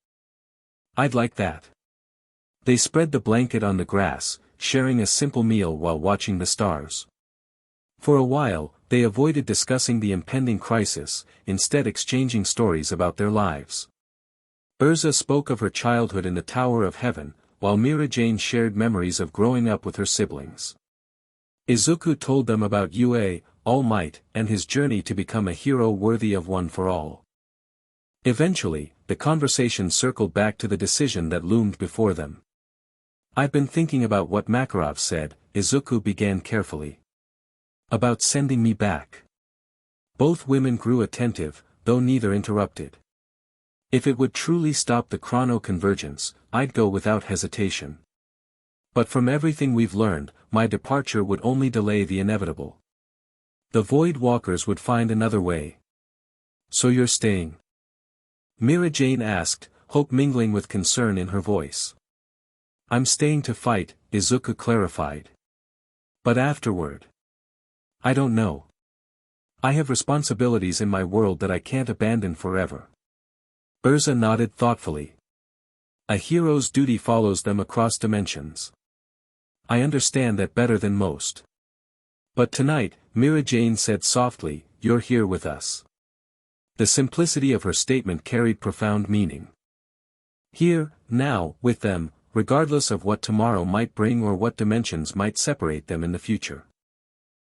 [SPEAKER 1] "I'd like that." They spread the blanket on the grass, sharing a simple meal while watching the stars. For a while, they avoided discussing the impending crisis, instead exchanging stories about their lives. Erza spoke of her childhood in the Tower of Heaven, while Mirajane shared memories of growing up with her siblings. Izuku told them about Yue, All Might, and his journey to become a hero worthy of One for All. Eventually, the conversation circled back to the decision that loomed before them. "I've been thinking about what Makarov said," Izuku began carefully. "About sending me back." Both women grew attentive, though neither interrupted. "If it would truly stop the chrono-convergence, I'd go without hesitation. But from everything we've learned, my departure would only delay the inevitable. The Void Walkers would find another way." "So you're staying?" Mirajane asked, hope mingling with concern in her voice. "I'm staying to fight," Izuku clarified. "But afterward? I don't know. I have responsibilities in my world that I can't abandon forever." Erza nodded thoughtfully. "A hero's duty follows them across dimensions. I understand that better than most. But tonight," Mirajane said softly, "you're here with us." The simplicity of her statement carried profound meaning. Here, now, with them, regardless of what tomorrow might bring or what dimensions might separate them in the future.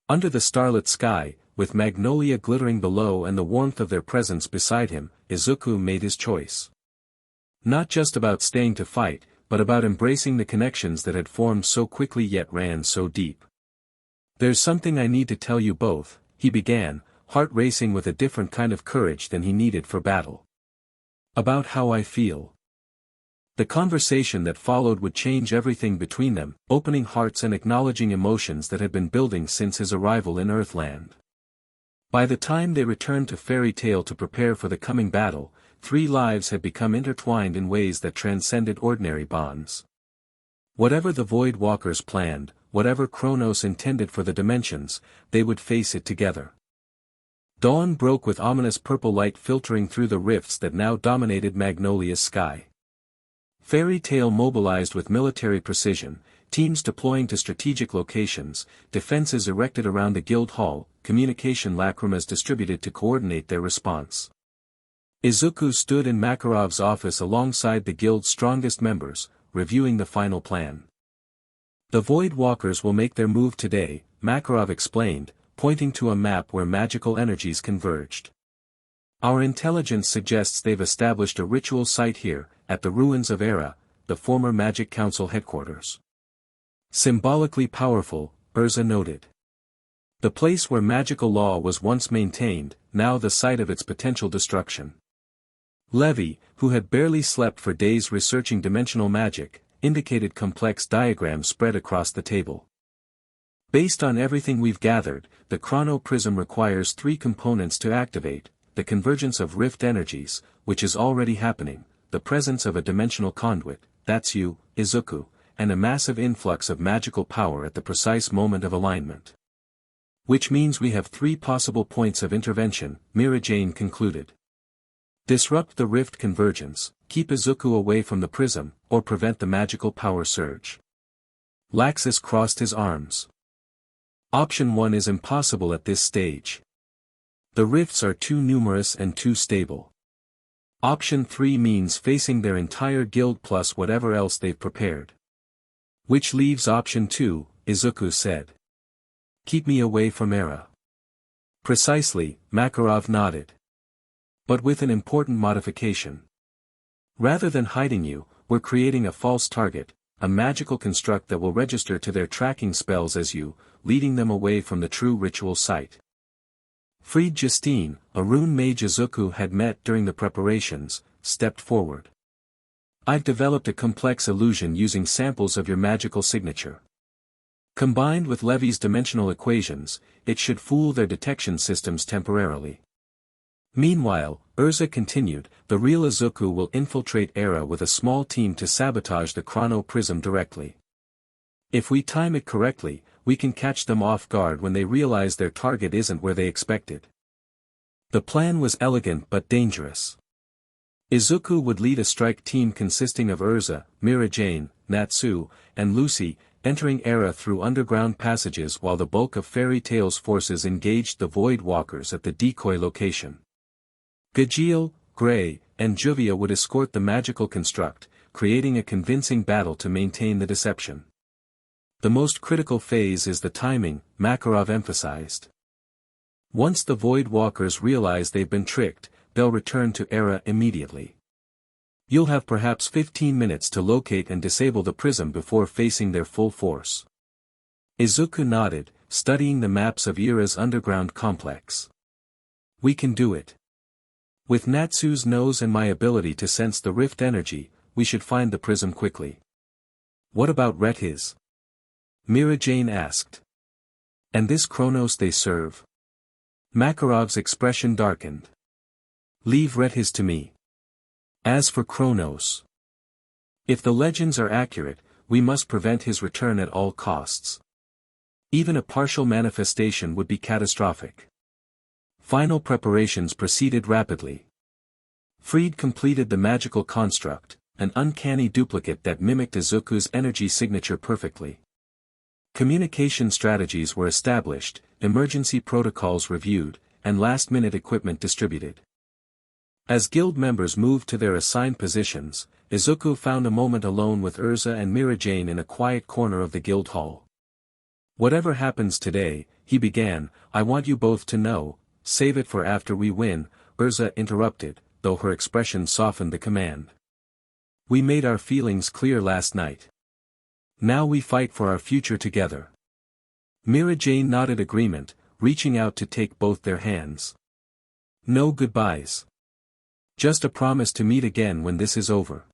[SPEAKER 1] Under the starlit sky, with Magnolia glittering below and the warmth of their presence beside him, Izuku made his choice. Not just about staying to fight, but about embracing the connections that had formed so quickly yet ran so deep. "There's something I need to tell you both," he began, heart racing with a different kind of courage than he needed for battle. "About how I feel." The conversation that followed would change everything between them, opening hearts and acknowledging emotions that had been building since his arrival in Earthland. By the time they returned to Fairy Tail to prepare for the coming battle, 3 lives had become intertwined in ways that transcended ordinary bonds. Whatever the Void Walkers planned, whatever Kronos intended for the dimensions, they would face it together. Dawn broke with ominous purple light filtering through the rifts that now dominated Magnolia's sky. Fairy Tail mobilized with military precision, teams deploying to strategic locations, defenses erected around the guild hall, communication lacrimas distributed to coordinate their response. Izuku stood in Makarov's office alongside the guild's strongest members, reviewing the final plan. "The Void Walkers will make their move today," Makarov explained, pointing to a map where magical energies converged. "Our intelligence suggests they've established a ritual site here, at the ruins of Era, the former Magic Council headquarters." "Symbolically powerful," Erza noted. "The place where magical law was once maintained, now the site of its potential destruction." Levi, who had barely slept for days researching dimensional magic, indicated complex diagrams spread across the table. "Based on everything we've gathered, the chrono prism requires 3 components to activate: the convergence of rift energies, which is already happening, the presence of a dimensional conduit, that's you, Izuku, and a massive influx of magical power at the precise moment of alignment." Which means we have 3 possible points of intervention, Mirajane concluded. Disrupt the rift convergence, keep Izuku away from the prism, or prevent the magical power surge. Laxus crossed his arms. Option 1 is impossible at this stage. The rifts are too numerous and too stable. Option 3 means facing their entire guild plus whatever else they've prepared. Which leaves option 2, Izuku said. Keep me away from Era. Precisely, Makarov nodded. But with an important modification. Rather than hiding you, we're creating a false target, a magical construct that will register to their tracking spells as you, leading them away from the true ritual site. Fried Justine, a rune mage Izuku had met during the preparations, stepped forward. I've developed a complex illusion using samples of your magical signature. Combined with Levy's dimensional equations, it should fool their detection systems temporarily. Meanwhile, Erza continued, the real Izuku will infiltrate Era with a small team to sabotage the chrono prism directly. If we time it correctly, we can catch them off guard when they realize their target isn't where they expected. The plan was elegant but dangerous. Izuku would lead a strike team consisting of Erza, Mirajane, Natsu, and Lucy, entering Era through underground passages while the bulk of Fairy Tail's forces engaged the Void Walkers at the decoy location. Gajiel, Gray, and Juvia would escort the magical construct, creating a convincing battle to maintain the deception. The most critical phase is the timing, Makarov emphasized. Once the Void Walkers realize they've been tricked, they'll return to Era immediately. You'll have perhaps 15 minutes to locate and disable the prism before facing their full force. Izuku nodded, studying the maps of Era's underground complex. We can do it. With Natsu's nose and my ability to sense the rift energy, we should find the prism quickly. What about Rethis? Mirajane asked. And this Chronos they serve? Makarov's expression darkened. Leave Rethis to me. As for Chronos. If the legends are accurate, we must prevent his return at all costs. Even a partial manifestation would be catastrophic. Final preparations proceeded rapidly. Fried completed the magical construct, an uncanny duplicate that mimicked Izuku's energy signature perfectly. Communication strategies were established, emergency protocols reviewed, and last-minute equipment distributed. As guild members moved to their assigned positions, Izuku found a moment alone with Erza and Mirajane in a quiet corner of the guild hall. Whatever happens today, he began, I want you both to know, save it for after we win, Erza interrupted, though her expression softened the command. We made our feelings clear last night. Now we fight for our future together. Mirajane nodded agreement, reaching out to take both their hands. No goodbyes. Just a promise to meet again when this is over.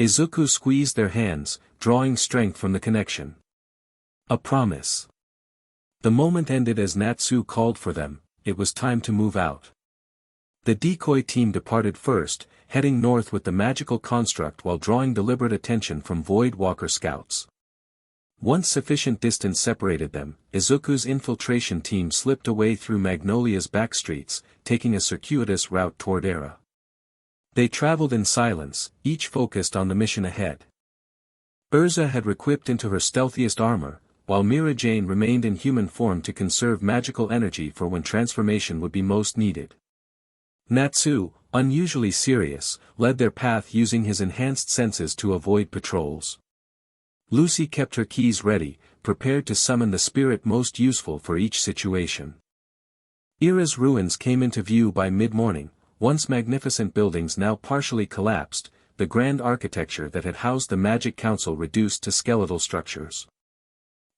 [SPEAKER 1] Izuku squeezed their hands, drawing strength from the connection. A promise. The moment ended as Natsu called for them, it was time to move out. The decoy team departed first, heading north with the magical construct while drawing deliberate attention from Void Walker scouts. Once sufficient distance separated them, Izuku's infiltration team slipped away through Magnolia's back streets, taking a circuitous route toward Era. They traveled in silence, each focused on the mission ahead. Erza had re-equipped into her stealthiest armor, while Mirajane remained in human form to conserve magical energy for when transformation would be most needed. Natsu, unusually serious, led their path using his enhanced senses to avoid patrols. Lucy kept her keys ready, prepared to summon the spirit most useful for each situation. Era's ruins came into view by mid-morning, once magnificent buildings now partially collapsed, the grand architecture that had housed the Magic Council reduced to skeletal structures.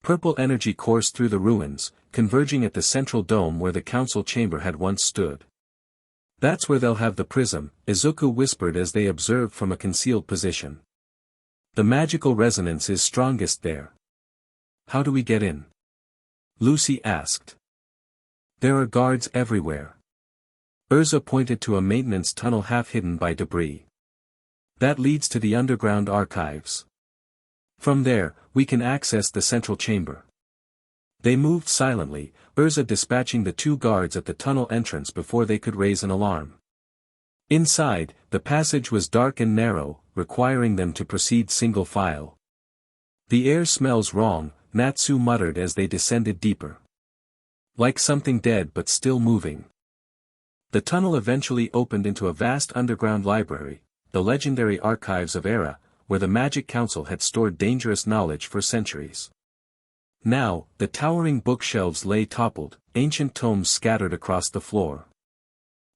[SPEAKER 1] Purple energy coursed through the ruins, converging at the central dome where the council chamber had once stood. That's where they'll have the prism, Izuku whispered as they observed from a concealed position. The magical resonance is strongest there. How do we get in? Lucy asked. There are guards everywhere. Erza pointed to a maintenance tunnel half hidden by debris. That leads to the underground archives. From there, we can access the central chamber. They moved silently, Erza dispatching the 2 guards at the tunnel entrance before they could raise an alarm. Inside, the passage was dark and narrow, requiring them to proceed single file. "The air smells wrong," Natsu muttered as they descended deeper. "Like something dead but still moving." The tunnel eventually opened into a vast underground library, the legendary archives of Era, where the Magic Council had stored dangerous knowledge for centuries. Now, the towering bookshelves lay toppled, ancient tomes scattered across the floor.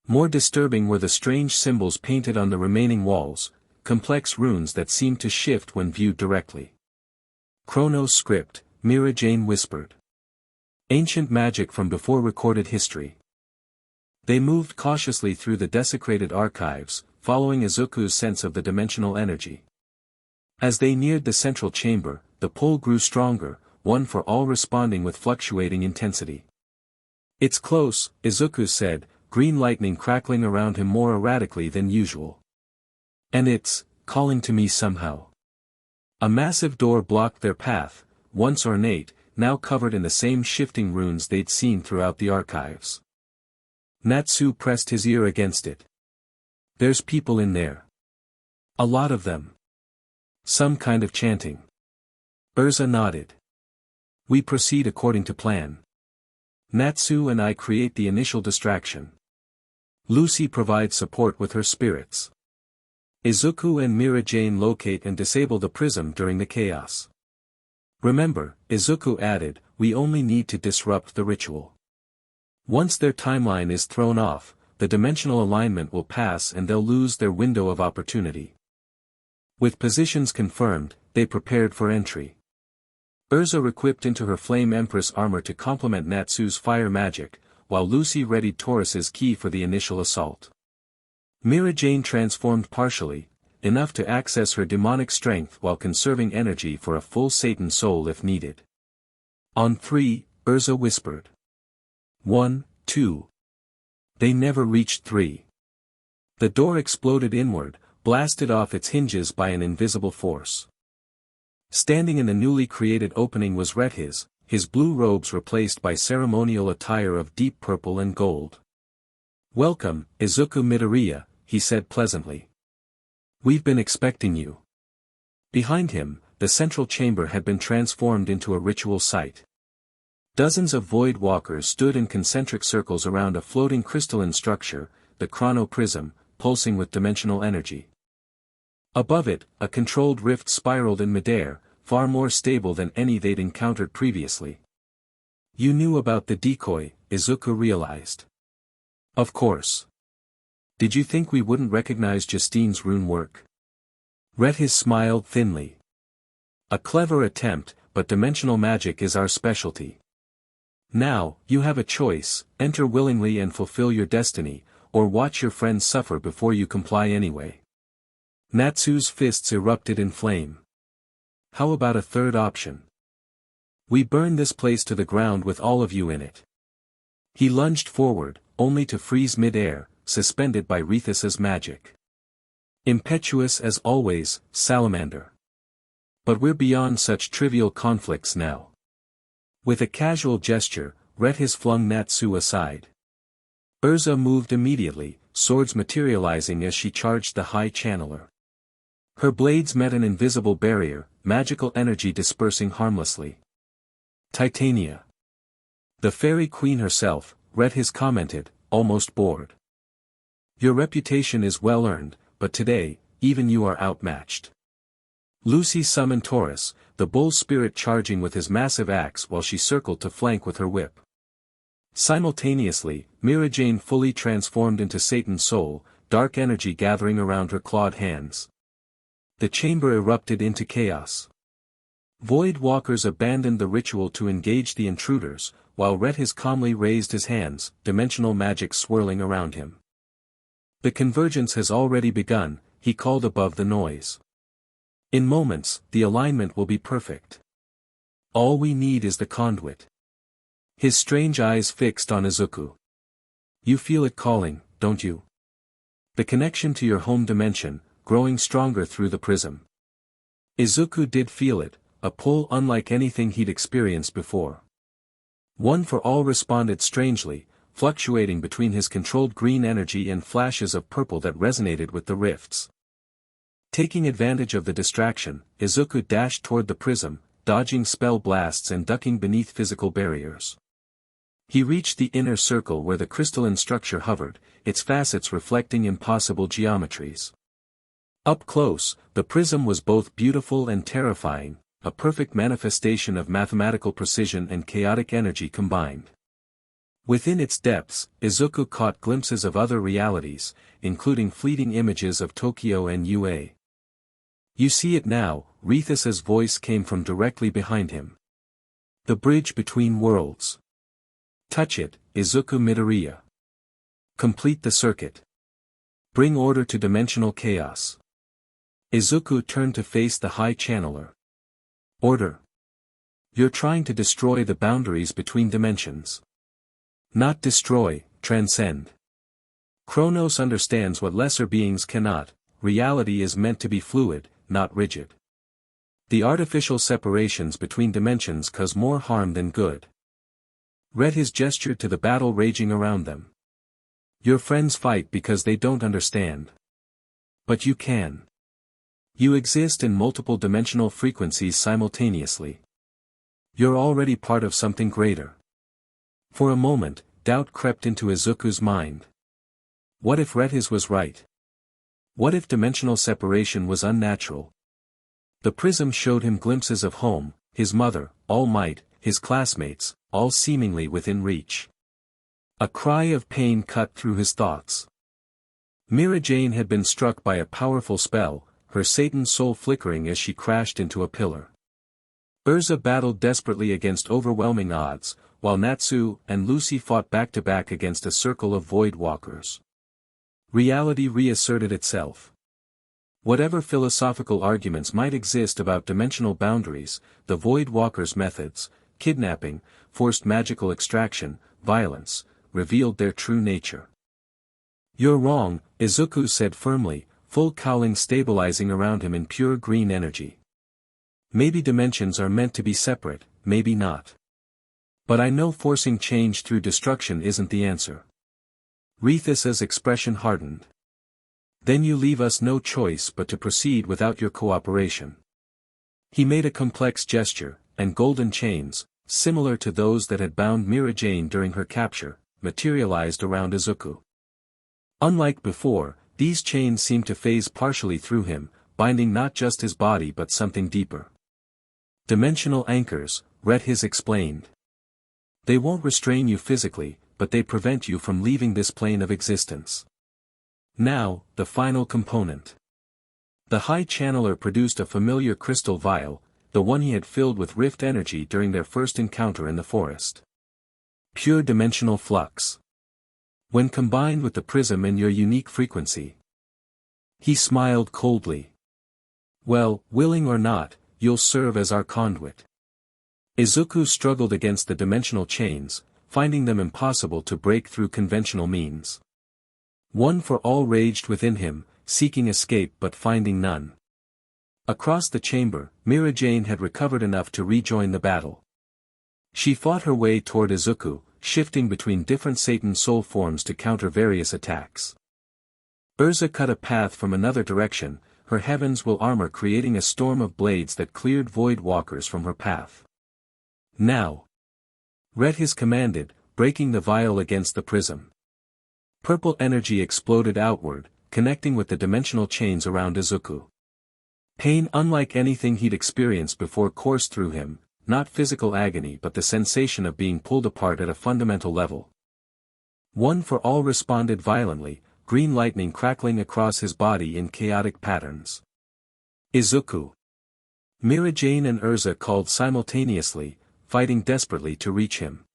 [SPEAKER 1] More disturbing were the strange symbols painted on the remaining walls, complex runes that seemed to shift when viewed directly. "Chronos script," Mirajane whispered. "Ancient magic from before recorded history." They moved cautiously through the desecrated archives, following Izuku's sense of the dimensional energy. As they neared the central chamber, the pull grew stronger, one for all responding with fluctuating intensity. "It's close," Izuku said, green lightning crackling around him more erratically than usual. "And it's calling to me somehow." A massive door blocked their path, once ornate, now covered in the same shifting runes they'd seen throughout the archives. Natsu pressed his ear against it. "There's people in there. A lot of them. Some kind of chanting." Erza nodded. "We proceed according to plan. Natsu and I create the initial distraction. Lucy provides support with her spirits. Izuku and Mirajane locate and disable the prism during the chaos. Remember," Izuku added, "we only need to disrupt the ritual. Once their timeline is thrown off, the dimensional alignment will pass and they'll lose their window of opportunity." With positions confirmed, they prepared for entry. Erza equipped into her Flame Empress armor to complement Natsu's fire magic, while Lucy readied Taurus's key for the initial assault. Mirajane transformed partially, enough to access her demonic strength while conserving energy for a full Satan soul if needed. "On 3, Erza whispered. 1, 2. They never reached 3. The door exploded inward, blasted off its hinges by an invisible force. Standing in the newly created opening was Rethis, his blue robes replaced by ceremonial attire of deep purple and gold. "Welcome, Izuku Midoriya," he said pleasantly. "We've been expecting you." Behind him, the central chamber had been transformed into a ritual site. Dozens of void walkers stood in concentric circles around a floating crystalline structure, the chrono prism, pulsing with dimensional energy. Above it, a controlled rift spiraled in midair, far more stable than any they'd encountered previously. "You knew about the decoy," Izuku realized. "Of course. Did you think we wouldn't recognize Justine's rune work?" Rethis smiled thinly. "A clever attempt, but dimensional magic is our specialty. Now, you have a choice, enter willingly and fulfill your destiny, or watch your friends suffer before you comply anyway." Natsu's fists erupted in flame. "How about a third option? We burn this place to the ground with all of you in it." He lunged forward, only to freeze mid-air, suspended by Rethis's magic. "Impetuous as always, Salamander. But we're beyond such trivial conflicts now." With a casual gesture, Rethis flung Natsu aside. Erza moved immediately, swords materializing as she charged the High Channeler. Her blades met an invisible barrier, magical energy dispersing harmlessly. "Titania. The Fairy Queen herself," Rethis commented, almost bored. "Your reputation is well earned, but today, even you are outmatched." Lucy summoned Taurus, the bull spirit charging with his massive axe while she circled to flank with her whip. Simultaneously, Mirajane fully transformed into Satan's soul, dark energy gathering around her clawed hands. The chamber erupted into chaos. Void walkers abandoned the ritual to engage the intruders, while Rethis calmly raised his hands, dimensional magic swirling around him. "The convergence has already begun," he called above the noise. "In moments, the alignment will be perfect. All we need is the conduit." His strange eyes fixed on Izuku. "You feel it calling, don't you? The connection to your home dimension, growing stronger through the prism." Izuku did feel it, a pull unlike anything he'd experienced before. One for All responded strangely, fluctuating between his controlled green energy and flashes of purple that resonated with the rifts. Taking advantage of the distraction, Izuku dashed toward the prism, dodging spell blasts and ducking beneath physical barriers. He reached the inner circle where the crystalline structure hovered, its facets reflecting impossible geometries. Up close, the prism was both beautiful and terrifying, a perfect manifestation of mathematical precision and chaotic energy combined. Within its depths, Izuku caught glimpses of other realities, including fleeting images of Tokyo and UA. "You see it now," Rithus's voice came from directly behind him. "The bridge between worlds. Touch it, Izuku Midoriya. Complete the circuit. Bring order to dimensional chaos." Izuku turned to face the High Channeler. "Order? You're trying to destroy the boundaries between dimensions. Not destroy, transcend. Kronos understands what lesser beings cannot. Reality is meant to be fluid, not rigid. The artificial separations between dimensions cause more harm than good." Red his gestured to the battle raging around them. "Your friends fight because they don't understand. But you can. You exist in multiple dimensional frequencies simultaneously. You're already part of something greater." For a moment, doubt crept into Izuku's mind. What if Redhis was right? What if dimensional separation was unnatural? The prism showed him glimpses of home, his mother, All Might, his classmates, all seemingly within reach. A cry of pain cut through his thoughts. Mirajane had been struck by a powerful spell, her Satan soul flickering as she crashed into a pillar. Erza battled desperately against overwhelming odds, while Natsu and Lucy fought back-to-back against a circle of void walkers. Reality reasserted itself. Whatever philosophical arguments might exist about dimensional boundaries, the void walkers' methods, kidnapping, forced magical extraction, violence, revealed their true nature. "You're wrong," Izuku said firmly, full cowling stabilizing around him in pure green energy. "Maybe dimensions are meant to be separate, maybe not. But I know forcing change through destruction isn't the answer." Rithus's expression hardened. "Then you leave us no choice but to proceed without your cooperation." He made a complex gesture, and golden chains, similar to those that had bound Mirajane during her capture, materialized around Izuku. Unlike before, these chains seemed to phase partially through him, binding not just his body but something deeper. "Dimensional anchors," Redhis explained. "They won't restrain you physically, but they prevent you from leaving this plane of existence." Now, the final component. The High Channeler produced a familiar crystal vial, the one he had filled with rift energy during their first encounter in the forest. Pure dimensional flux. When combined with the prism and your unique frequency. He smiled coldly. "Well, willing or not, you'll serve as our conduit." Izuku struggled against the dimensional chains, finding them impossible to break through conventional means. One for All raged within him, seeking escape but finding none. Across the chamber, Mirajane had recovered enough to rejoin the battle. She fought her way toward Izuku, shifting between different Satan soul forms to counter various attacks. Erza cut a path from another direction, her heavens will armor creating a storm of blades that cleared void walkers from her path. "Now!" Redhis commanded, breaking the vial against the prism. Purple energy exploded outward, connecting with the dimensional chains around Izuku. Pain unlike anything he'd experienced before coursed through him, not physical agony but the sensation of being pulled apart at a fundamental level. One for All responded violently, green lightning crackling across his body in chaotic patterns. "Izuku!" Mirajane and Erza called simultaneously, fighting desperately to reach him.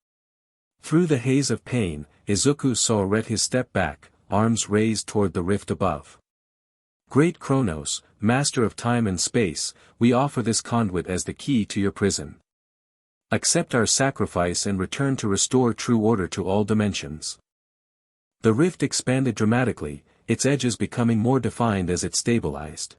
[SPEAKER 1] Through the haze of pain, Izuku saw Redhis step back, arms raised toward the rift above. "Great Kronos, master of time and space, we offer this conduit as the key to your prison. Accept our sacrifice and return to restore true order to all dimensions." The rift expanded dramatically, its edges becoming more defined as it stabilized.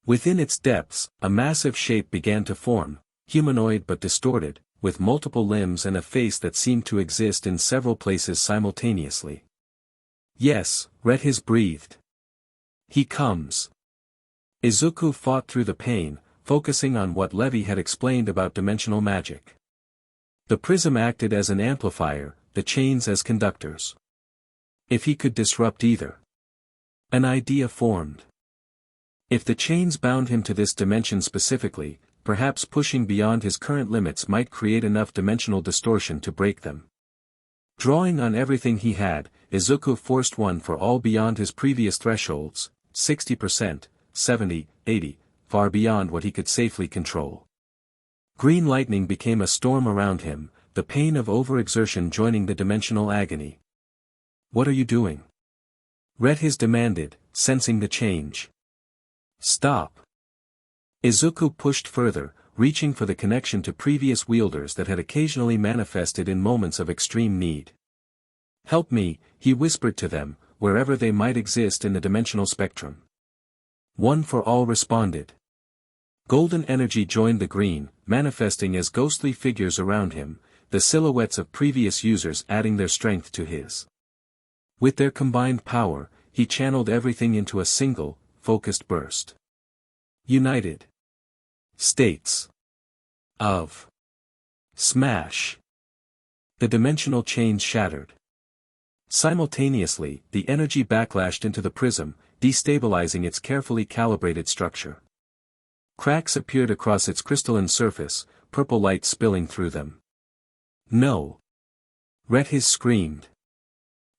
[SPEAKER 1] Within its depths, a massive shape began to form, humanoid but distorted, with multiple limbs and a face that seemed to exist in several places simultaneously. Yes, Redhiz breathed. He comes. Izuku fought through the pain, focusing on what Levi had explained about dimensional magic. The prism acted as an amplifier, the chains as conductors. If he could disrupt either. An idea formed. If the chains bound him to this dimension specifically, perhaps pushing beyond his current limits might create enough dimensional distortion to break them. Drawing on everything he had, Izuku forced one for all beyond his previous thresholds, 60%, 70, 80, far beyond what he could safely control. Green lightning became a storm around him, the pain of overexertion joining the dimensional agony. What are you doing? Redhiz demanded, sensing the change. Stop. Izuku pushed further, reaching for the connection to previous wielders that had occasionally manifested in moments of extreme need. Help me, he whispered to them, wherever they might exist in the dimensional spectrum. One for all responded. Golden energy joined the green, manifesting as ghostly figures around him, the silhouettes of previous users adding their strength to his. With their combined power, he channeled everything into a single, focused burst. United States of Smash. The dimensional chains shattered. Simultaneously, the energy backlashed into the prism, destabilizing its carefully calibrated structure. Cracks appeared across its crystalline surface, purple light spilling through them. No! Redhiz screamed.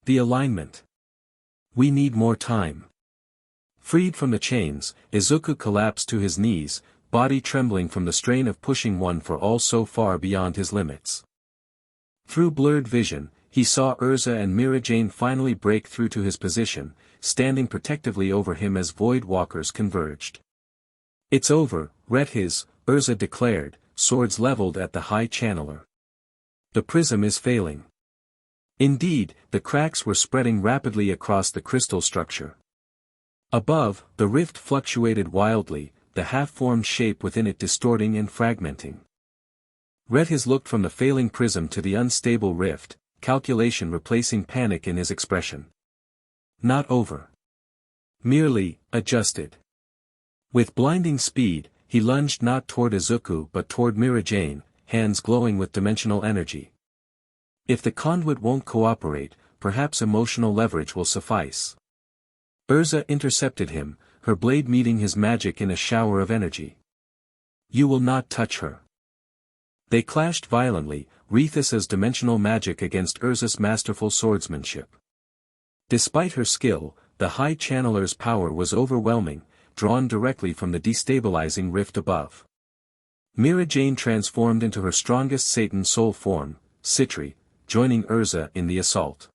[SPEAKER 1] The alignment. We need more time. Freed from the chains, Izuku collapsed to his knees, body trembling from the strain of pushing one for all so far beyond his limits. Through blurred vision, he saw Erza and Mirajane finally break through to his position, standing protectively over him as void walkers converged. It's over, Redhiz, Erza declared, swords leveled at the High Channeler. The prism is failing. Indeed, the cracks were spreading rapidly across the crystal structure. Above, the rift fluctuated wildly, the half-formed shape within it distorting and fragmenting. Redhiz looked from the failing prism to the unstable rift, calculation replacing panic in his expression. Not over. Merely, adjusted. With blinding speed, he lunged not toward Izuku but toward Mirajane, hands glowing with dimensional energy. If the conduit won't cooperate, perhaps emotional leverage will suffice. Erza intercepted him, her blade meeting his magic in a shower of energy. You will not touch her. They clashed violently, Redhiz's dimensional magic against Erza's masterful swordsmanship. Despite her skill, the High Channeler's power was overwhelming, drawn directly from the destabilizing rift above. Mirajane transformed into her strongest Satan soul form, Citri, joining Erza in the assault.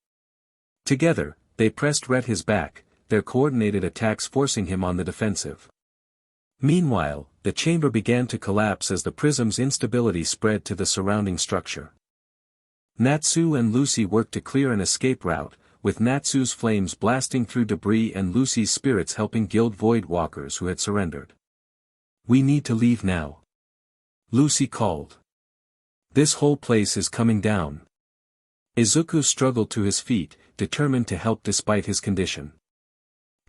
[SPEAKER 1] Together, they pressed Redhiz back, their coordinated attacks forcing him on the defensive. Meanwhile, the chamber began to collapse as the prism's instability spread to the surrounding structure. Natsu and Lucy worked to clear an escape route, with Natsu's flames blasting through debris and Lucy's spirits helping gild void walkers who had surrendered. We need to leave now. Lucy called. This whole place is coming down. Izuku struggled to his feet, determined to help despite his condition.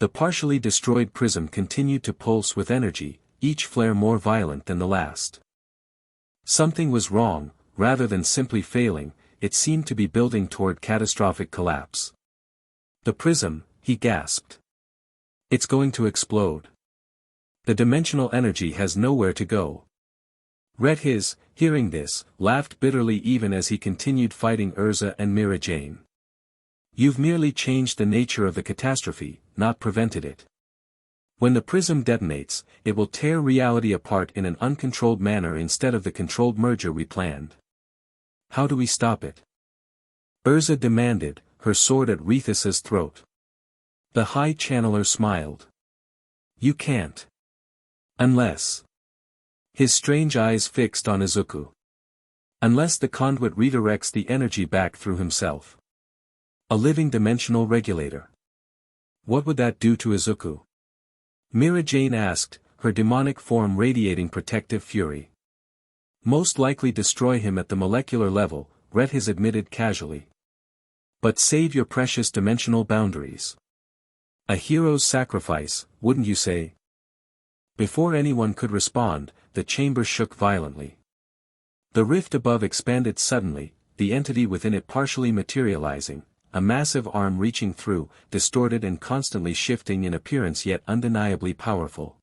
[SPEAKER 1] The partially destroyed prism continued to pulse with energy, each flare more violent than the last. Something was wrong, rather than simply failing, it seemed to be building toward catastrophic collapse. The prism, he gasped. It's going to explode. The dimensional energy has nowhere to go. Redhiz, hearing this, laughed bitterly even as he continued fighting Erza and Mirajane. You've merely changed the nature of the catastrophe, not prevented it. When the prism detonates, it will tear reality apart in an uncontrolled manner instead of the controlled merger we planned. How do we stop it? Erza demanded, her sword at Redhiz's throat. The High Channeler smiled. You can't. Unless. His strange eyes fixed on Izuku. Unless the conduit redirects the energy back through himself. A living dimensional regulator. What would that do to Izuku? Mirajane asked, her demonic form radiating protective fury. Most likely destroy him at the molecular level, Redhiz admitted casually. But save your precious dimensional boundaries. A hero's sacrifice, wouldn't you say? Before anyone could respond, the chamber shook violently. The rift above expanded suddenly, the entity within it partially materializing, a massive arm reaching through, distorted and constantly shifting in appearance yet undeniably powerful.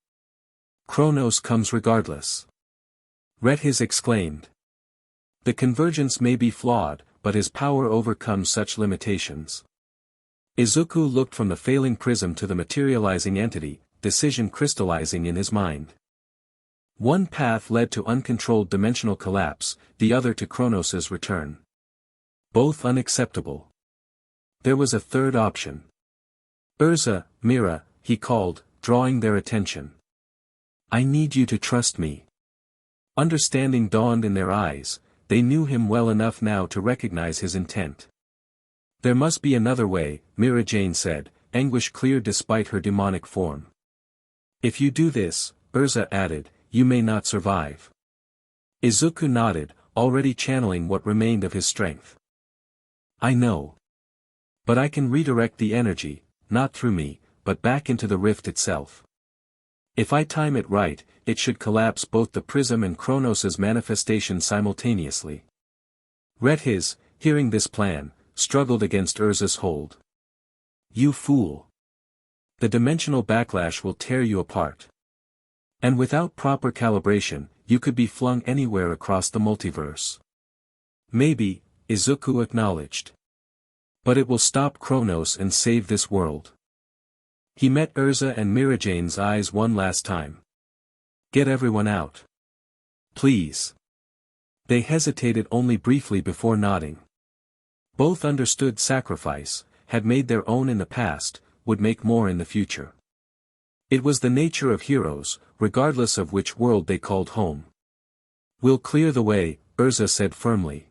[SPEAKER 1] Kronos comes regardless. Redhiz exclaimed. The convergence may be flawed, but his power overcomes such limitations. Izuku looked from the failing prism to the materializing entity, decision crystallizing in his mind. One path led to uncontrolled dimensional collapse, the other to Kronos' return. Both unacceptable. There was a third option. Erza, Mira, he called, drawing their attention. I need you to trust me. Understanding dawned in their eyes, they knew him well enough now to recognize his intent. There must be another way, Mirajane said, anguish clear despite her demonic form. If you do this, Erza added, you may not survive. Izuku nodded, already channeling what remained of his strength. I know. But I can redirect the energy, not through me, but back into the rift itself. If I time it right, it should collapse both the prism and Kronos' manifestation simultaneously. Redhiz, hearing this plan, struggled against Erza's hold. You fool. The dimensional backlash will tear you apart. And without proper calibration, you could be flung anywhere across the multiverse. Maybe, Izuku acknowledged. But it will stop Kronos and save this world. He met Erza and Mirajane's eyes one last time. Get everyone out. Please. They hesitated only briefly before nodding. Both understood sacrifice, had made their own in the past, would make more in the future. It was the nature of heroes, regardless of which world they called home. We'll clear the way, Erza said firmly.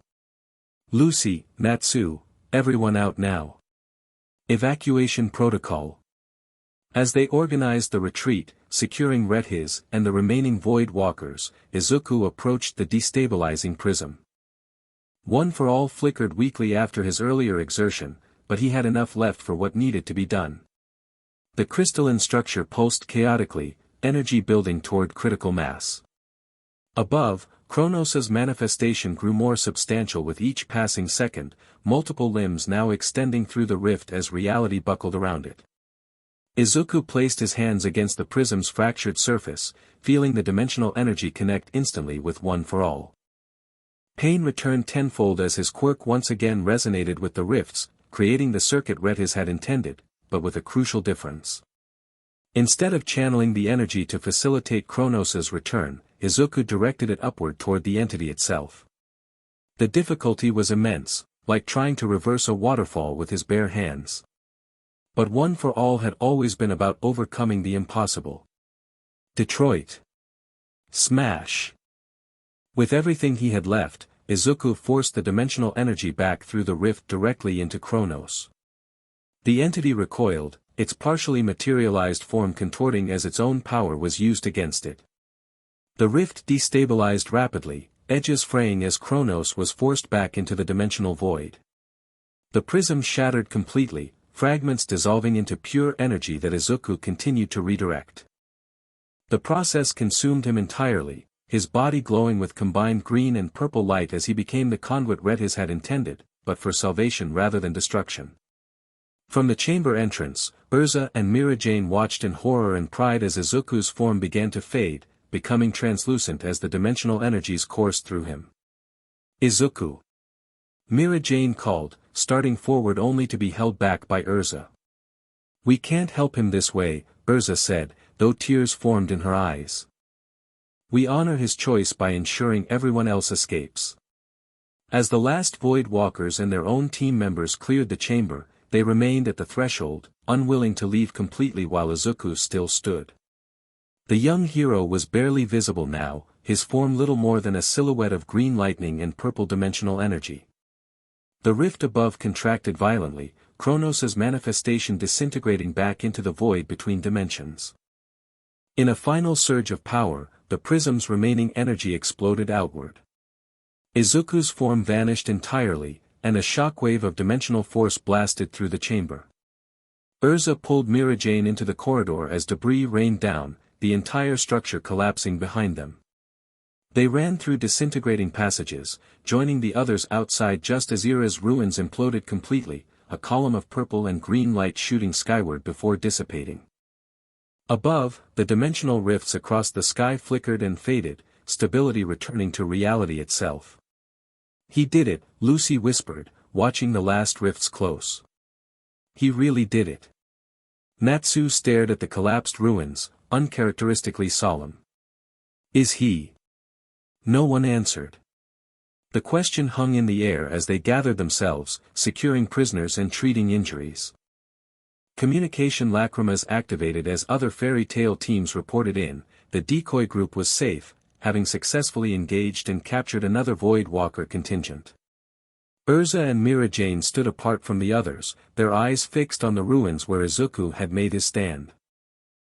[SPEAKER 1] Lucy, Natsu, everyone out now. Evacuation protocol. As they organized the retreat, securing Redhiz and the remaining Void Walkers, Izuku approached the destabilizing prism. One for All flickered weakly after his earlier exertion, but he had enough left for what needed to be done. The crystalline structure pulsed chaotically, energy building toward critical mass. Above, Kronos' manifestation grew more substantial with each passing second, multiple limbs now extending through the rift as reality buckled around it. Izuku placed his hands against the prism's fractured surface, feeling the dimensional energy connect instantly with One for All. Pain returned tenfold as his quirk once again resonated with the rifts, creating the circuit Redhiz had intended, but with a crucial difference. Instead of channeling the energy to facilitate Kronos' return, Izuku directed it upward toward the entity itself. The difficulty was immense, like trying to reverse a waterfall with his bare hands. But One for All had always been about overcoming the impossible. Detroit. Smash. With everything he had left, Izuku forced the dimensional energy back through the rift directly into Kronos. The entity recoiled, its partially materialized form contorting as its own power was used against it. The rift destabilized rapidly, edges fraying as Kronos was forced back into the dimensional void. The prism shattered completely, fragments dissolving into pure energy that Izuku continued to redirect. The process consumed him entirely, his body glowing with combined green and purple light as he became the conduit Redhiz had intended, but for salvation rather than destruction. From the chamber entrance, Erza and Mirajane watched in horror and pride as Izuku's form began to fade, becoming translucent as the dimensional energies coursed through him. Izuku. Mirajane called, starting forward only to be held back by Erza. We can't help him this way, Erza said, though tears formed in her eyes. We honor his choice by ensuring everyone else escapes. As the last Void Walkers and their own team members cleared the chamber, they remained at the threshold, unwilling to leave completely while Izuku still stood. The young hero was barely visible now, his form little more than a silhouette of green lightning and purple dimensional energy. The rift above contracted violently, Kronos' manifestation disintegrating back into the void between dimensions. In a final surge of power, the prism's remaining energy exploded outward. Izuku's form vanished entirely, and a shockwave of dimensional force blasted through the chamber. Erza pulled Mirajane into the corridor as debris rained down, the entire structure collapsing behind them. They ran through disintegrating passages, joining the others outside just as Erza's ruins imploded completely, a column of purple and green light shooting skyward before dissipating. Above, the dimensional rifts across the sky flickered and faded, stability returning to reality itself. "He did it," Lucy whispered, watching the last rifts close. "He really did it." Natsu stared at the collapsed ruins, uncharacteristically solemn. "Is he?" No one answered. The question hung in the air as they gathered themselves, securing prisoners and treating injuries. Communication lacrimas activated as other fairy tale teams reported in. The decoy group was safe, having successfully engaged and captured another Void Walker contingent. Erza and Mirajane stood apart from the others, their eyes fixed on the ruins where Izuku had made his stand.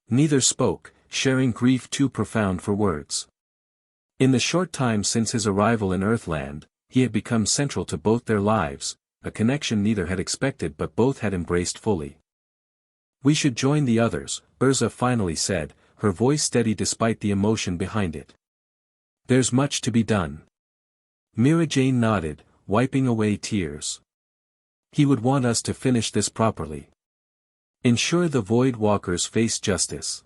[SPEAKER 1] Neither spoke, sharing grief too profound for words. In the short time since his arrival in Earthland, he had become central to both their lives, a connection neither had expected but both had embraced fully. "We should join the others," Erza finally said, her voice steady despite the emotion behind it. "There's much to be done." Mirajane nodded, wiping away tears. "He would want us to finish this properly. Ensure the Void Walkers face justice.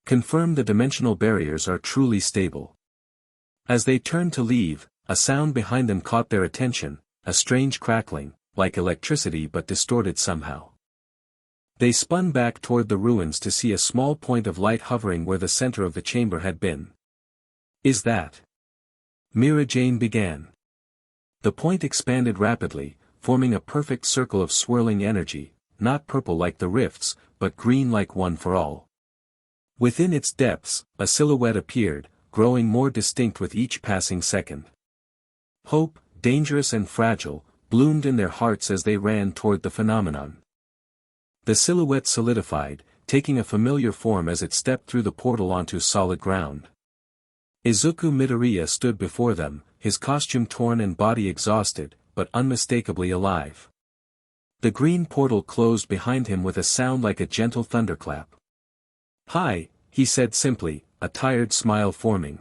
[SPEAKER 1] Confirm the dimensional barriers are truly stable." As they turned to leave, a sound behind them caught their attention, a strange crackling, like electricity but distorted somehow. They spun back toward the ruins to see a small point of light hovering where the center of the chamber had been. "Is that?" Mirajane began. The point expanded rapidly, forming a perfect circle of swirling energy, not purple like the rifts, but green like One for All. Within its depths, a silhouette appeared, growing more distinct with each passing second. Hope, dangerous and fragile, bloomed in their hearts as they ran toward the phenomenon. The silhouette solidified, taking a familiar form as it stepped through the portal onto solid ground. Izuku Midoriya stood before them, his costume torn and body exhausted, but unmistakably alive. The green portal closed behind him with a sound like a gentle thunderclap. "Hi," he said simply, a tired smile forming.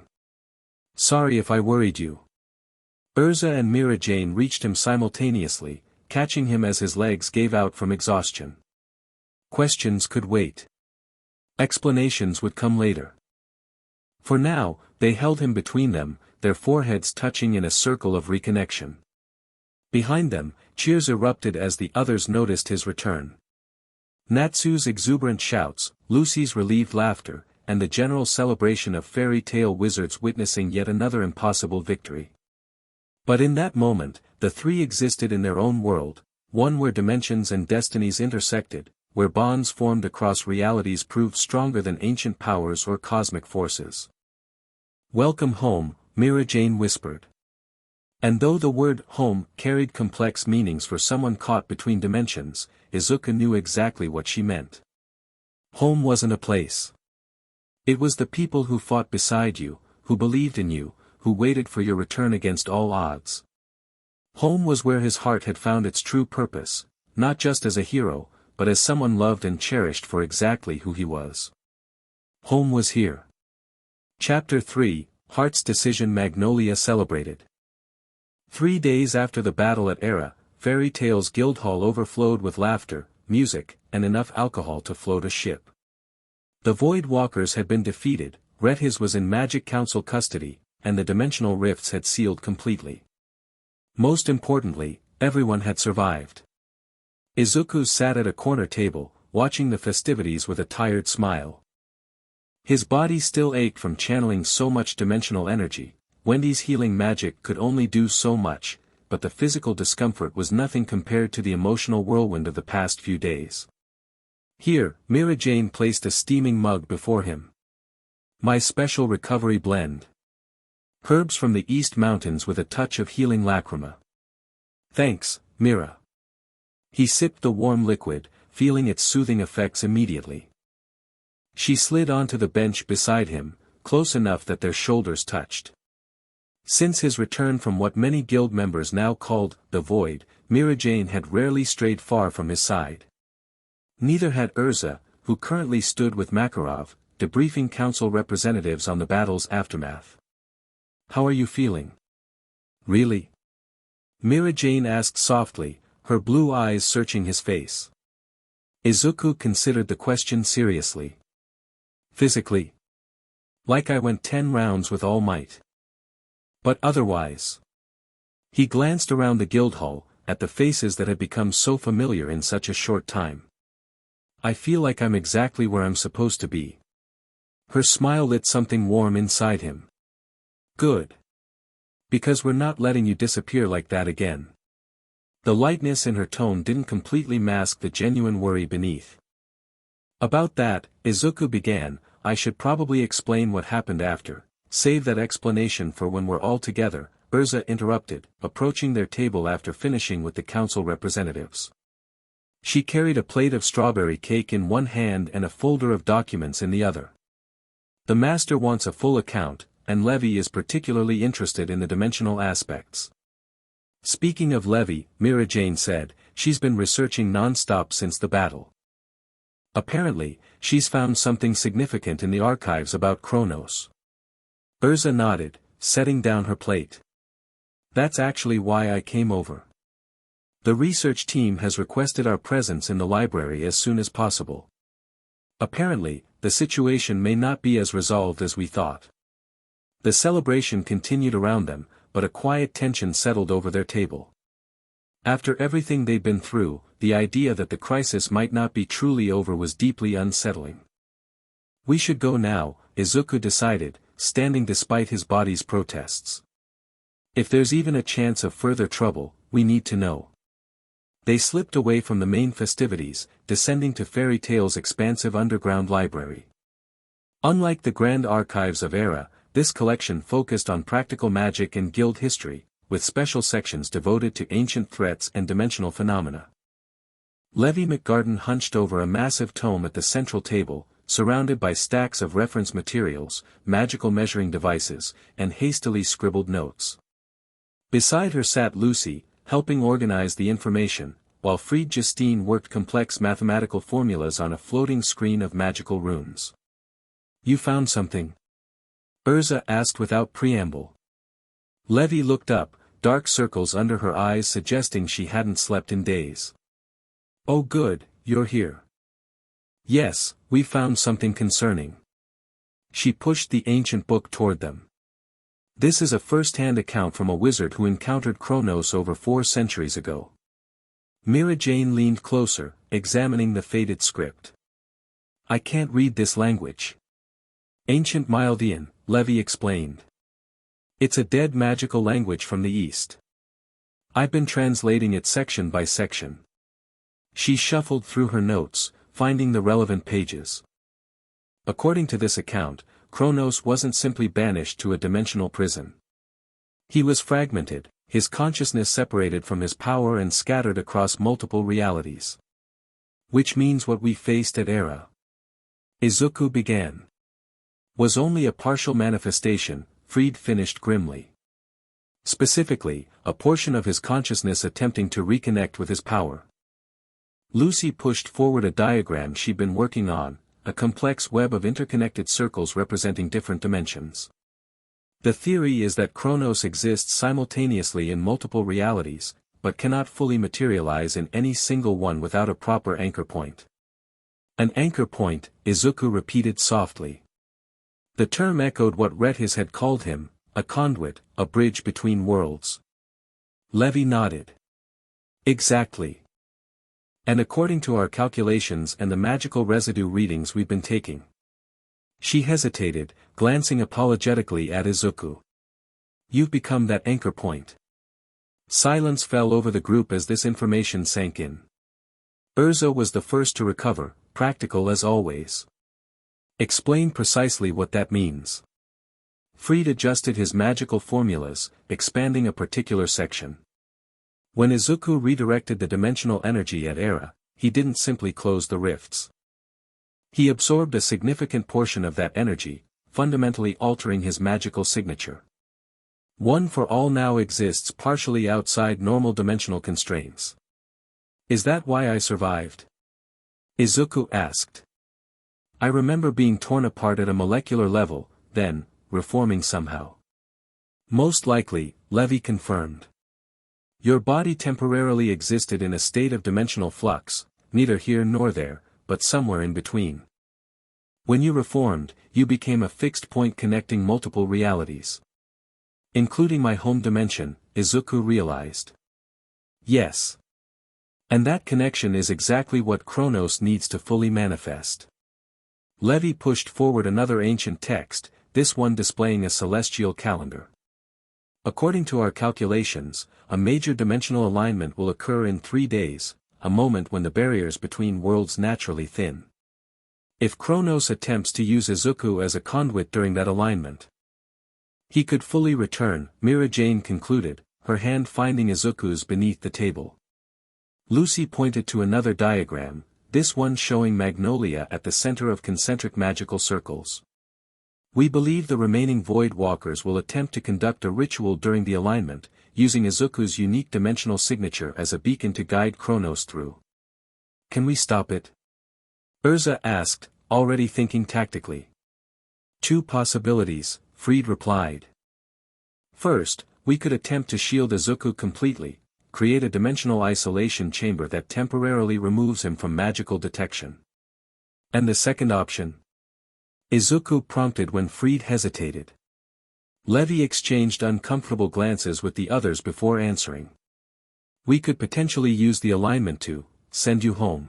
[SPEAKER 1] "Sorry if I worried you." Erza and Mirajane reached him simultaneously, catching him as his legs gave out from exhaustion. Questions could wait. Explanations would come later. For now, they held him between them, their foreheads touching in a circle of reconnection. Behind them, cheers erupted as the others noticed his return. Natsu's exuberant shouts, Lucy's relieved laughter, and the general celebration of fairy tale wizards witnessing yet another impossible victory. But in that moment, the three existed in their own world, one where dimensions and destinies intersected, where bonds formed across realities proved stronger than ancient powers or cosmic forces. "Welcome home," Mirajane whispered. And though the word home carried complex meanings for someone caught between dimensions, Izuku knew exactly what she meant. Home wasn't a place. It was the people who fought beside you, who believed in you, who waited for your return against all odds. Home was where his heart had found its true purpose, not just as a hero, but as someone loved and cherished for exactly who he was. Home was here. Chapter 3, Heart's Decision. Magnolia celebrated. 3 days after the battle at Era, Fairy Tale's Guildhall overflowed with laughter, music, and enough alcohol to float a ship. The Void Walkers had been defeated, Redhiz was in Magic Council custody, and the dimensional rifts had sealed completely. Most importantly, everyone had survived. Izuku sat at a corner table, watching the festivities with a tired smile. His body still ached from channeling so much dimensional energy. Wendy's healing magic could only do so much, but the physical discomfort was nothing compared to the emotional whirlwind of the past few days. Here, Mirajane placed a steaming mug before him. "My special recovery blend. Herbs from the East Mountains with a touch of healing lacrima." "Thanks, Mira." He sipped the warm liquid, feeling its soothing effects immediately. She slid onto the bench beside him, close enough that their shoulders touched. Since his return from what many guild members now called the Void, Mirajane had rarely strayed far from his side. Neither had Erza, who currently stood with Makarov, debriefing council representatives on the battle's aftermath. "How are you feeling?" "Really?" Mirajane asked softly, her blue eyes searching his face. Izuku considered the question seriously. "Physically? Like I went 10 rounds with all might. But otherwise." He glanced around the guild hall, at the faces that had become so familiar in such a short time. "I feel like I'm exactly where I'm supposed to be." Her smile lit something warm inside him. "Good. Because we're not letting you disappear like that again." The lightness in her tone didn't completely mask the genuine worry beneath. "About that," Izuku began, "I should probably explain what happened after. Save that explanation for when we're all together," Erza interrupted, approaching their table after finishing with the council representatives. She carried a plate of strawberry cake in one hand and a folder of documents in the other. "The master wants a full account, and Levi is particularly interested in the dimensional aspects." Speaking of Levi, Mirajane said, "She's been researching non-stop since the battle. Apparently, she's found something significant in the archives about Kronos." Erza nodded, setting down her plate. "That's actually why I came over. The research team has requested our presence in the library as soon as possible. Apparently, the situation may not be as resolved as we thought." The celebration continued around them, but a quiet tension settled over their table. After everything they'd been through, the idea that the crisis might not be truly over was deeply unsettling. "We should go now," Izuku decided, standing despite his body's protests. "If there's even a chance of further trouble, we need to know." They slipped away from the main festivities, descending to Fairy Tale's expansive underground library. Unlike the grand archives of Era, this collection focused on practical magic and guild history, with special sections devoted to ancient threats and dimensional phenomena. Levi McGarden hunched over a massive tome at the central table, surrounded by stacks of reference materials, magical measuring devices, and hastily scribbled notes. Beside her sat Lucy, helping organize the information, while Fried Justine worked complex mathematical formulas on a floating screen of magical runes. "You found something?" Erza asked without preamble. Levi looked up, dark circles under her eyes suggesting she hadn't slept in days. "Oh good, you're here." "Yes, we found something concerning." She pushed the ancient book toward them. "This is a first-hand account from a wizard who encountered Kronos over 4 centuries ago." Mirajane leaned closer, examining the faded script. "I can't read this language." "Ancient Mildian," Levi explained. "It's a dead magical language from the East. I've been translating it section by section." She shuffled through her notes, finding the relevant pages. According to this account, Kronos wasn't simply banished to a dimensional prison. He was fragmented, his consciousness separated from his power and scattered across multiple realities. "Which means what we faced at Era," Izuku began. "Was only a partial manifestation," Fried finished grimly. "Specifically, a portion of his consciousness attempting to reconnect with his power." Lucy pushed forward a diagram she'd been working on, a complex web of interconnected circles representing different dimensions. "The theory is that Kronos exists simultaneously in multiple realities, but cannot fully materialize in any single one without a proper anchor point." "An anchor point," Izuku repeated softly. The term echoed what Retis had called him, a conduit, a bridge between worlds. Levi nodded. "Exactly. And according to our calculations and the magical residue readings we've been taking." She hesitated, glancing apologetically at Izuku. "You've become that anchor point." Silence fell over the group as this information sank in. Erza was the first to recover, practical as always. "Explain precisely what that means." Fried adjusted his magical formulas, expanding a particular section. When Izuku redirected the dimensional energy at Era, he didn't simply close the rifts. He absorbed a significant portion of that energy, fundamentally altering his magical signature. One for All now exists partially outside normal dimensional constraints. Is that why I survived? Izuku asked. I remember being torn apart at a molecular level, then, reforming somehow. Most likely, Levi confirmed. Your body temporarily existed in a state of dimensional flux, neither here nor there, but somewhere in between. When you reformed, you became a fixed point connecting multiple realities. Including my home dimension, Izuku realized. Yes. And that connection is exactly what Chronos needs to fully manifest. Levi pushed forward another ancient text, this one displaying a celestial calendar. According to our calculations, a major dimensional alignment will occur in 3 days, a moment when the barriers between worlds naturally thin. If Chronos attempts to use Izuku as a conduit during that alignment, he could fully return, Mirajane concluded, her hand finding Izuku's beneath the table. Lucy pointed to another diagram, this one showing Magnolia at the center of concentric magical circles. We believe the remaining Void Walkers will attempt to conduct a ritual during the alignment, using Izuku's unique dimensional signature as a beacon to guide Chronos through. Can we stop it? Erza asked, already thinking tactically. 2 possibilities, Fried replied. First, we could attempt to shield Izuku completely, create a dimensional isolation chamber that temporarily removes him from magical detection. And the second option? Izuku prompted when Fried hesitated. Levi exchanged uncomfortable glances with the others before answering. We could potentially use the alignment to send you home.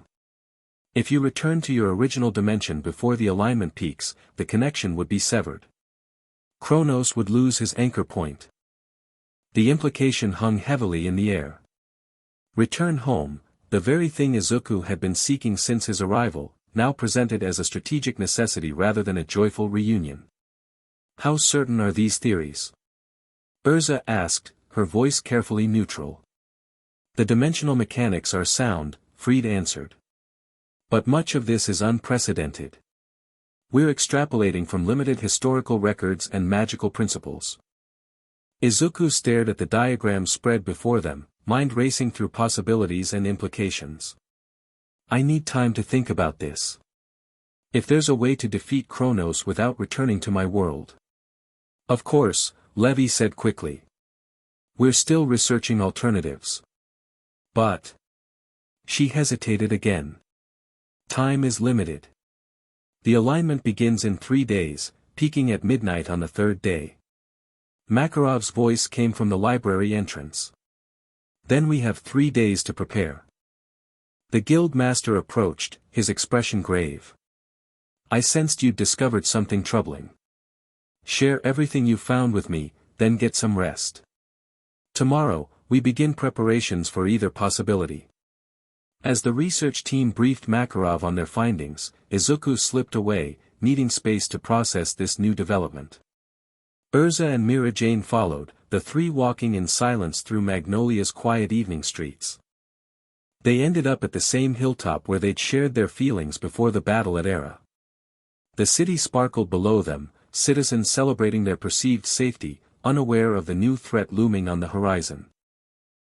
[SPEAKER 1] If you return to your original dimension before the alignment peaks, the connection would be severed. Chronos would lose his anchor point. The implication hung heavily in the air. Return home, the very thing Izuku had been seeking since his arrival, now presented as a strategic necessity rather than a joyful reunion. How certain are these theories? Erza asked, her voice carefully neutral. The dimensional mechanics are sound, Fried answered. But much of this is unprecedented. We're extrapolating from limited historical records and magical principles. Izuku stared at the diagram spread before them, mind racing through possibilities and implications. I need time to think about this. If there's a way to defeat Chronos without returning to my world. Of course, Levi said quickly. We're still researching alternatives. But. She hesitated again. Time is limited. The alignment begins in 3 days, peaking at midnight on the 3rd day. Makarov's voice came from the library entrance. Then we have 3 days to prepare. The guild master approached, his expression grave. I sensed you'd discovered something troubling. Share everything you found with me, then get some rest. Tomorrow, we begin preparations for either possibility. As the research team briefed Makarov on their findings, Izuku slipped away, needing space to process this new development. Erza and Mirajane followed, the 3 walking in silence through Magnolia's quiet evening streets. They ended up at the same hilltop where they'd shared their feelings before the battle at Era. The city sparkled below them, citizens celebrating their perceived safety, unaware of the new threat looming on the horizon.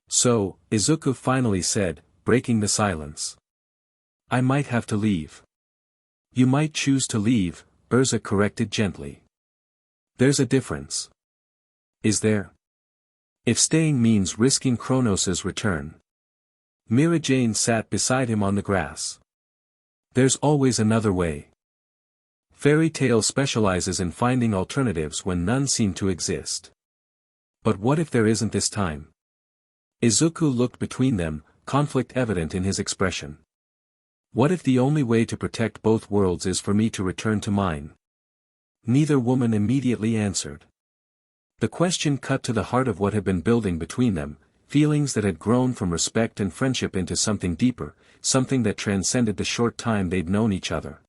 [SPEAKER 1] So, Izuku finally said, breaking the silence. I might have to leave. You might choose to leave, Erza corrected gently. There's a difference. Is there? If staying means risking Chronos' return. Mirajane sat beside him on the grass. There's always another way. Fairy Tale specializes in finding alternatives when none seem to exist. But what if there isn't this time? Izuku looked between them, conflict evident in his expression. What if the only way to protect both worlds is for me to return to mine? Neither woman immediately answered. The question cut to the heart of what had been building between them, feelings that had grown from respect and friendship into something deeper, something that transcended the short time they'd known each other.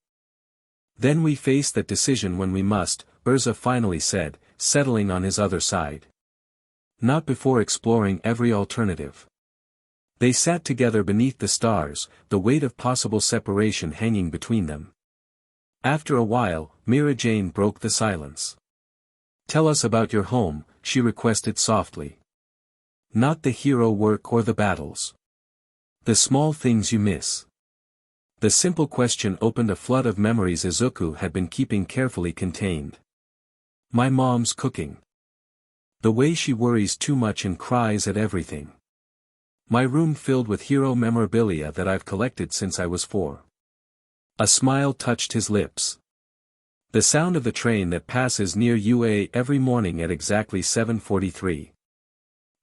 [SPEAKER 1] Then we face that decision when we must, Erza finally said, settling on his other side. Not before exploring every alternative. They sat together beneath the stars, the weight of possible separation hanging between them. After a while, Mirajane broke the silence. "Tell us about your home," she requested softly. "Not the hero work or the battles. The small things you miss." The simple question opened a flood of memories Izuku had been keeping carefully contained. My mom's cooking. The way she worries too much and cries at everything. My room filled with hero memorabilia that I've collected since I was 4. A smile touched his lips. The sound of the train that passes near UA every morning at exactly 7:43.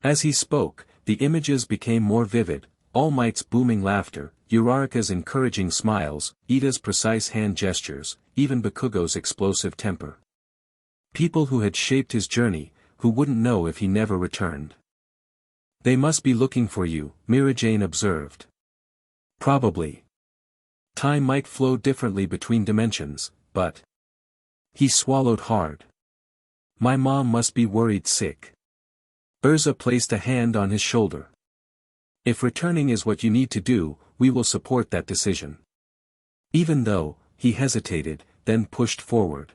[SPEAKER 1] As he spoke, the images became more vivid, All Might's booming laughter, Uraraka's encouraging smiles, Ida's precise hand gestures, even Bakugo's explosive temper. People who had shaped his journey, who wouldn't know if he never returned. "They must be looking for you," Mirajane observed. "Probably. Time might flow differently between dimensions, but..." He swallowed hard. "My mom must be worried sick." Erza placed a hand on his shoulder. "If returning is what you need to do, we will support that decision." Even though, he hesitated, then pushed forward.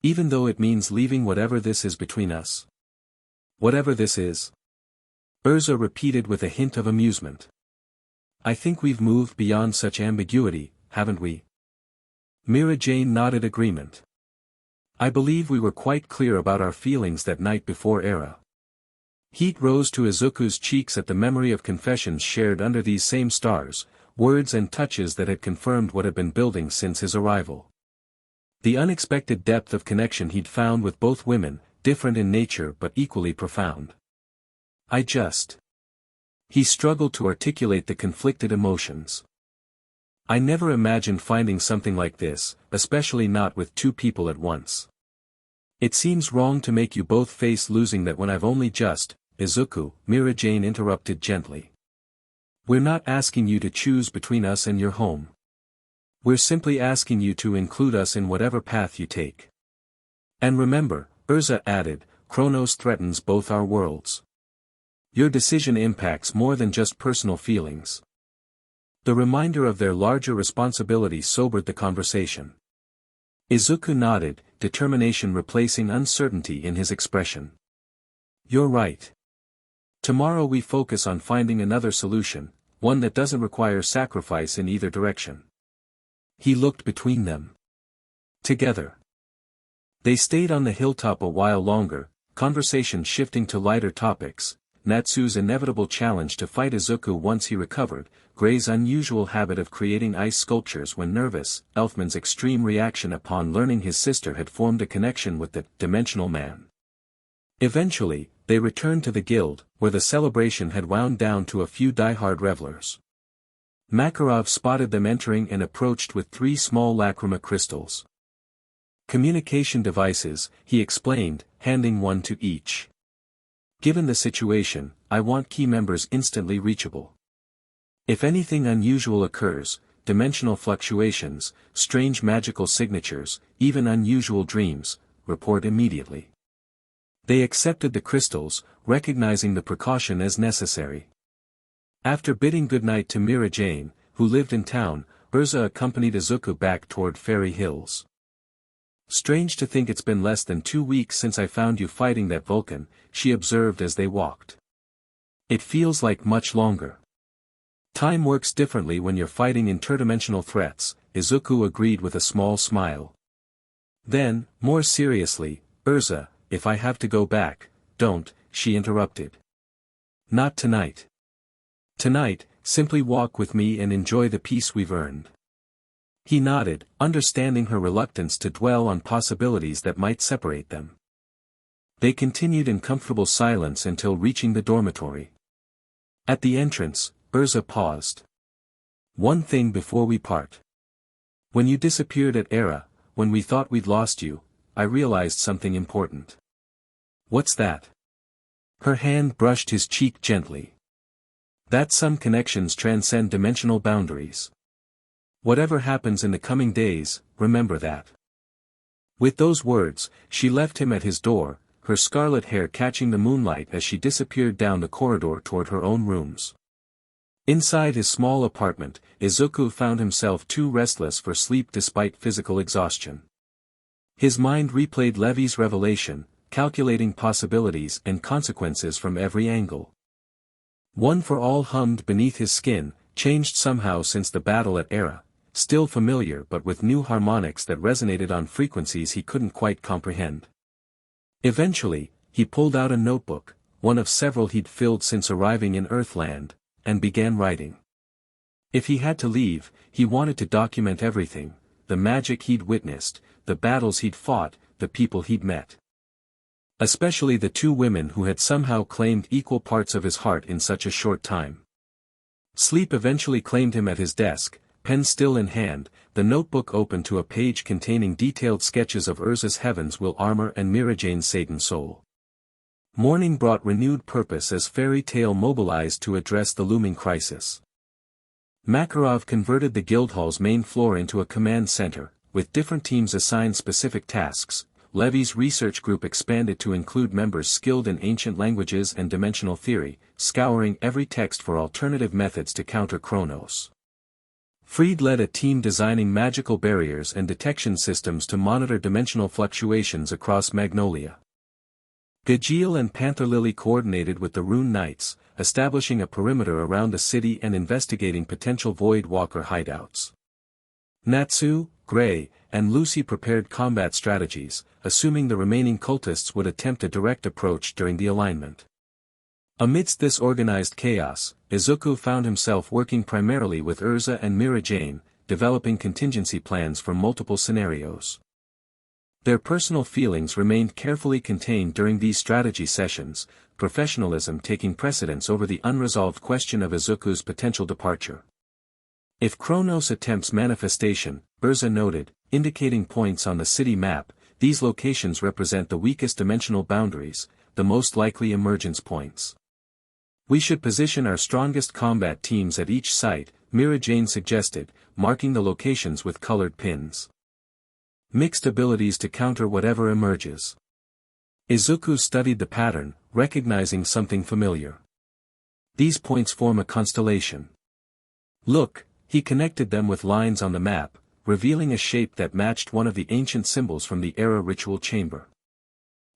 [SPEAKER 1] "Even though it means leaving whatever this is between us." "Whatever this is?" Erza repeated with a hint of amusement. "I think we've moved beyond such ambiguity, haven't we?" Mirajane nodded agreement. "I believe we were quite clear about our feelings that night before Era." Heat rose to Izuku's cheeks at the memory of confessions shared under these same stars, words and touches that had confirmed what had been building since his arrival. The unexpected depth of connection he'd found with both women, different in nature but equally profound. He struggled to articulate the conflicted emotions. "I never imagined finding something like this, especially not with 2 people at once. It seems wrong to make you both face losing that when I've only just..." "Izuku," Mirajane interrupted gently. "We're not asking you to choose between us and your home. We're simply asking you to include us in whatever path you take. And remember," Erza added, "Chronos threatens both our worlds. Your decision impacts more than just personal feelings." The reminder of their larger responsibility sobered the conversation. Izuku nodded, determination replacing uncertainty in his expression. "You're right. Tomorrow we focus on finding another solution, one that doesn't require sacrifice in either direction." He looked between them. Together. They stayed on the hilltop a while longer, conversation shifting to lighter topics, Natsu's inevitable challenge to fight Izuku once he recovered, Gray's unusual habit of creating ice sculptures when nervous, Elfman's extreme reaction upon learning his sister had formed a connection with the dimensional man. Eventually, they returned to the guild, where the celebration had wound down to a few die-hard revelers. Makarov spotted them entering and approached with 3 small lacrima crystals. "Communication devices," he explained, handing one to each. "Given the situation, I want key members instantly reachable. If anything unusual occurs, dimensional fluctuations, strange magical signatures, even unusual dreams, report immediately." They accepted the crystals, recognizing the precaution as necessary. After bidding goodnight to Mirajane, who lived in town, Erza accompanied Izuku back toward Fairy Hills. "Strange to think it's been less than 2 weeks since I found you fighting that Vulcan," she observed as they walked. "It feels like much longer." "Time works differently when you're fighting interdimensional threats," Izuku agreed with a small smile. Then, more seriously, "Erza, if I have to go back, don't," she interrupted. "Not tonight. Tonight, simply walk with me and enjoy the peace we've earned." He nodded, understanding her reluctance to dwell on possibilities that might separate them. They continued in comfortable silence until reaching the dormitory. At the entrance, Erza paused. "One thing before we part. When you disappeared at Era, when we thought we'd lost you, I realized something important." "What's that?" Her hand brushed his cheek gently. "That some connections transcend dimensional boundaries. Whatever happens in the coming days, remember that." With those words, she left him at his door, her scarlet hair catching the moonlight as she disappeared down the corridor toward her own rooms. Inside his small apartment, Izuku found himself too restless for sleep despite physical exhaustion. His mind replayed Levi's revelation, calculating possibilities and consequences from every angle. One for all hummed beneath his skin, changed somehow since the battle at Era, still familiar but with new harmonics that resonated on frequencies he couldn't quite comprehend. Eventually, he pulled out a notebook, one of several he'd filled since arriving in Earthland, and began writing. If he had to leave, he wanted to document everything, the magic he'd witnessed, the battles he'd fought, the people he'd met. Especially the two women who had somehow claimed equal parts of his heart in such a short time. Sleep eventually claimed him at his desk, pen still in hand, the notebook open to a page containing detailed sketches of Erza's Heaven's Will armor and Mirajane's Satan soul. Morning brought renewed purpose as Fairy Tail mobilized to address the looming crisis. Makarov converted the Guildhall's main floor into a command center, with different teams assigned specific tasks. Levi's research group expanded to include members skilled in ancient languages and dimensional theory, scouring every text for alternative methods to counter Kronos. Fried led a team designing magical barriers and detection systems to monitor dimensional fluctuations across Magnolia. Gajeel and Panther Lily coordinated with the Rune Knights, establishing a perimeter around the city and investigating potential Void Walker hideouts. Natsu, Gray, and Lucy prepared combat strategies, assuming the remaining cultists would attempt a direct approach during the alignment. Amidst this organized chaos, Izuku found himself working primarily with Erza and Mirajane, developing contingency plans for multiple scenarios. Their personal feelings remained carefully contained during these strategy sessions, professionalism taking precedence over the unresolved question of Izuku's potential departure. If Kronos attempts manifestation, Erza noted, indicating points on the city map, these locations represent the weakest dimensional boundaries, the most likely emergence points. We should position our strongest combat teams at each site, Mirajane suggested, marking the locations with colored pins. Mixed abilities to counter whatever emerges. Izuku studied the pattern, recognizing something familiar. These points form a constellation. Look, he connected them with lines on the map, revealing a shape that matched one of the ancient symbols from the Era ritual chamber.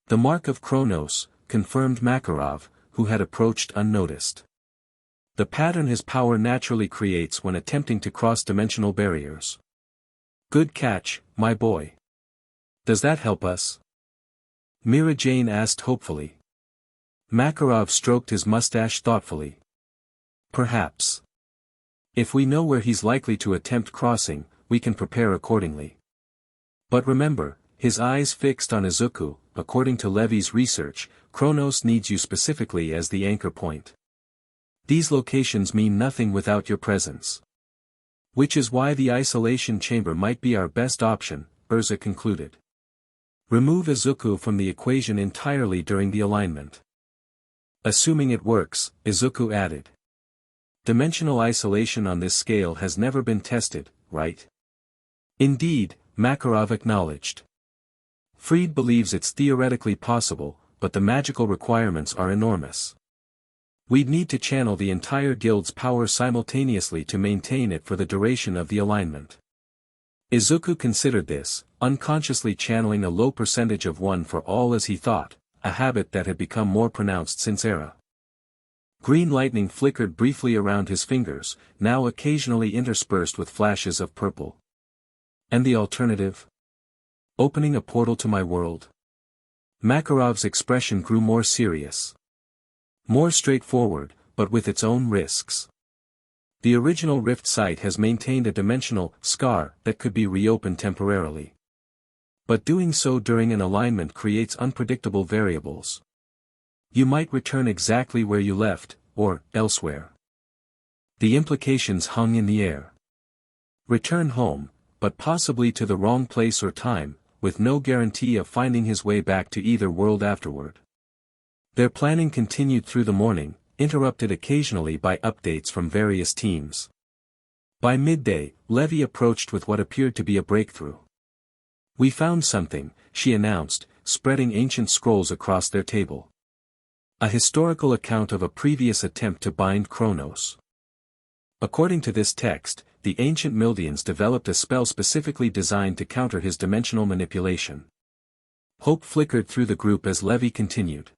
[SPEAKER 1] The mark of Kronos, confirmed Makarov, who had approached unnoticed. The pattern his power naturally creates when attempting to cross dimensional barriers. Good catch, my boy. Does that help us? Mirajane asked hopefully. Makarov stroked his mustache thoughtfully. Perhaps. If we know where he's likely to attempt crossing, we can prepare accordingly. But remember, his eyes fixed on Izuku, according to Levi's research, Kronos needs you specifically as the anchor point. These locations mean nothing without your presence. Which is why the isolation chamber might be our best option, Erza concluded. Remove Izuku from the equation entirely during the alignment. Assuming it works, Izuku added. Dimensional isolation on this scale has never been tested, right? Indeed, Makarov acknowledged. Fried believes it's theoretically possible, but the magical requirements are enormous. We'd need to channel the entire guild's power simultaneously to maintain it for the duration of the alignment. Izuku considered this, unconsciously channeling a low percentage of one for all as he thought, a habit that had become more pronounced since Era. Green lightning flickered briefly around his fingers, now occasionally interspersed with flashes of purple. And the alternative? Opening a portal to my world. Makarov's expression grew more serious. More straightforward, but with its own risks. The original rift site has maintained a dimensional scar that could be reopened temporarily. But doing so during an alignment creates unpredictable variables. You might return exactly where you left, or elsewhere. The implications hung in the air. Return home, but possibly to the wrong place or time, with no guarantee of finding his way back to either world afterward. Their planning continued through the morning, interrupted occasionally by updates from various teams. By midday, Levi approached with what appeared to be a breakthrough. We found something, she announced, spreading ancient scrolls across their table. A historical account of a previous attempt to bind Kronos. According to this text, the ancient Mildians developed a spell specifically designed to counter his dimensional manipulation. Hope flickered through the group as Levi continued.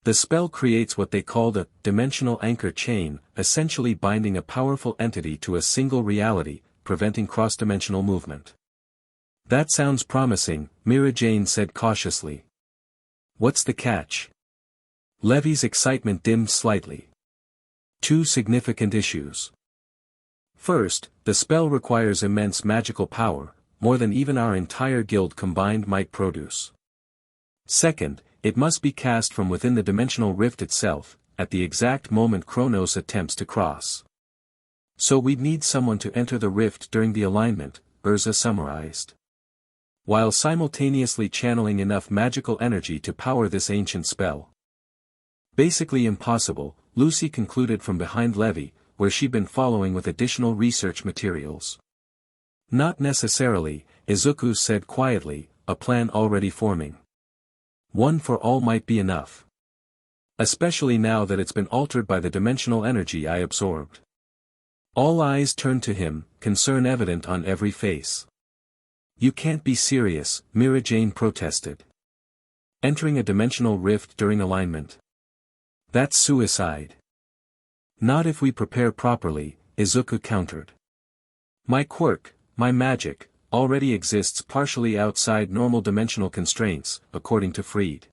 [SPEAKER 1] The spell creates what they called a dimensional anchor chain, essentially binding a powerful entity to a single reality, preventing cross-dimensional movement. That sounds promising, Mirajane said cautiously. What's the catch? Levi's excitement dimmed slightly. Two significant issues. First, the spell requires immense magical power, more than even our entire guild combined might produce. Second, it must be cast from within the dimensional rift itself, at the exact moment Kronos attempts to cross. So we'd need someone to enter the rift during the alignment, Erza summarized. While simultaneously channeling enough magical energy to power this ancient spell. Basically impossible, Lucy concluded from behind Levi, where she'd been following with additional research materials. Not necessarily, Izuku said quietly, a plan already forming. One for all might be enough. Especially now that it's been altered by the dimensional energy I absorbed. All eyes turned to him, concern evident on every face. You can't be serious, Mirajane protested. Entering a dimensional rift during alignment. That's suicide. Not if we prepare properly, Izuku countered. My quirk, my magic, already exists partially outside normal dimensional constraints, according to Freed.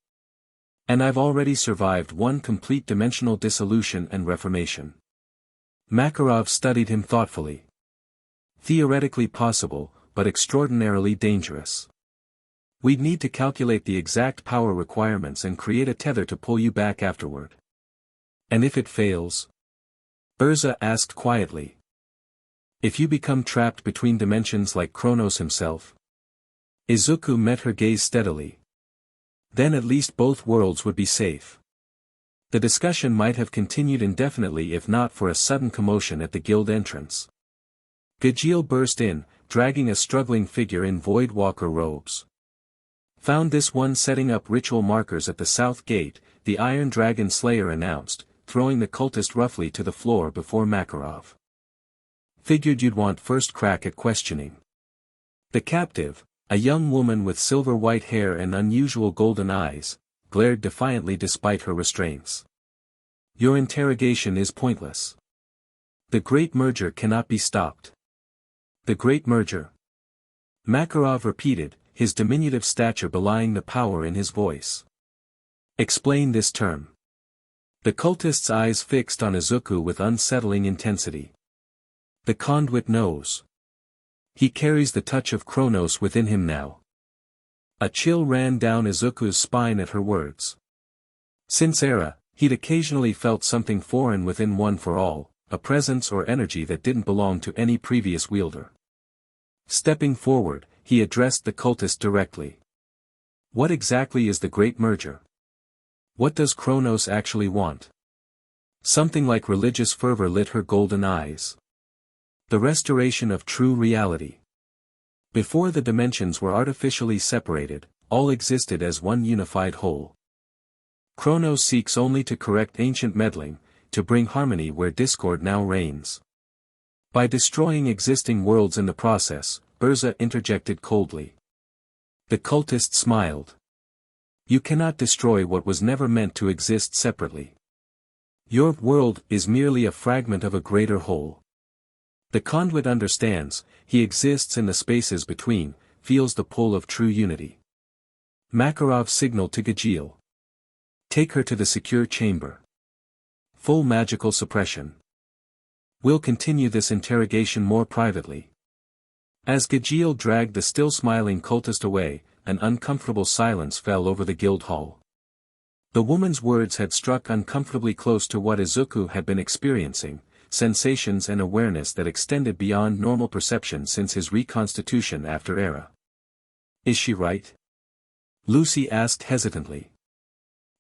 [SPEAKER 1] And I've already survived one complete dimensional dissolution and reformation. Makarov studied him thoughtfully. Theoretically possible, but extraordinarily dangerous. We'd need to calculate the exact power requirements and create a tether to pull you back afterward. And if it fails? Erza asked quietly. If you become trapped between dimensions like Kronos himself? Izuku met her gaze steadily. Then at least both worlds would be safe. The discussion might have continued indefinitely if not for a sudden commotion at the guild entrance. Gajiel burst in, dragging a struggling figure in Voidwalker robes. Found this one setting up ritual markers at the south gate, the Iron Dragon Slayer announced, throwing the cultist roughly to the floor before Makarov. Figured you'd want first crack at questioning. The captive, a young woman with silver white hair and unusual golden eyes, glared defiantly despite her restraints. Your interrogation is pointless. The Great Merger cannot be stopped. The Great Merger. Makarov repeated, his diminutive stature belying the power in his voice. Explain this term. The cultist's eyes fixed on Izuku with unsettling intensity. The conduit knows. He carries the touch of Kronos within him now. A chill ran down Izuku's spine at her words. Since Era, he'd occasionally felt something foreign within One for All, a presence or energy that didn't belong to any previous wielder. Stepping forward, he addressed the cultist directly. What exactly is the Great Merger? What does Kronos actually want? Something like religious fervor lit her golden eyes. The restoration of true reality. Before the dimensions were artificially separated, all existed as one unified whole. Kronos seeks only to correct ancient meddling, to bring harmony where discord now reigns. By destroying existing worlds in the process, Erza interjected coldly. The cultist smiled. You cannot destroy what was never meant to exist separately. Your world is merely a fragment of a greater whole. The conduit understands, he exists in the spaces between, feels the pull of true unity. Makarov signaled to Gajiel. Take her to the secure chamber. Full magical suppression. We'll continue this interrogation more privately. As Gajiel dragged the still smiling cultist away, an uncomfortable silence fell over the guild hall. The woman's words had struck uncomfortably close to what Izuku had been experiencing, sensations and awareness that extended beyond normal perception since his reconstitution after Era. Is she right? Lucy asked hesitantly.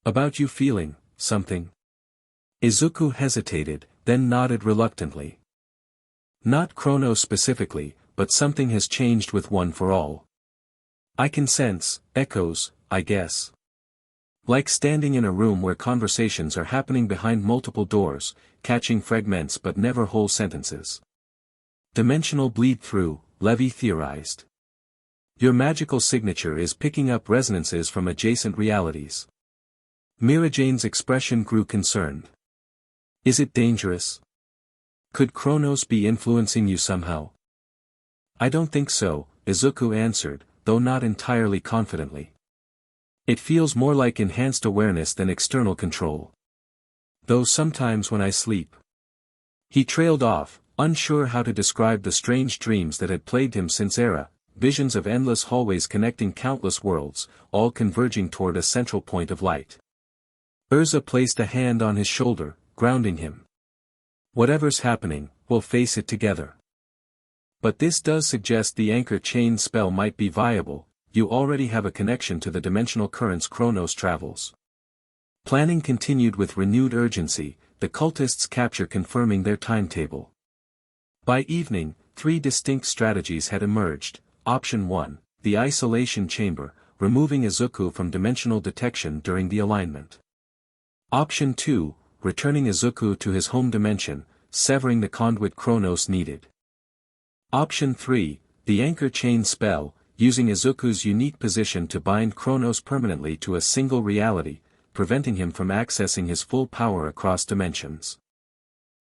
[SPEAKER 1] About you feeling something? Izuku hesitated, then nodded reluctantly. Not Kronos specifically, but something has changed with One for All. I can sense echoes, I guess. Like standing in a room where conversations are happening behind multiple doors, catching fragments but never whole sentences. Dimensional bleed-through, Levy theorized. Your magical signature is picking up resonances from adjacent realities. Mirajane's expression grew concerned. Is it dangerous? Could Kronos be influencing you somehow? I don't think so, Izuku answered, though not entirely confidently. It feels more like enhanced awareness than external control. Though sometimes when I sleep. He trailed off, unsure how to describe the strange dreams that had plagued him since Era, visions of endless hallways connecting countless worlds, all converging toward a central point of light. Erza placed a hand on his shoulder, grounding him. Whatever's happening, we'll face it together. But this does suggest the anchor chain spell might be viable. You already have a connection to the dimensional currents Kronos travels. Planning continued with renewed urgency, the cultists' capture confirming their timetable. By evening, 3 distinct strategies had emerged. Option 1, the isolation chamber, removing Izuku from dimensional detection during the alignment. Option 2, returning Izuku to his home dimension, severing the conduit Kronos needed. Option 3, the anchor chain spell, using Izuku's unique position to bind Kronos permanently to a single reality, preventing him from accessing his full power across dimensions.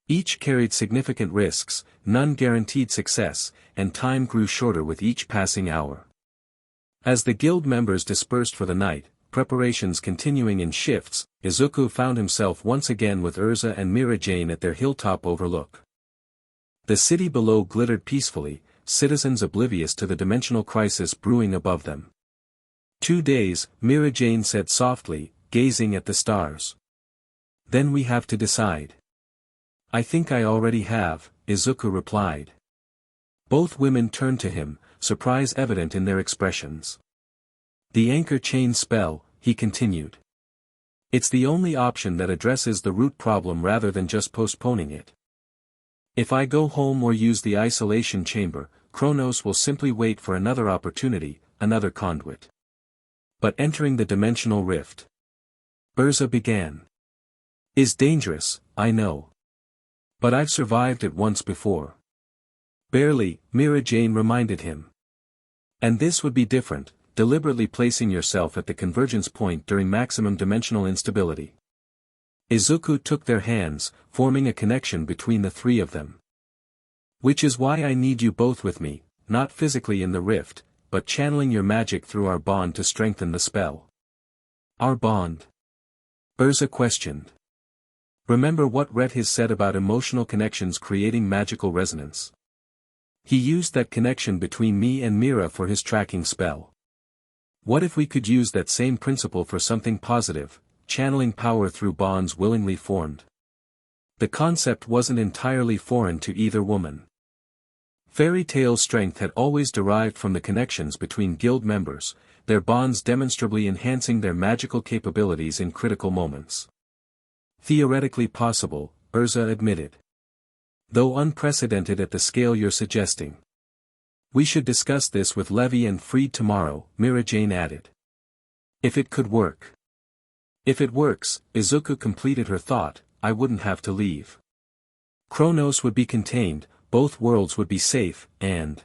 [SPEAKER 1] Each carried significant risks, none guaranteed success, and time grew shorter with each passing hour. As the guild members dispersed for the night, preparations continuing in shifts, Izuku found himself once again with Erza and Mirajane at their hilltop overlook. The city below glittered peacefully, citizens oblivious to the dimensional crisis brewing above them. 2 days, Mirajane said softly, gazing at the stars. Then we have to decide. I think I already have, Izuku replied. Both women turned to him, surprise evident in their expressions. The anchor chain spell, he continued. It's the only option that addresses the root problem rather than just postponing it. If I go home or use the isolation chamber, Kronos will simply wait for another opportunity, another conduit. But entering the dimensional rift. Erza began. Is dangerous, I know. But I've survived it once before. Barely, Mirajane reminded him. And this would be different, deliberately placing yourself at the convergence point during maximum dimensional instability. Izuku took their hands, forming a connection between the 3 of them. Which is why I need you both with me, not physically in the rift, but channeling your magic through our bond to strengthen the spell. Our bond? Erza questioned. Remember what Ret has said about emotional connections creating magical resonance. He used that connection between me and Mira for his tracking spell. What if we could use that same principle for something positive, channeling power through bonds willingly formed? The concept wasn't entirely foreign to either woman. Fairy tale strength had always derived from the connections between guild members, their bonds demonstrably enhancing their magical capabilities in critical moments. Theoretically possible, Erza admitted. Though unprecedented at the scale you're suggesting. We should discuss this with Levy and Freed tomorrow, Mirajane added. If it could work. If it works, Izuku completed her thought, I wouldn't have to leave. Kronos would be contained, both worlds would be safe, and...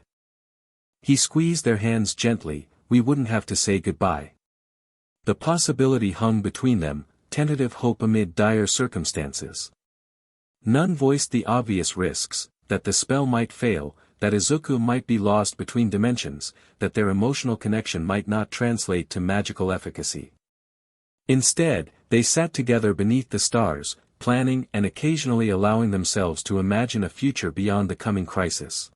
[SPEAKER 1] He squeezed their hands gently, we wouldn't have to say goodbye. The possibility hung between them, tentative hope amid dire circumstances. None voiced the obvious risks, that the spell might fail, that Izuku might be lost between dimensions, that their emotional connection might not translate to magical efficacy. Instead, they sat together beneath the stars, planning and occasionally allowing themselves to imagine a future beyond the coming crisis.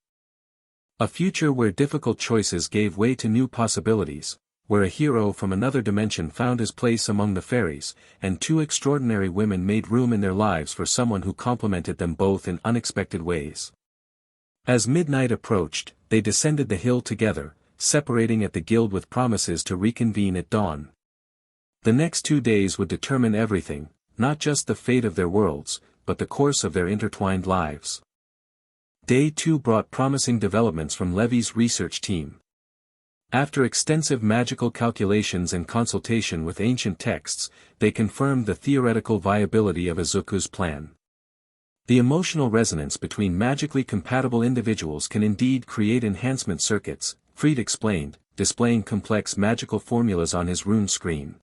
[SPEAKER 1] A future where difficult choices gave way to new possibilities, where a hero from another dimension found his place among the fairies, and 2 extraordinary women made room in their lives for someone who complemented them both in unexpected ways. As midnight approached, they descended the hill together, separating at the guild with promises to reconvene at dawn. The next 2 days would determine everything, not just the fate of their worlds, but the course of their intertwined lives. Day 2 brought promising developments from Levy's research team. After extensive magical calculations and consultation with ancient texts, they confirmed the theoretical viability of Izuku's plan. The emotional resonance between magically compatible individuals can indeed create enhancement circuits, Fried explained, displaying complex magical formulas on his rune screen.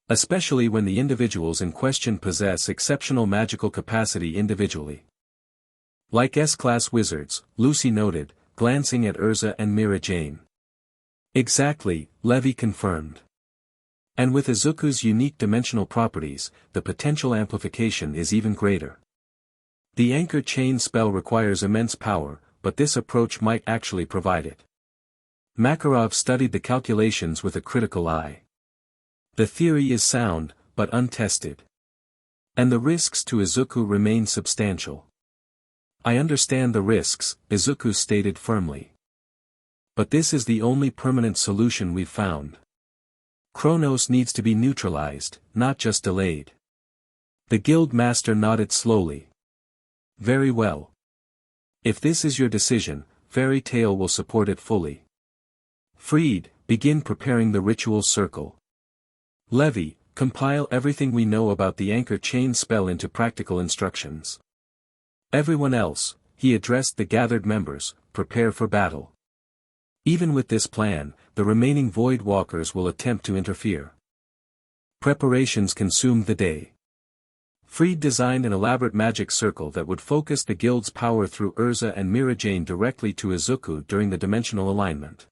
[SPEAKER 1] Especially when the individuals in question possess exceptional magical capacity individually. Like S-class wizards, Lucy noted, glancing at Erza and Mirajane. Exactly, Levi confirmed. And with Izuku's unique dimensional properties, the potential amplification is even greater. The anchor chain spell requires immense power, but this approach might actually provide it. Makarov studied the calculations with a critical eye. The theory is sound, but untested. And the risks to Izuku remain substantial. I understand the risks, Izuku stated firmly. But this is the only permanent solution we've found. Kronos needs to be neutralized, not just delayed. The guild master nodded slowly. Very well. If this is your decision, Fairy Tail will support it fully. Fried, begin preparing the ritual circle. Levi, compile everything we know about the anchor chain spell into practical instructions. Everyone else, he addressed the gathered members, prepare for battle. Even with this plan, the remaining Void Walkers will attempt to interfere. Preparations consumed the day. Fried designed an elaborate magic circle that would focus the guild's power through Erza and Mirajane directly to Izuku during the dimensional alignment.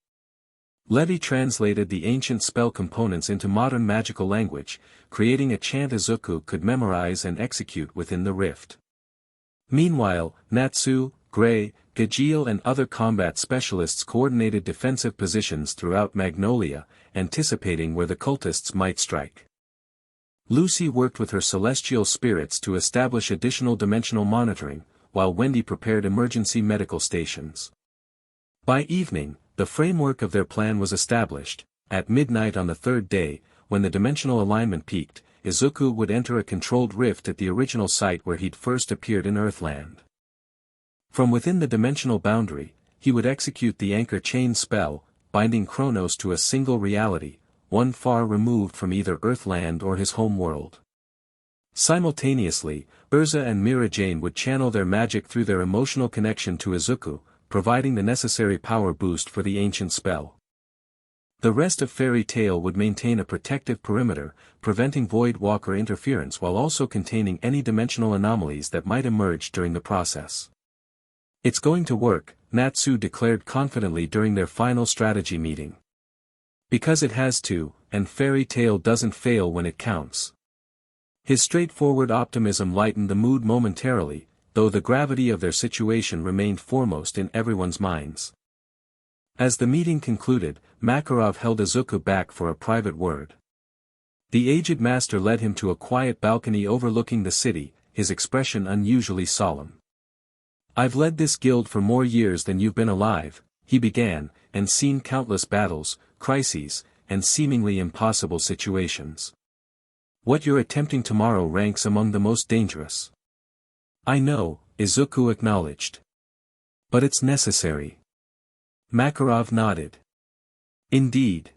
[SPEAKER 1] Levi translated the ancient spell components into modern magical language, creating a chant Izuku could memorize and execute within the rift. Meanwhile, Natsu, Gray, Gajiel and other combat specialists coordinated defensive positions throughout Magnolia, anticipating where the cultists might strike. Lucy worked with her celestial spirits to establish additional dimensional monitoring, while Wendy prepared emergency medical stations. By evening, the framework of their plan was established. At midnight on the third day, when the dimensional alignment peaked, Izuku would enter a controlled rift at the original site where he'd first appeared in Earthland. From within the dimensional boundary, he would execute the anchor chain spell, binding Kronos to a single reality, one far removed from either Earthland or his home world. Simultaneously, Erza and Mirajane would channel their magic through their emotional connection to Izuku, providing the necessary power boost for the ancient spell. The rest of Fairy Tail would maintain a protective perimeter, preventing Void Walker interference while also containing any dimensional anomalies that might emerge during the process. It's going to work, Natsu declared confidently during their final strategy meeting. Because it has to, and Fairy Tail doesn't fail when it counts. His straightforward optimism lightened the mood momentarily, though the gravity of their situation remained foremost in everyone's minds. As the meeting concluded, Makarov held Izuku back for a private word. The aged master led him to a quiet balcony overlooking the city, his expression unusually solemn. I've led this guild for more years than you've been alive, he began, and seen countless battles, crises, and seemingly impossible situations. What you're attempting tomorrow ranks among the most dangerous. I know, Izuku acknowledged. But it's necessary. Makarov nodded. Indeed.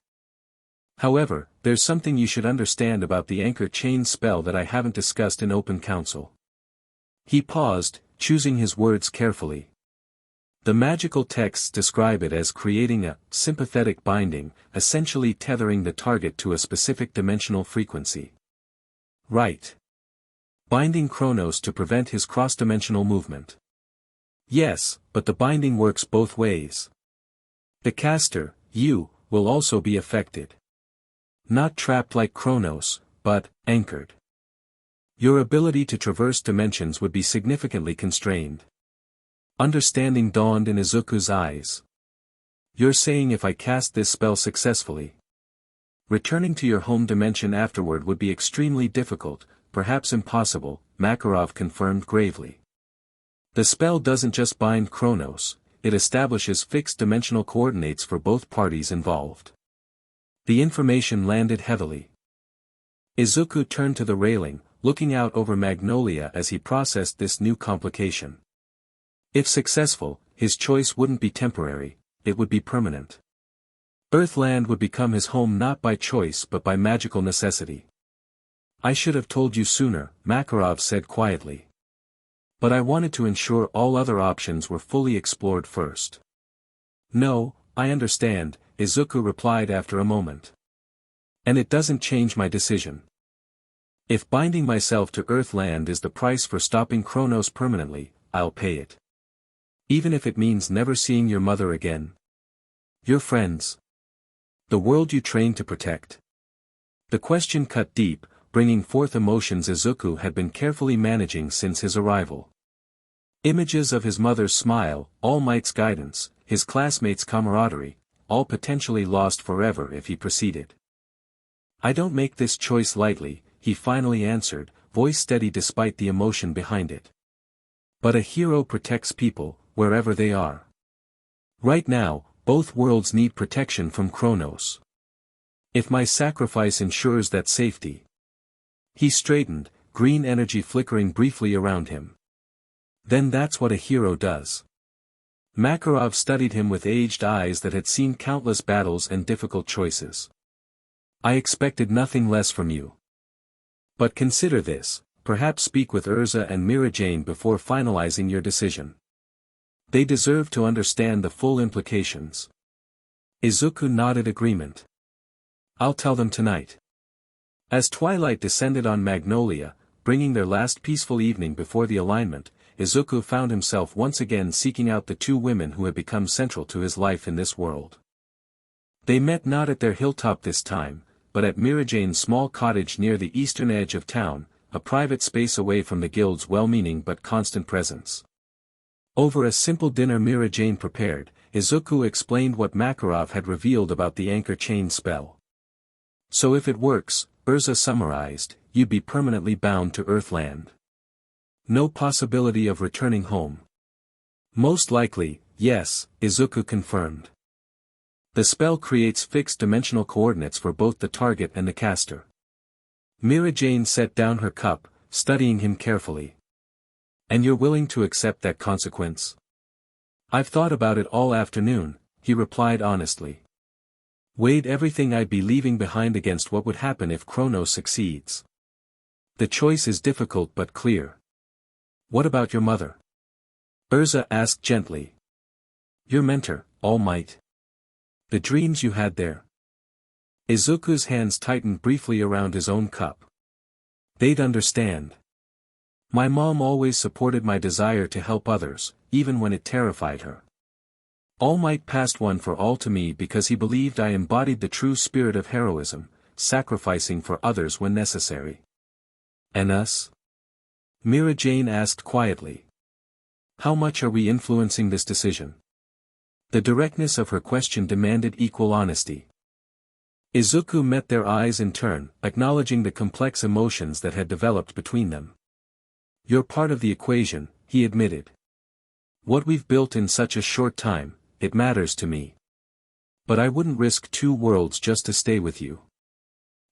[SPEAKER 1] However, there's something you should understand about the anchor chain spell that I haven't discussed in open council. He paused, choosing his words carefully. The magical texts describe it as creating a sympathetic binding, essentially tethering the target to a specific dimensional frequency. Right. Binding Kronos to prevent his cross-dimensional movement. Yes, but the binding works both ways. The caster, you, will also be affected. Not trapped like Kronos, but anchored. Your ability to traverse dimensions would be significantly constrained. Understanding dawned in Izuku's eyes. You're saying if I cast this spell successfully, returning to your home dimension afterward would be extremely difficult, perhaps impossible, Makarov confirmed gravely. The spell doesn't just bind Kronos, it establishes fixed dimensional coordinates for both parties involved. The information landed heavily. Izuku turned to the railing, looking out over Magnolia as he processed this new complication. If successful, his choice wouldn't be temporary, it would be permanent. Earthland would become his home not by choice but by magical necessity. I should have told you sooner, Makarov said quietly. But I wanted to ensure all other options were fully explored first. No, I understand, Izuku replied after a moment. And it doesn't change my decision. If binding myself to Earthland is the price for stopping Kronos permanently, I'll pay it. Even if it means never seeing your mother again. Your friends. The world you trained to protect. The question cut deep, bringing forth emotions Izuku had been carefully managing since his arrival. Images of his mother's smile, All Might's guidance, his classmates' camaraderie, all potentially lost forever if he proceeded. I don't make this choice lightly, he finally answered, voice steady despite the emotion behind it. But a hero protects people, wherever they are. Right now, both worlds need protection from Kronos. If my sacrifice ensures that safety. He straightened, green energy flickering briefly around him. Then that's what a hero does. Makarov studied him with aged eyes that had seen countless battles and difficult choices. I expected nothing less from you. But consider this, perhaps speak with Erza and Mirajane before finalizing your decision. They deserve to understand the full implications. Izuku nodded agreement. I'll tell them tonight. As twilight descended on Magnolia, bringing their last peaceful evening before the alignment, Izuku found himself once again seeking out the two women who had become central to his life in this world. They met not at their hilltop this time, but at Mirajane's small cottage near the eastern edge of town, a private space away from the guild's well-meaning but constant presence. Over a simple dinner Mirajane prepared, Izuku explained what Makarov had revealed about the anchor chain spell. So if it works, Erza summarized, you'd be permanently bound to Earthland. No possibility of returning home. Most likely, yes, Izuku confirmed. The spell creates fixed dimensional coordinates for both the target and the caster. Mirajane set down her cup, studying him carefully. And you're willing to accept that consequence? I've thought about it all afternoon, he replied honestly. Weighed everything I'd be leaving behind against what would happen if Kronos succeeds. The choice is difficult but clear. What about your mother? Erza asked gently. Your mentor, All Might. The dreams you had there. Izuku's hands tightened briefly around his own cup. They'd understand. My mom always supported my desire to help others, even when it terrified her. All Might passed one for all to me because he believed I embodied the true spirit of heroism, sacrificing for others when necessary. And us? Mirajane asked quietly. How much are we influencing this decision? The directness of her question demanded equal honesty. Izuku met their eyes in turn, acknowledging the complex emotions that had developed between them. You're part of the equation, he admitted. What we've built in such a short time, it matters to me. But I wouldn't risk two worlds just to stay with you.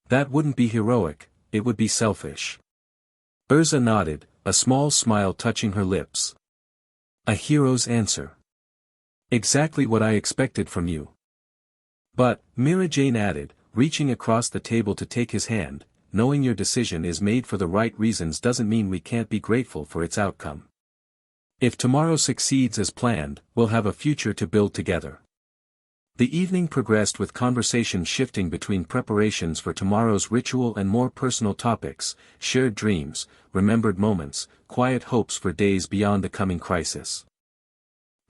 [SPEAKER 1] That wouldn't be heroic, it would be selfish. Erza nodded, a small smile touching her lips. A hero's answer. Exactly what I expected from you. But, Mirajane added, reaching across the table to take his hand, knowing your decision is made for the right reasons doesn't mean we can't be grateful for its outcome. If tomorrow succeeds as planned, we'll have a future to build together. The evening progressed with conversation shifting between preparations for tomorrow's ritual and more personal topics, shared dreams, remembered moments, quiet hopes for days beyond the coming crisis.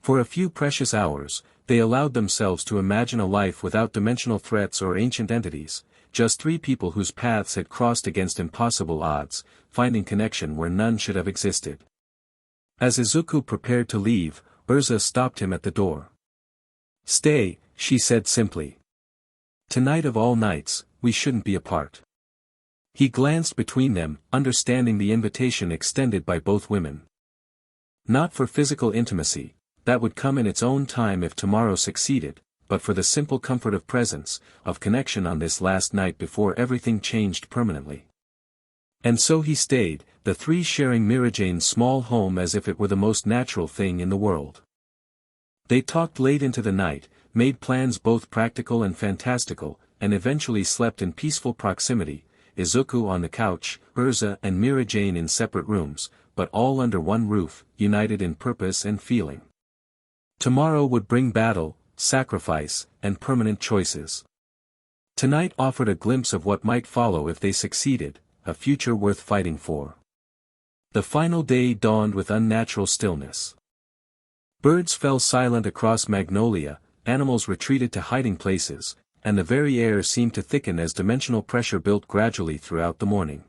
[SPEAKER 1] For a few precious hours, they allowed themselves to imagine a life without dimensional threats or ancient entities, just three people whose paths had crossed against impossible odds, finding connection where none should have existed. As Izuku prepared to leave, Erza stopped him at the door. Stay, she said simply. Tonight of all nights, we shouldn't be apart. He glanced between them, understanding the invitation extended by both women. Not for physical intimacy, that would come in its own time if tomorrow succeeded, but for the simple comfort of presence, of connection on this last night before everything changed permanently. And so he stayed, the three sharing Mirajane's small home as if it were the most natural thing in the world. They talked late into the night, made plans both practical and fantastical, and eventually slept in peaceful proximity, Izuku on the couch, Erza and Mirajane in separate rooms, but all under one roof, united in purpose and feeling. Tomorrow would bring battle, sacrifice, and permanent choices. Tonight offered a glimpse of what might follow if they succeeded, a future worth fighting for. The final day dawned with unnatural stillness. Birds fell silent across Magnolia, animals retreated to hiding places, and the very air seemed to thicken as dimensional pressure built gradually throughout the morning.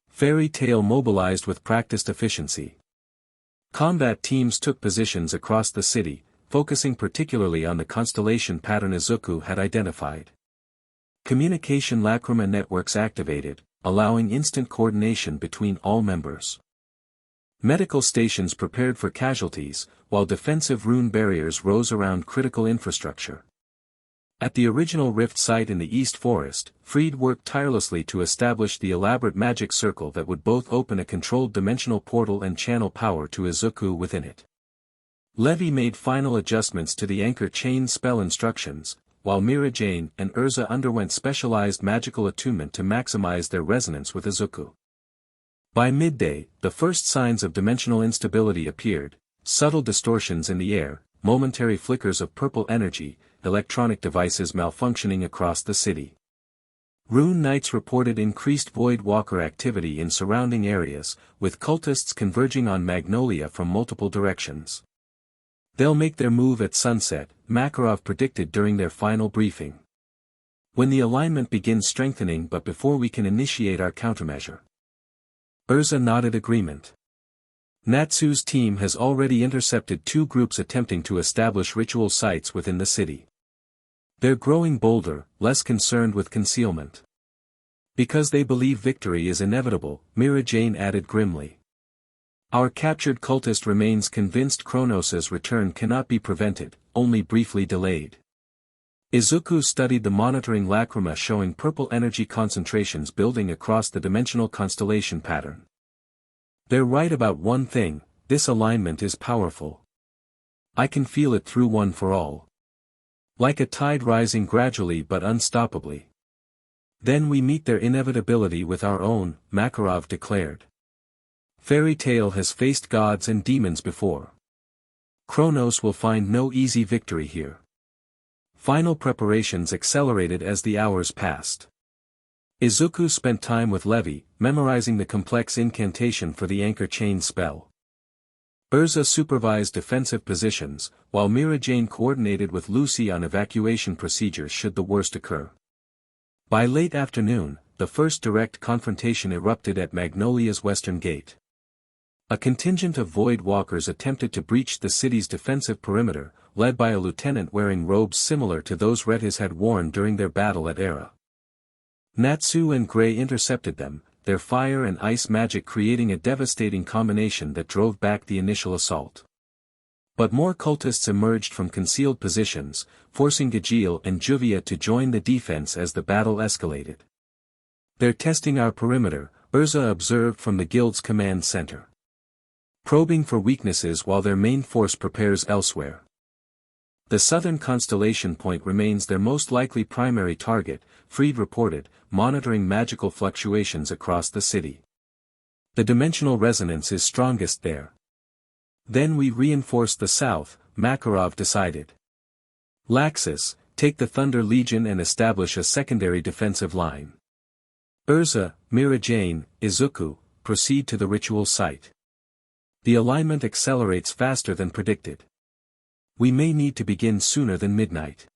[SPEAKER 1] Fairy Tail mobilized with practiced efficiency. Combat teams took positions across the city, focusing particularly on the constellation pattern Izuku had identified. Communication lacrima networks activated, allowing instant coordination between all members. Medical stations prepared for casualties, while defensive rune barriers rose around critical infrastructure. At the original rift site in the East Forest, Freed worked tirelessly to establish the elaborate magic circle that would both open a controlled dimensional portal and channel power to Izuku within it. Levi made final adjustments to the anchor chain spell instructions, while Mirajane and Erza underwent specialized magical attunement to maximize their resonance with Izuku. By midday, the first signs of dimensional instability appeared, subtle distortions in the air, momentary flickers of purple energy, electronic devices malfunctioning across the city. Rune Knights reported increased Void Walker activity in surrounding areas, with cultists converging on Magnolia from multiple directions. They'll make their move at sunset, Makarov predicted during their final briefing. When the alignment begins strengthening but before we can initiate our countermeasure. Erza nodded agreement. Natsu's team has already intercepted 2 groups attempting to establish ritual sites within the city. They're growing bolder, less concerned with concealment. Because they believe victory is inevitable, Mirajane added grimly. Our captured cultist remains convinced Kronos' return cannot be prevented, only briefly delayed. Izuku studied the monitoring lacrima showing purple energy concentrations building across the dimensional constellation pattern. They're right about one thing, this alignment is powerful. I can feel it through One for All. Like a tide rising gradually but unstoppably. Then we meet their inevitability with our own, Makarov declared. Fairy Tail has faced gods and demons before. Kronos will find no easy victory here. Final preparations accelerated as the hours passed. Izuku spent time with Levi, memorizing the complex incantation for the anchor chain spell. Erza supervised defensive positions, while Mirajane coordinated with Lucy on evacuation procedures should the worst occur. By late afternoon, the first direct confrontation erupted at Magnolia's western gate. A contingent of Void Walkers attempted to breach the city's defensive perimeter, led by a lieutenant wearing robes similar to those Redhis had worn during their battle at Era. Natsu and Grey intercepted them, their fire and ice magic creating a devastating combination that drove back the initial assault. But more cultists emerged from concealed positions, forcing Gajeel and Juvia to join the defense as the battle escalated. They're testing our perimeter, Erza observed from the guild's command center. Probing for weaknesses while their main force prepares elsewhere. The southern constellation point remains their most likely primary target, Freed reported, monitoring magical fluctuations across the city. The dimensional resonance is strongest there. Then we reinforce the south, Makarov decided. Laxus, take the Thunder Legion and establish a secondary defensive line. Erza, Mirajane, Izuku, proceed to the ritual site. The alignment accelerates faster than predicted. We may need to begin sooner than midnight.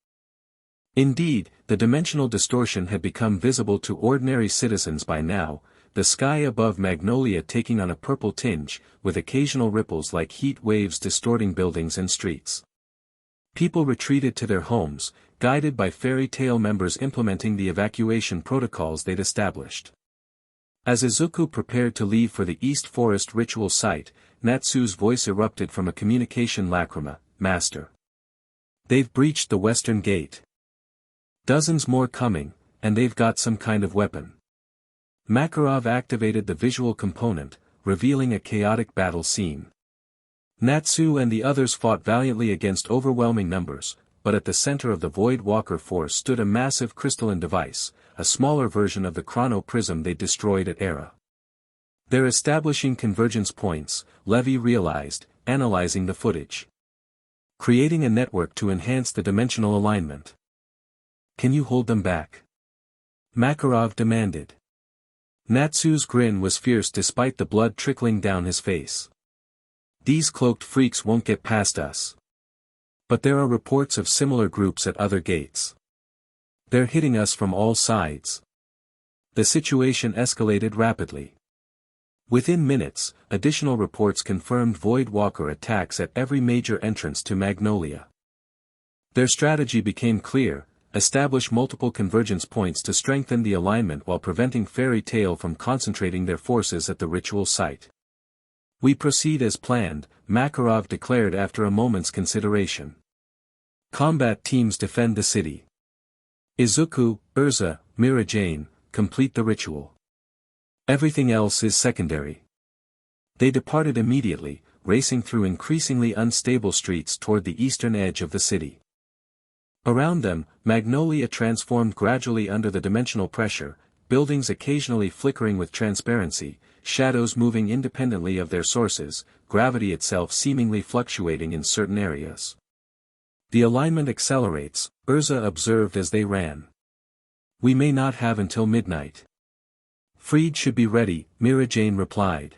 [SPEAKER 1] Indeed, the dimensional distortion had become visible to ordinary citizens by now, the sky above Magnolia taking on a purple tinge, with occasional ripples like heat waves distorting buildings and streets. People retreated to their homes, guided by Fairy Tail members implementing the evacuation protocols they'd established. As Izuku prepared to leave for the East Forest ritual site, Natsu's voice erupted from a communication lacrima, Master. They've breached the western gate. Dozens more coming, and they've got some kind of weapon. Makarov activated the visual component, revealing a chaotic battle scene. Natsu and the others fought valiantly against overwhelming numbers, but at the center of the Void Walker force stood a massive crystalline device, a smaller version of the chrono prism they destroyed at Era. They're establishing convergence points, Levy realized, analyzing the footage. Creating a network to enhance the dimensional alignment. Can you hold them back? Makarov demanded. Natsu's grin was fierce despite the blood trickling down his face. These cloaked freaks won't get past us. But there are reports of similar groups at other gates. They're hitting us from all sides. The situation escalated rapidly. Within minutes, additional reports confirmed Void Walker attacks at every major entrance to Magnolia. Their strategy became clear: establish multiple convergence points to strengthen the alignment while preventing Fairy Tail from concentrating their forces at the ritual site. We proceed as planned, Makarov declared after a moment's consideration. Combat teams defend the city. Izuku, Erza, Mirajane, complete the ritual. Everything else is secondary. They departed immediately, racing through increasingly unstable streets toward the eastern edge of the city. Around them, Magnolia transformed gradually under the dimensional pressure, buildings occasionally flickering with transparency, shadows moving independently of their sources, gravity itself seemingly fluctuating in certain areas. The alignment accelerates, Erza observed as they ran. We may not have until midnight. Freed should be ready, Mirajane replied.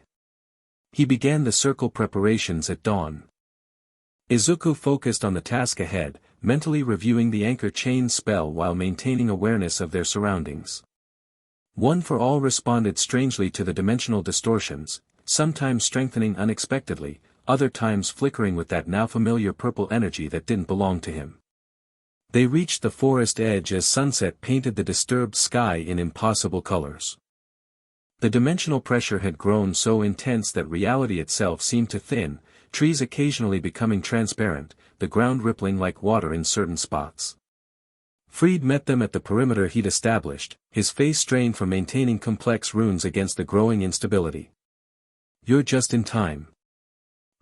[SPEAKER 1] He began the circle preparations at dawn. Izuku focused on the task ahead, mentally reviewing the anchor chain spell while maintaining awareness of their surroundings. One for All responded strangely to the dimensional distortions, sometimes strengthening unexpectedly, other times flickering with that now familiar purple energy that didn't belong to him. They reached the forest edge as sunset painted the disturbed sky in impossible colors. The dimensional pressure had grown so intense that reality itself seemed to thin, trees occasionally becoming transparent, the ground rippling like water in certain spots. Freed met them at the perimeter he'd established, his face strained from maintaining complex runes against the growing instability. You're just in time.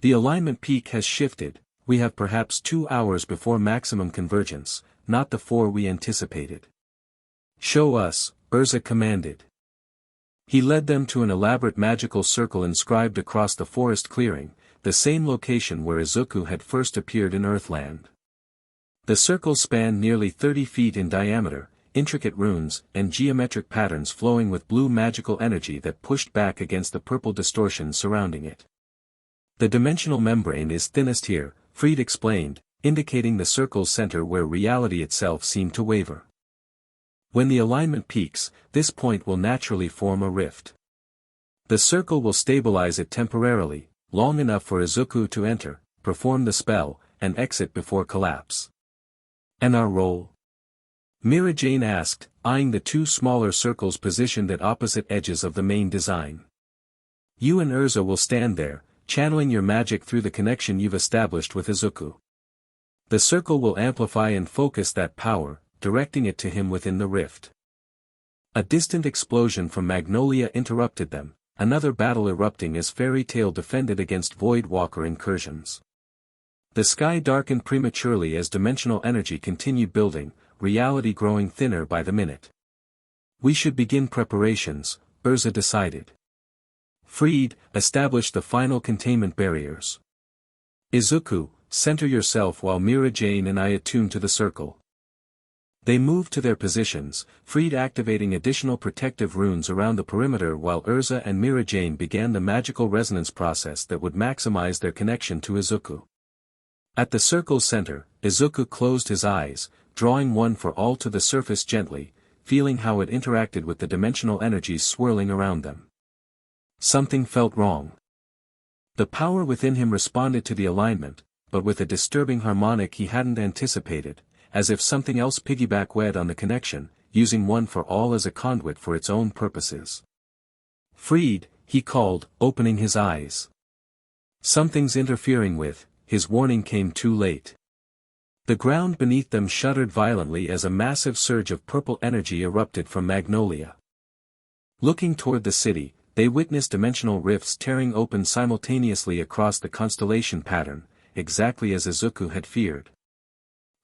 [SPEAKER 1] The alignment peak has shifted, we have perhaps 2 hours before maximum convergence, not the 4 we anticipated. Show us, Erza commanded. He led them to an elaborate magical circle inscribed across the forest clearing, the same location where Izuku had first appeared in Earthland. The circle spanned nearly 30 feet in diameter, intricate runes and geometric patterns flowing with blue magical energy that pushed back against the purple distortion surrounding it. The dimensional membrane is thinnest here, Freed explained, indicating the circle's center where reality itself seemed to waver. When the alignment peaks, this point will naturally form a rift. The circle will stabilize it temporarily, long enough for Izuku to enter, perform the spell, and exit before collapse. And our role? Mirajane asked, eyeing the 2 smaller circles positioned at opposite edges of the main design. You and Erza will stand there, channeling your magic through the connection you've established with Izuku. The circle will amplify and focus that power, directing it to him within the rift. A distant explosion from Magnolia interrupted them, another battle erupting as Fairy Tail defended against Void Walker incursions. The sky darkened prematurely as dimensional energy continued building, reality growing thinner by the minute. We should begin preparations, Erza decided. Freed, establish the final containment barriers. Izuku, center yourself while Mirajane and I attune to the circle. They moved to their positions, Freed activating additional protective runes around the perimeter while Erza and Mirajane began the magical resonance process that would maximize their connection to Izuku. At the circle's center, Izuku closed his eyes, drawing One for All to the surface gently, feeling how it interacted with the dimensional energies swirling around them. Something felt wrong. The power within him responded to the alignment, but with a disturbing harmonic he hadn't anticipated, as if something else piggyback-wed on the connection, using One for All as a conduit for its own purposes. Freed, he called, opening his eyes. Something's interfering with, his warning came too late. The ground beneath them shuddered violently as a massive surge of purple energy erupted from Magnolia. Looking toward the city, they witnessed dimensional rifts tearing open simultaneously across the constellation pattern, exactly as Izuku had feared.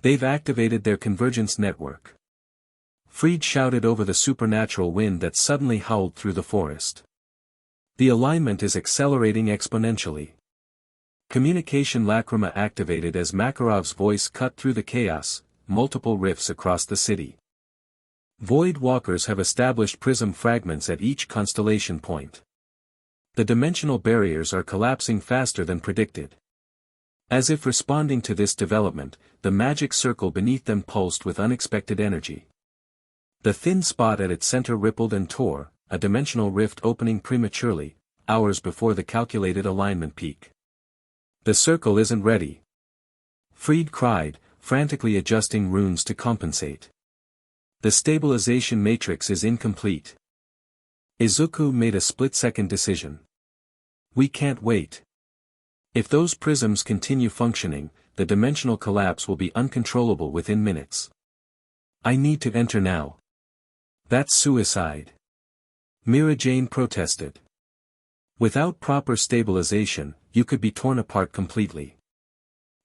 [SPEAKER 1] They've activated their convergence network. Fried shouted over the supernatural wind that suddenly howled through the forest. The alignment is accelerating exponentially. Communication lacrima activated as Makarov's voice cut through the chaos, multiple rifts across the city. Void walkers have established prism fragments at each constellation point. The dimensional barriers are collapsing faster than predicted. As if responding to this development, the magic circle beneath them pulsed with unexpected energy. The thin spot at its center rippled and tore, a dimensional rift opening prematurely, hours before the calculated alignment peak. The circle isn't ready. Fried cried, frantically adjusting runes to compensate. The stabilization matrix is incomplete. Izuku made a split-second decision. We can't wait. If those prisms continue functioning, the dimensional collapse will be uncontrollable within minutes. I need to enter now. That's suicide. Mirajane protested. Without proper stabilization, you could be torn apart completely.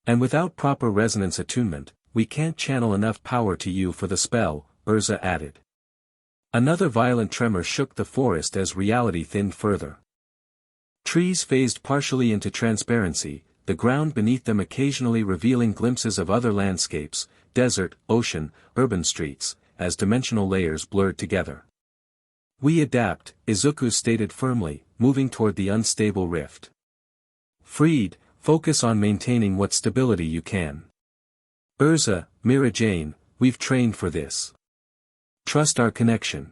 [SPEAKER 1] And without proper resonance attunement, we can't channel enough power to you for the spell, Erza added. Another violent tremor shook the forest as reality thinned further. Trees phased partially into transparency, the ground beneath them occasionally revealing glimpses of other landscapes, desert, ocean, urban streets, as dimensional layers blurred together. We adapt, Izuku stated firmly, moving toward the unstable rift. Fried, focus on maintaining what stability you can. Erza, Mirajane, we've trained for this. Trust our connection.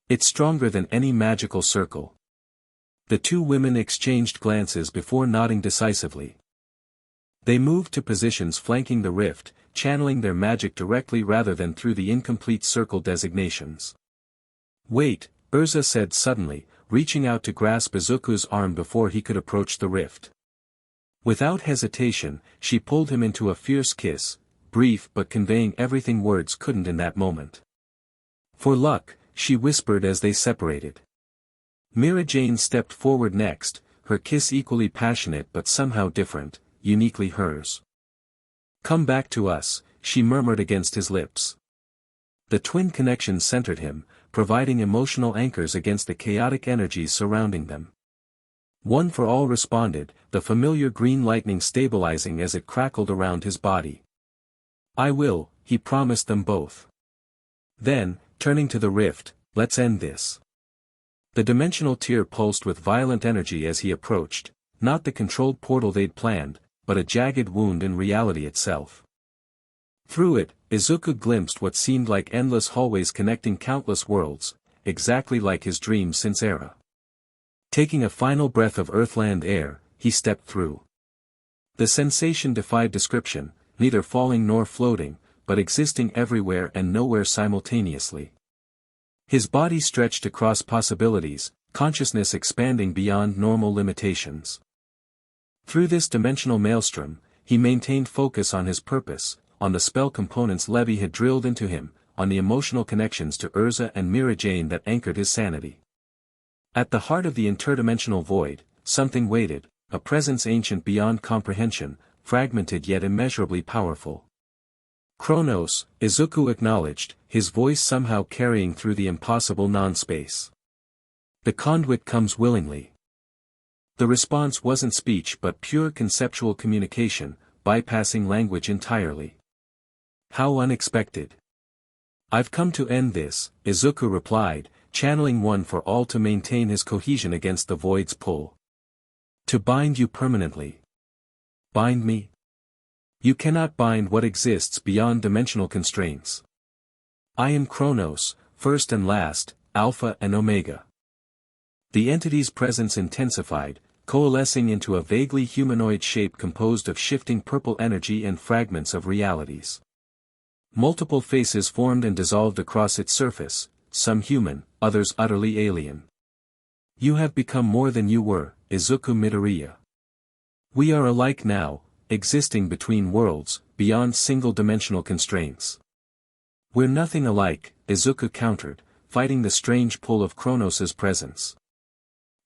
[SPEAKER 1] It's stronger than any magical circle. The two women exchanged glances before nodding decisively. They moved to positions flanking the rift, channeling their magic directly rather than through the incomplete circle designations. Wait, Erza said suddenly, reaching out to grasp Izuku's arm before he could approach the rift. Without hesitation, she pulled him into a fierce kiss, brief but conveying everything words couldn't in that moment. For luck, she whispered as they separated. Mirajane stepped forward next, her kiss equally passionate but somehow different, uniquely hers. Come back to us, she murmured against his lips. The twin connection centered him, providing emotional anchors against the chaotic energies surrounding them. One for All responded, the familiar green lightning stabilizing as it crackled around his body. I will, he promised them both. Then, turning to the rift, let's end this. The dimensional tear pulsed with violent energy as he approached, not the controlled portal they'd planned, but a jagged wound in reality itself. Through it, Izuku glimpsed what seemed like endless hallways connecting countless worlds, exactly like his dreams since Era. Taking a final breath of earthland air, he stepped through. The sensation defied description, neither falling nor floating, but existing everywhere and nowhere simultaneously. His body stretched across possibilities, consciousness expanding beyond normal limitations. Through this dimensional maelstrom, he maintained focus on his purpose, on the spell components Levi had drilled into him, on the emotional connections to Erza and Mirajane that anchored his sanity. At the heart of the interdimensional void, something waited, a presence ancient beyond comprehension, fragmented yet immeasurably powerful. Chronos, Izuku acknowledged, his voice somehow carrying through the impossible non-space. The conduit comes willingly. The response wasn't speech but pure conceptual communication, bypassing language entirely. How unexpected. I've come to end this, Izuku replied, channeling One for All to maintain his cohesion against the void's pull. To bind you permanently. Bind me? You cannot bind what exists beyond dimensional constraints. I am Chronos, first and last, Alpha and Omega. The entity's presence intensified, coalescing into a vaguely humanoid shape composed of shifting purple energy and fragments of realities. Multiple faces formed and dissolved across its surface, some human, others utterly alien. You have become more than you were, Izuku Midoriya. We are alike now, existing between worlds, beyond single-dimensional constraints. We're nothing alike, Izuku countered, fighting the strange pull of Chronos' presence.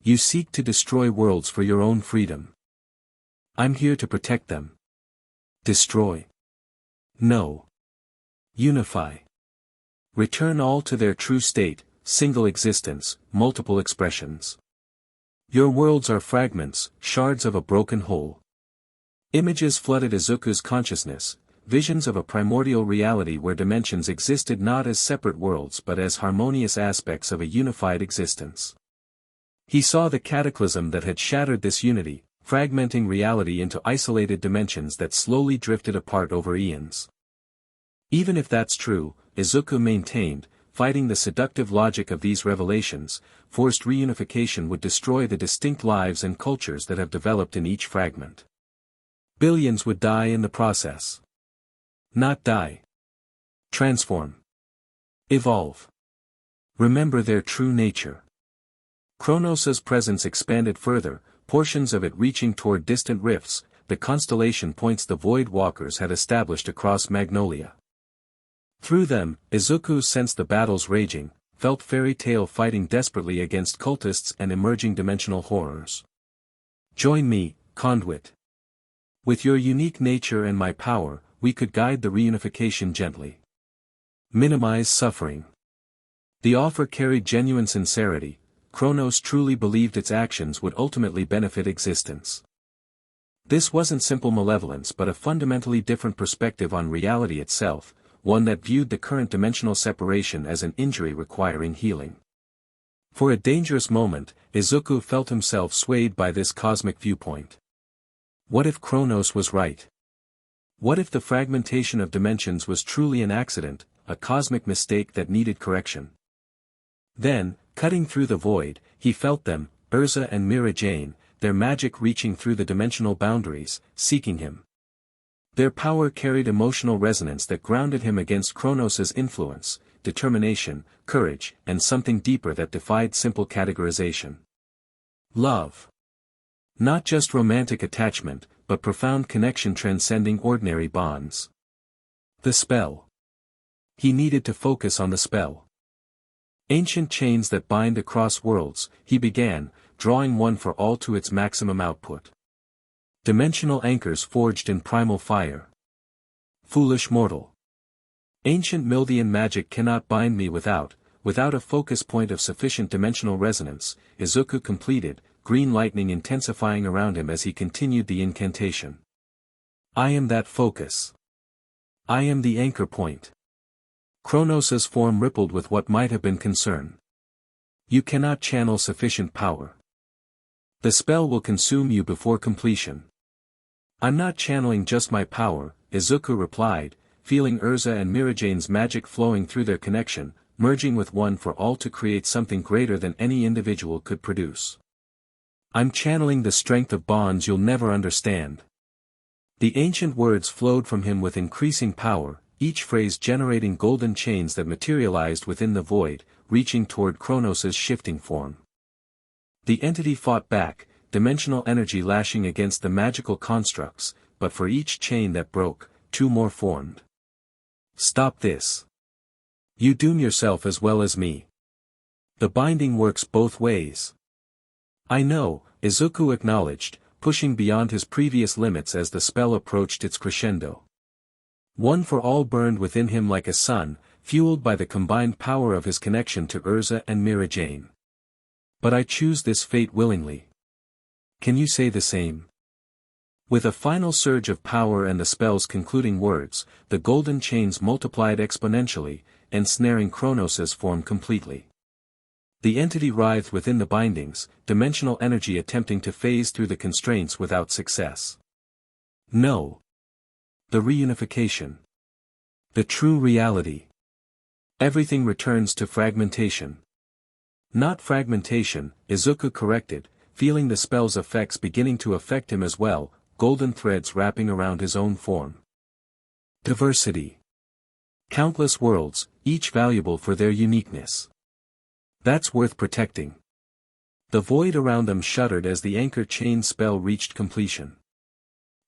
[SPEAKER 1] You seek to destroy worlds for your own freedom. I'm here to protect them. Destroy. No. Unify. Return all to their true state, single existence, multiple expressions. Your worlds are fragments, shards of a broken whole. Images flooded Izuku's consciousness, visions of a primordial reality where dimensions existed not as separate worlds but as harmonious aspects of a unified existence. He saw the cataclysm that had shattered this unity, fragmenting reality into isolated dimensions that slowly drifted apart over eons. Even if that's true, Izuku maintained, fighting the seductive logic of these revelations, forced reunification would destroy the distinct lives and cultures that have developed in each fragment. Billions would die in the process. Not die. Transform. Evolve. Remember their true nature. Kronos' presence expanded further, portions of it reaching toward distant rifts, the constellation points the Void Walkers had established across Magnolia. Through them, Izuku sensed the battles raging, felt Fairy Tail fighting desperately against cultists and emerging dimensional horrors. Join me, Conduit. With your unique nature and my power, we could guide the reunification gently. Minimize suffering. The offer carried genuine sincerity. Kronos truly believed its actions would ultimately benefit existence. This wasn't simple malevolence but a fundamentally different perspective on reality itself, one that viewed the current dimensional separation as an injury requiring healing. For a dangerous moment, Izuku felt himself swayed by this cosmic viewpoint. What if Kronos was right? What if the fragmentation of dimensions was truly an accident, a cosmic mistake that needed correction? Then, cutting through the void, he felt them, Erza and Mirajane, their magic reaching through the dimensional boundaries, seeking him. Their power carried emotional resonance that grounded him against Kronos' influence, determination, courage, and something deeper that defied simple categorization. Love. Not just romantic attachment, but profound connection transcending ordinary bonds. The spell. He needed to focus on the spell. Ancient chains that bind across worlds, he began, drawing one for all to its maximum output. Dimensional anchors forged in primal fire. Foolish mortal. Ancient Mildian magic cannot bind me without a focus point of sufficient dimensional resonance, Izuku completed, green lightning intensifying around him as he continued the incantation. I am that focus. I am the anchor point. Kronos' form rippled with what might have been concern. You cannot channel sufficient power. The spell will consume you before completion. I'm not channeling just my power, Izuku replied, feeling Erza and Mirajane's magic flowing through their connection, merging with one for all to create something greater than any individual could produce. I'm channeling the strength of bonds you'll never understand. The ancient words flowed from him with increasing power, each phrase generating golden chains that materialized within the void, reaching toward Kronos' shifting form. The entity fought back, dimensional energy lashing against the magical constructs, but for each chain that broke, two more formed. Stop this. You doom yourself as well as me. The binding works both ways. I know, Izuku acknowledged, pushing beyond his previous limits as the spell approached its crescendo. One for all burned within him like a sun, fueled by the combined power of his connection to Erza and Mirajane. But I choose this fate willingly. Can you say the same? With a final surge of power and the spell's concluding words, the golden chains multiplied exponentially, ensnaring Kronos' form completely. The entity writhed within the bindings, dimensional energy attempting to phase through the constraints without success. No. The reunification. The true reality. Everything returns to fragmentation. Not fragmentation, Izuku corrected, feeling the spell's effects beginning to affect him as well, golden threads wrapping around his own form. Diversity. Countless worlds, each valuable for their uniqueness. That's worth protecting. The void around them shuddered as the anchor chain spell reached completion.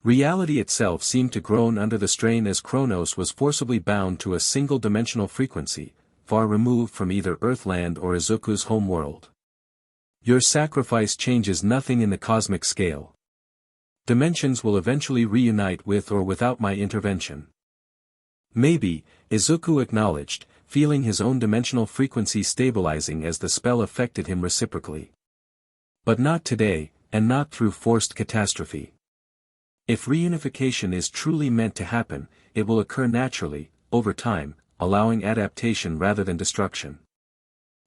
[SPEAKER 1] Reality itself seemed to groan under the strain as Kronos was forcibly bound to a single-dimensional frequency, far removed from either Earthland or Izuku's home world. Your sacrifice changes nothing in the cosmic scale. Dimensions will eventually reunite with or without my intervention. Maybe, Izuku acknowledged, feeling his own dimensional frequency stabilizing as the spell affected him reciprocally. But not today, and not through forced catastrophe. If reunification is truly meant to happen, it will occur naturally, over time, allowing adaptation rather than destruction.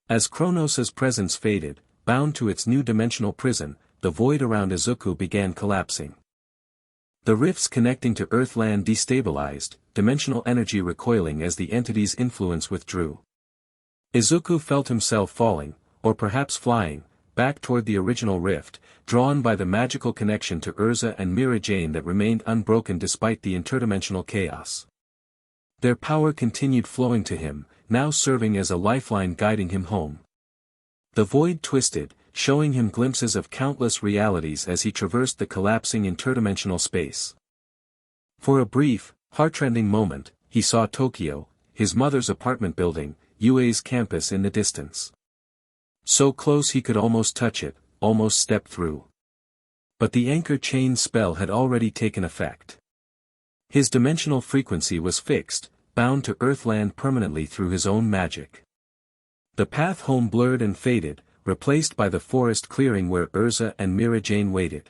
[SPEAKER 1] As Kronos' presence faded, bound to its new dimensional prison, the void around Izuku began collapsing. The rifts connecting to Earthland destabilized, dimensional energy recoiling as the entity's influence withdrew. Izuku felt himself falling, or perhaps flying, back toward the original rift, drawn by the magical connection to Erza and Mirajane that remained unbroken despite the interdimensional chaos. Their power continued flowing to him, now serving as a lifeline guiding him home. The void twisted, showing him glimpses of countless realities as he traversed the collapsing interdimensional space. For a brief, heartrending moment, he saw Tokyo, his mother's apartment building, UA's campus in the distance. So close he could almost touch it, almost step through. But the anchor chain spell had already taken effect. His dimensional frequency was fixed, bound to Earthland permanently through his own magic. The path home blurred and faded, replaced by the forest clearing where Erza and Mirajane waited.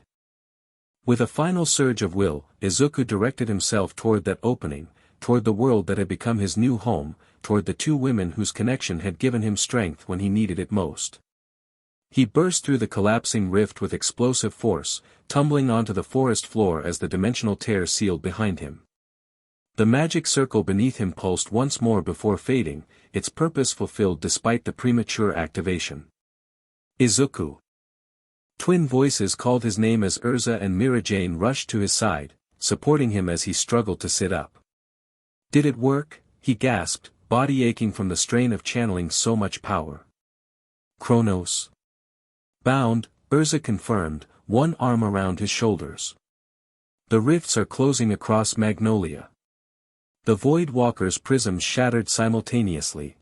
[SPEAKER 1] With a final surge of will, Izuku directed himself toward that opening, toward the world that had become his new home, toward the two women whose connection had given him strength when he needed it most. He burst through the collapsing rift with explosive force, tumbling onto the forest floor as the dimensional tear sealed behind him. The magic circle beneath him pulsed once more before fading, its purpose fulfilled despite the premature activation. Izuku. Twin voices called his name as Erza and Mirajane rushed to his side, supporting him as he struggled to sit up. Did it work? He gasped, body aching from the strain of channeling so much power. Kronos. Bound, Erza confirmed, one arm around his shoulders. The rifts are closing across Magnolia. The Void Walker's prisms shattered simultaneously.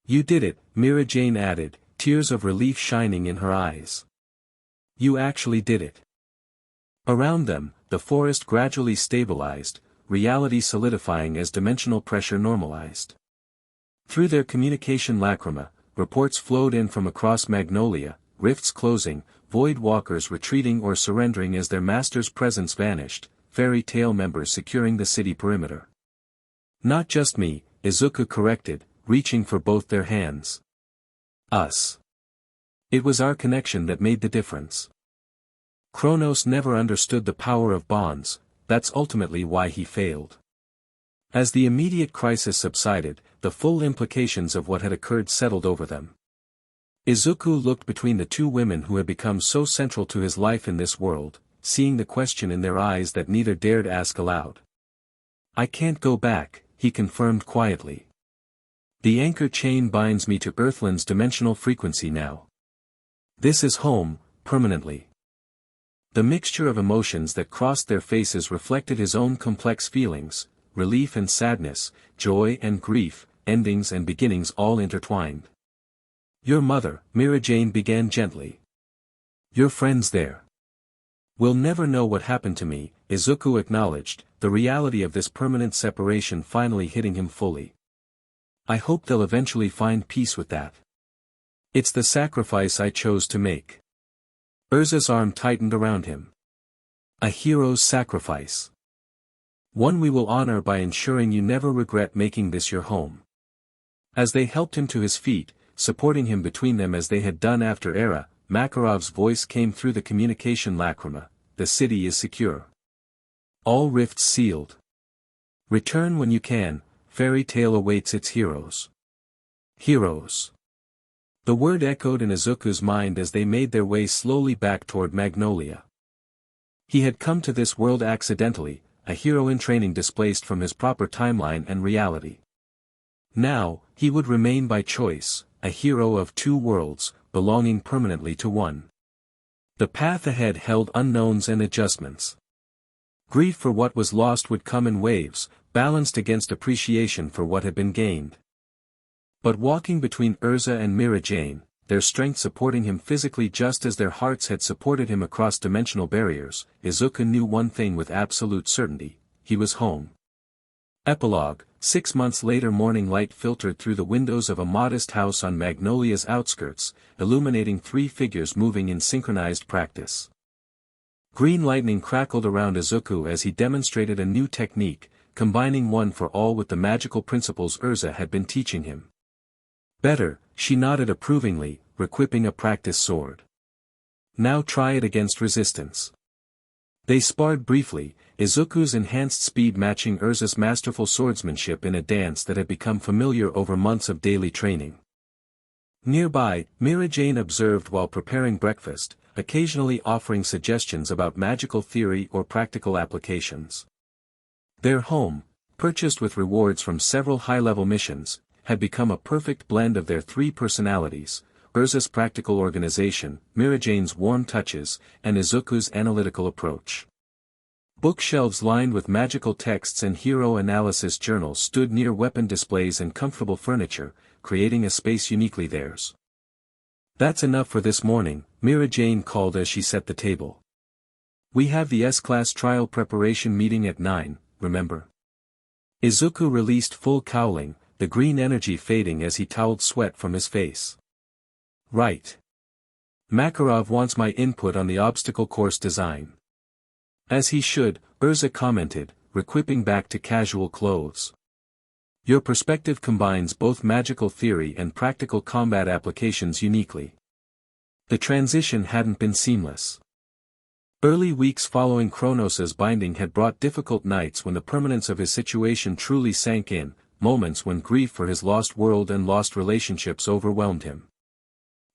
[SPEAKER 1] You did it, Mirajane added, tears of relief shining in her eyes. You actually did it. Around them, the forest gradually stabilized, reality solidifying as dimensional pressure normalized. Through their communication lacrima, reports flowed in from across Magnolia, rifts closing, Void Walkers retreating or surrendering as their master's presence vanished, Fairy Tail members securing the city perimeter. Not just me, Izuku corrected, reaching for both their hands. Us. It was our connection that made the difference. Kronos never understood the power of bonds, that's ultimately why he failed. As the immediate crisis subsided, the full implications of what had occurred settled over them. Izuku looked between the two women who had become so central to his life in this world, seeing the question in their eyes that neither dared ask aloud. I can't go back, he confirmed quietly. The anchor chain binds me to Earthland's dimensional frequency now. This is home, permanently. The mixture of emotions that crossed their faces reflected his own complex feelings, relief and sadness, joy and grief, endings and beginnings all intertwined. Your mother, Mirajane began gently. Your friends there. We'll never know what happened to me, Izuku acknowledged, the reality of this permanent separation finally hitting him fully. I hope they'll eventually find peace with that. It's the sacrifice I chose to make. Erza's arm tightened around him. A hero's sacrifice. One we will honor by ensuring you never regret making this your home. As they helped him to his feet, supporting him between them as they had done after Era, Makarov's voice came through the communication lacrima, the city is secure. All rifts sealed. Return when you can, Fairy Tail awaits its heroes. Heroes. The word echoed in Izuku's mind as they made their way slowly back toward Magnolia. He had come to this world accidentally, a hero in training displaced from his proper timeline and reality. Now, he would remain by choice, a hero of two worlds, belonging permanently to one. The path ahead held unknowns and adjustments. Grief for what was lost would come in waves, balanced against appreciation for what had been gained. But walking between Erza and Mirajane, their strength supporting him physically just as their hearts had supported him across dimensional barriers, Izuku knew one thing with absolute certainty: he was home. Epilogue: 6 months later, morning light filtered through the windows of a modest house on Magnolia's outskirts, illuminating 3 figures moving in synchronized practice. Green lightning crackled around Izuku as he demonstrated a new technique, combining one for all with the magical principles Erza had been teaching him. Better, she nodded approvingly, requipping a practice sword. Now try it against resistance. They sparred briefly, Izuku's enhanced speed matching Erza's masterful swordsmanship in a dance that had become familiar over months of daily training. Nearby, Mirajane observed while preparing breakfast, occasionally offering suggestions about magical theory or practical applications. Their home, purchased with rewards from several high-level missions, had become a perfect blend of their 3 personalities: Erza's practical organization, Mirajane's warm touches, and Izuku's analytical approach. Bookshelves lined with magical texts and hero analysis journals stood near weapon displays and comfortable furniture, creating a space uniquely theirs. "That's enough for this morning," Mirajane called as she set the table. "We have the S-Class trial preparation meeting at 9, remember?" Izuku released full cowling, the green energy fading as he toweled sweat from his face. "Right. Makarov wants my input on the obstacle course design." "As he should," Erza commented, requipping back to casual clothes. "Your perspective combines both magical theory and practical combat applications uniquely." The transition hadn't been seamless. Early weeks following Kronos' binding had brought difficult nights when the permanence of his situation truly sank in, moments when grief for his lost world and lost relationships overwhelmed him.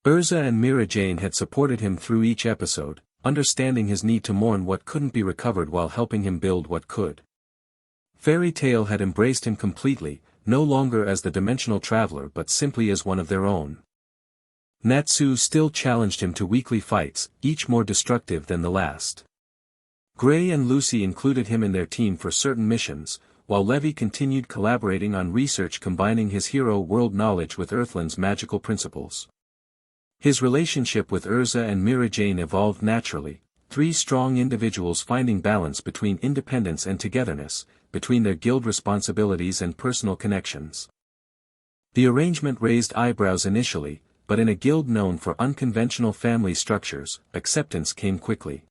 [SPEAKER 1] Erza and Mirajane had supported him through each episode, understanding his need to mourn what couldn't be recovered while helping him build what could. Fairy Tail had embraced him completely, no longer as the dimensional traveler but simply as one of their own. Natsu still challenged him to weekly fights, each more destructive than the last. Gray and Lucy included him in their team for certain missions, while Levi continued collaborating on research combining his hero world knowledge with Earthland's magical principles. His relationship with Erza and Mirajane evolved naturally, 3 strong individuals finding balance between independence and togetherness, between their guild responsibilities and personal connections. The arrangement raised eyebrows initially, but in a guild known for unconventional family structures, acceptance came quickly.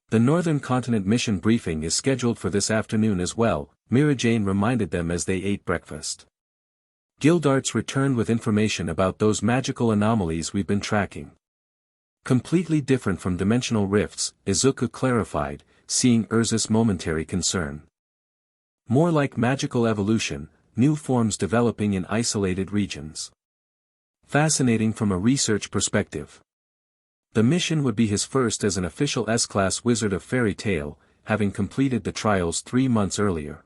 [SPEAKER 1] "The Northern Continent mission briefing is scheduled for this afternoon as well," Mirajane reminded them as they ate breakfast. "Guildarts returned with information about those magical anomalies we've been tracking." "Completely different from dimensional rifts," Izuku clarified, seeing Erza's momentary concern. "More like magical evolution, new forms developing in isolated regions. Fascinating from a research perspective." The mission would be his first as an official S-Class Wizard of Fairy Tail, having completed the trials 3 months earlier.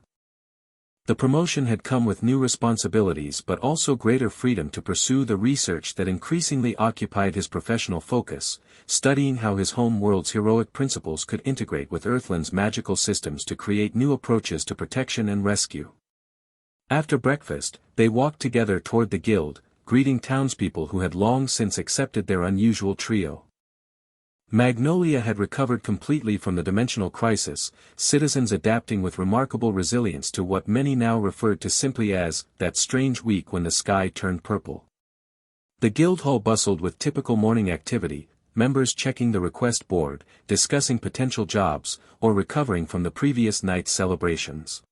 [SPEAKER 1] The promotion had come with new responsibilities but also greater freedom to pursue the research that increasingly occupied his professional focus, studying how his home world's heroic principles could integrate with Earthland's magical systems to create new approaches to protection and rescue. After breakfast, they walked together toward the guild, greeting townspeople who had long since accepted their unusual trio. Magnolia had recovered completely from the dimensional crisis, citizens adapting with remarkable resilience to what many now referred to simply as that strange week when the sky turned purple. The guild hall bustled with typical morning activity, members checking the request board, discussing potential jobs, or recovering from the previous night's celebrations.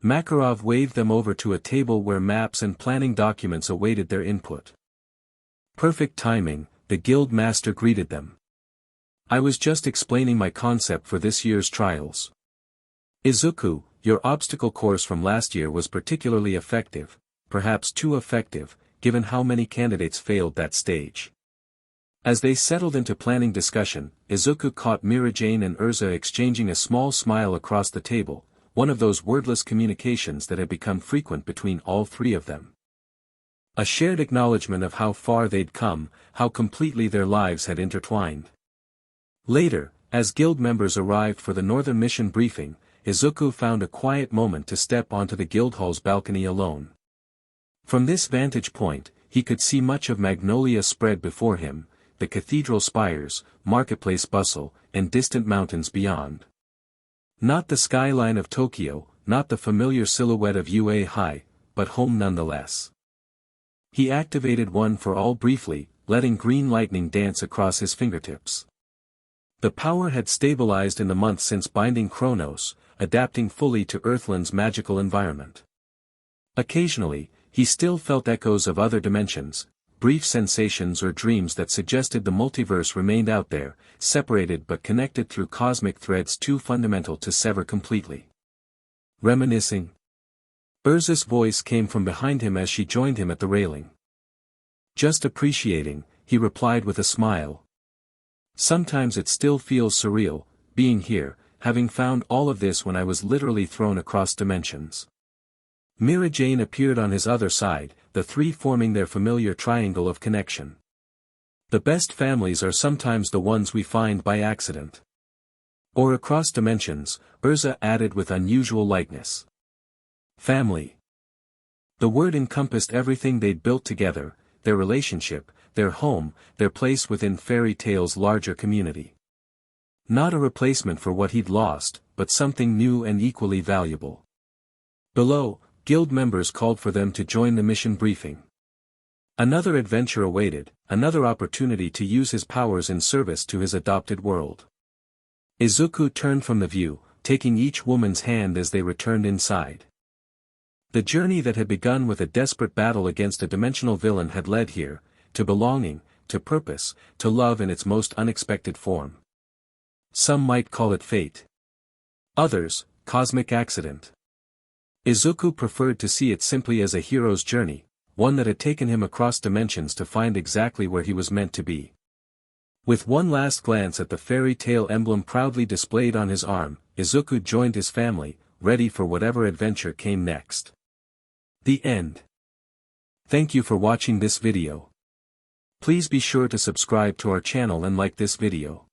[SPEAKER 1] Makarov waved them over to a table where maps and planning documents awaited their input. "Perfect timing," the guild master greeted them. "I was just explaining my concept for this year's trials. Izuku, your obstacle course from last year was particularly effective, perhaps too effective, given how many candidates failed that stage." As they settled into planning discussion, Izuku caught Mirajane and Erza exchanging a small smile across the table, one of those wordless communications that had become frequent between all 3 of them. A shared acknowledgement of how far they'd come, how completely their lives had intertwined. Later, as guild members arrived for the Northern Mission briefing, Izuku found a quiet moment to step onto the guild hall's balcony alone. From this vantage point, he could see much of Magnolia spread before him, the cathedral spires, marketplace bustle, and distant mountains beyond. Not the skyline of Tokyo, not the familiar silhouette of UA High, but home nonetheless. He activated One for All briefly, letting green lightning dance across his fingertips. The power had stabilized in the months since binding Chronos, adapting fully to Earthland's magical environment. Occasionally, he still felt echoes of other dimensions, brief sensations or dreams that suggested the multiverse remained out there, separated but connected through cosmic threads too fundamental to sever completely. Reminiscing? Erza's voice came from behind him as she joined him at the railing. Just appreciating, he replied with a smile. Sometimes it still feels surreal, being here, having found all of this when I was literally thrown across dimensions. Mirajane appeared on his other side, the three forming their familiar triangle of connection. The best families are sometimes the ones we find by accident. Or across dimensions, Erza added with unusual lightness. Family. The word encompassed everything they'd built together, their relationship, their home, their place within fairy tale's larger community. Not a replacement for what he'd lost, but something new and equally valuable. Below, guild members called for them to join the mission briefing. Another adventure awaited, another opportunity to use his powers in service to his adopted world. Izuku turned from the view, taking each woman's hand as they returned inside. The journey that had begun with a desperate battle against a dimensional villain had led here, to belonging, to purpose, to love in its most unexpected form. Some might call it fate. Others, cosmic accident. Izuku preferred to see it simply as a hero's journey, one that had taken him across dimensions to find exactly where he was meant to be. With one last glance at the fairy tale emblem proudly displayed on his arm, Izuku joined his family, ready for whatever adventure came next. The end. Thank you for watching this video. Please be sure to subscribe to our channel and like this video.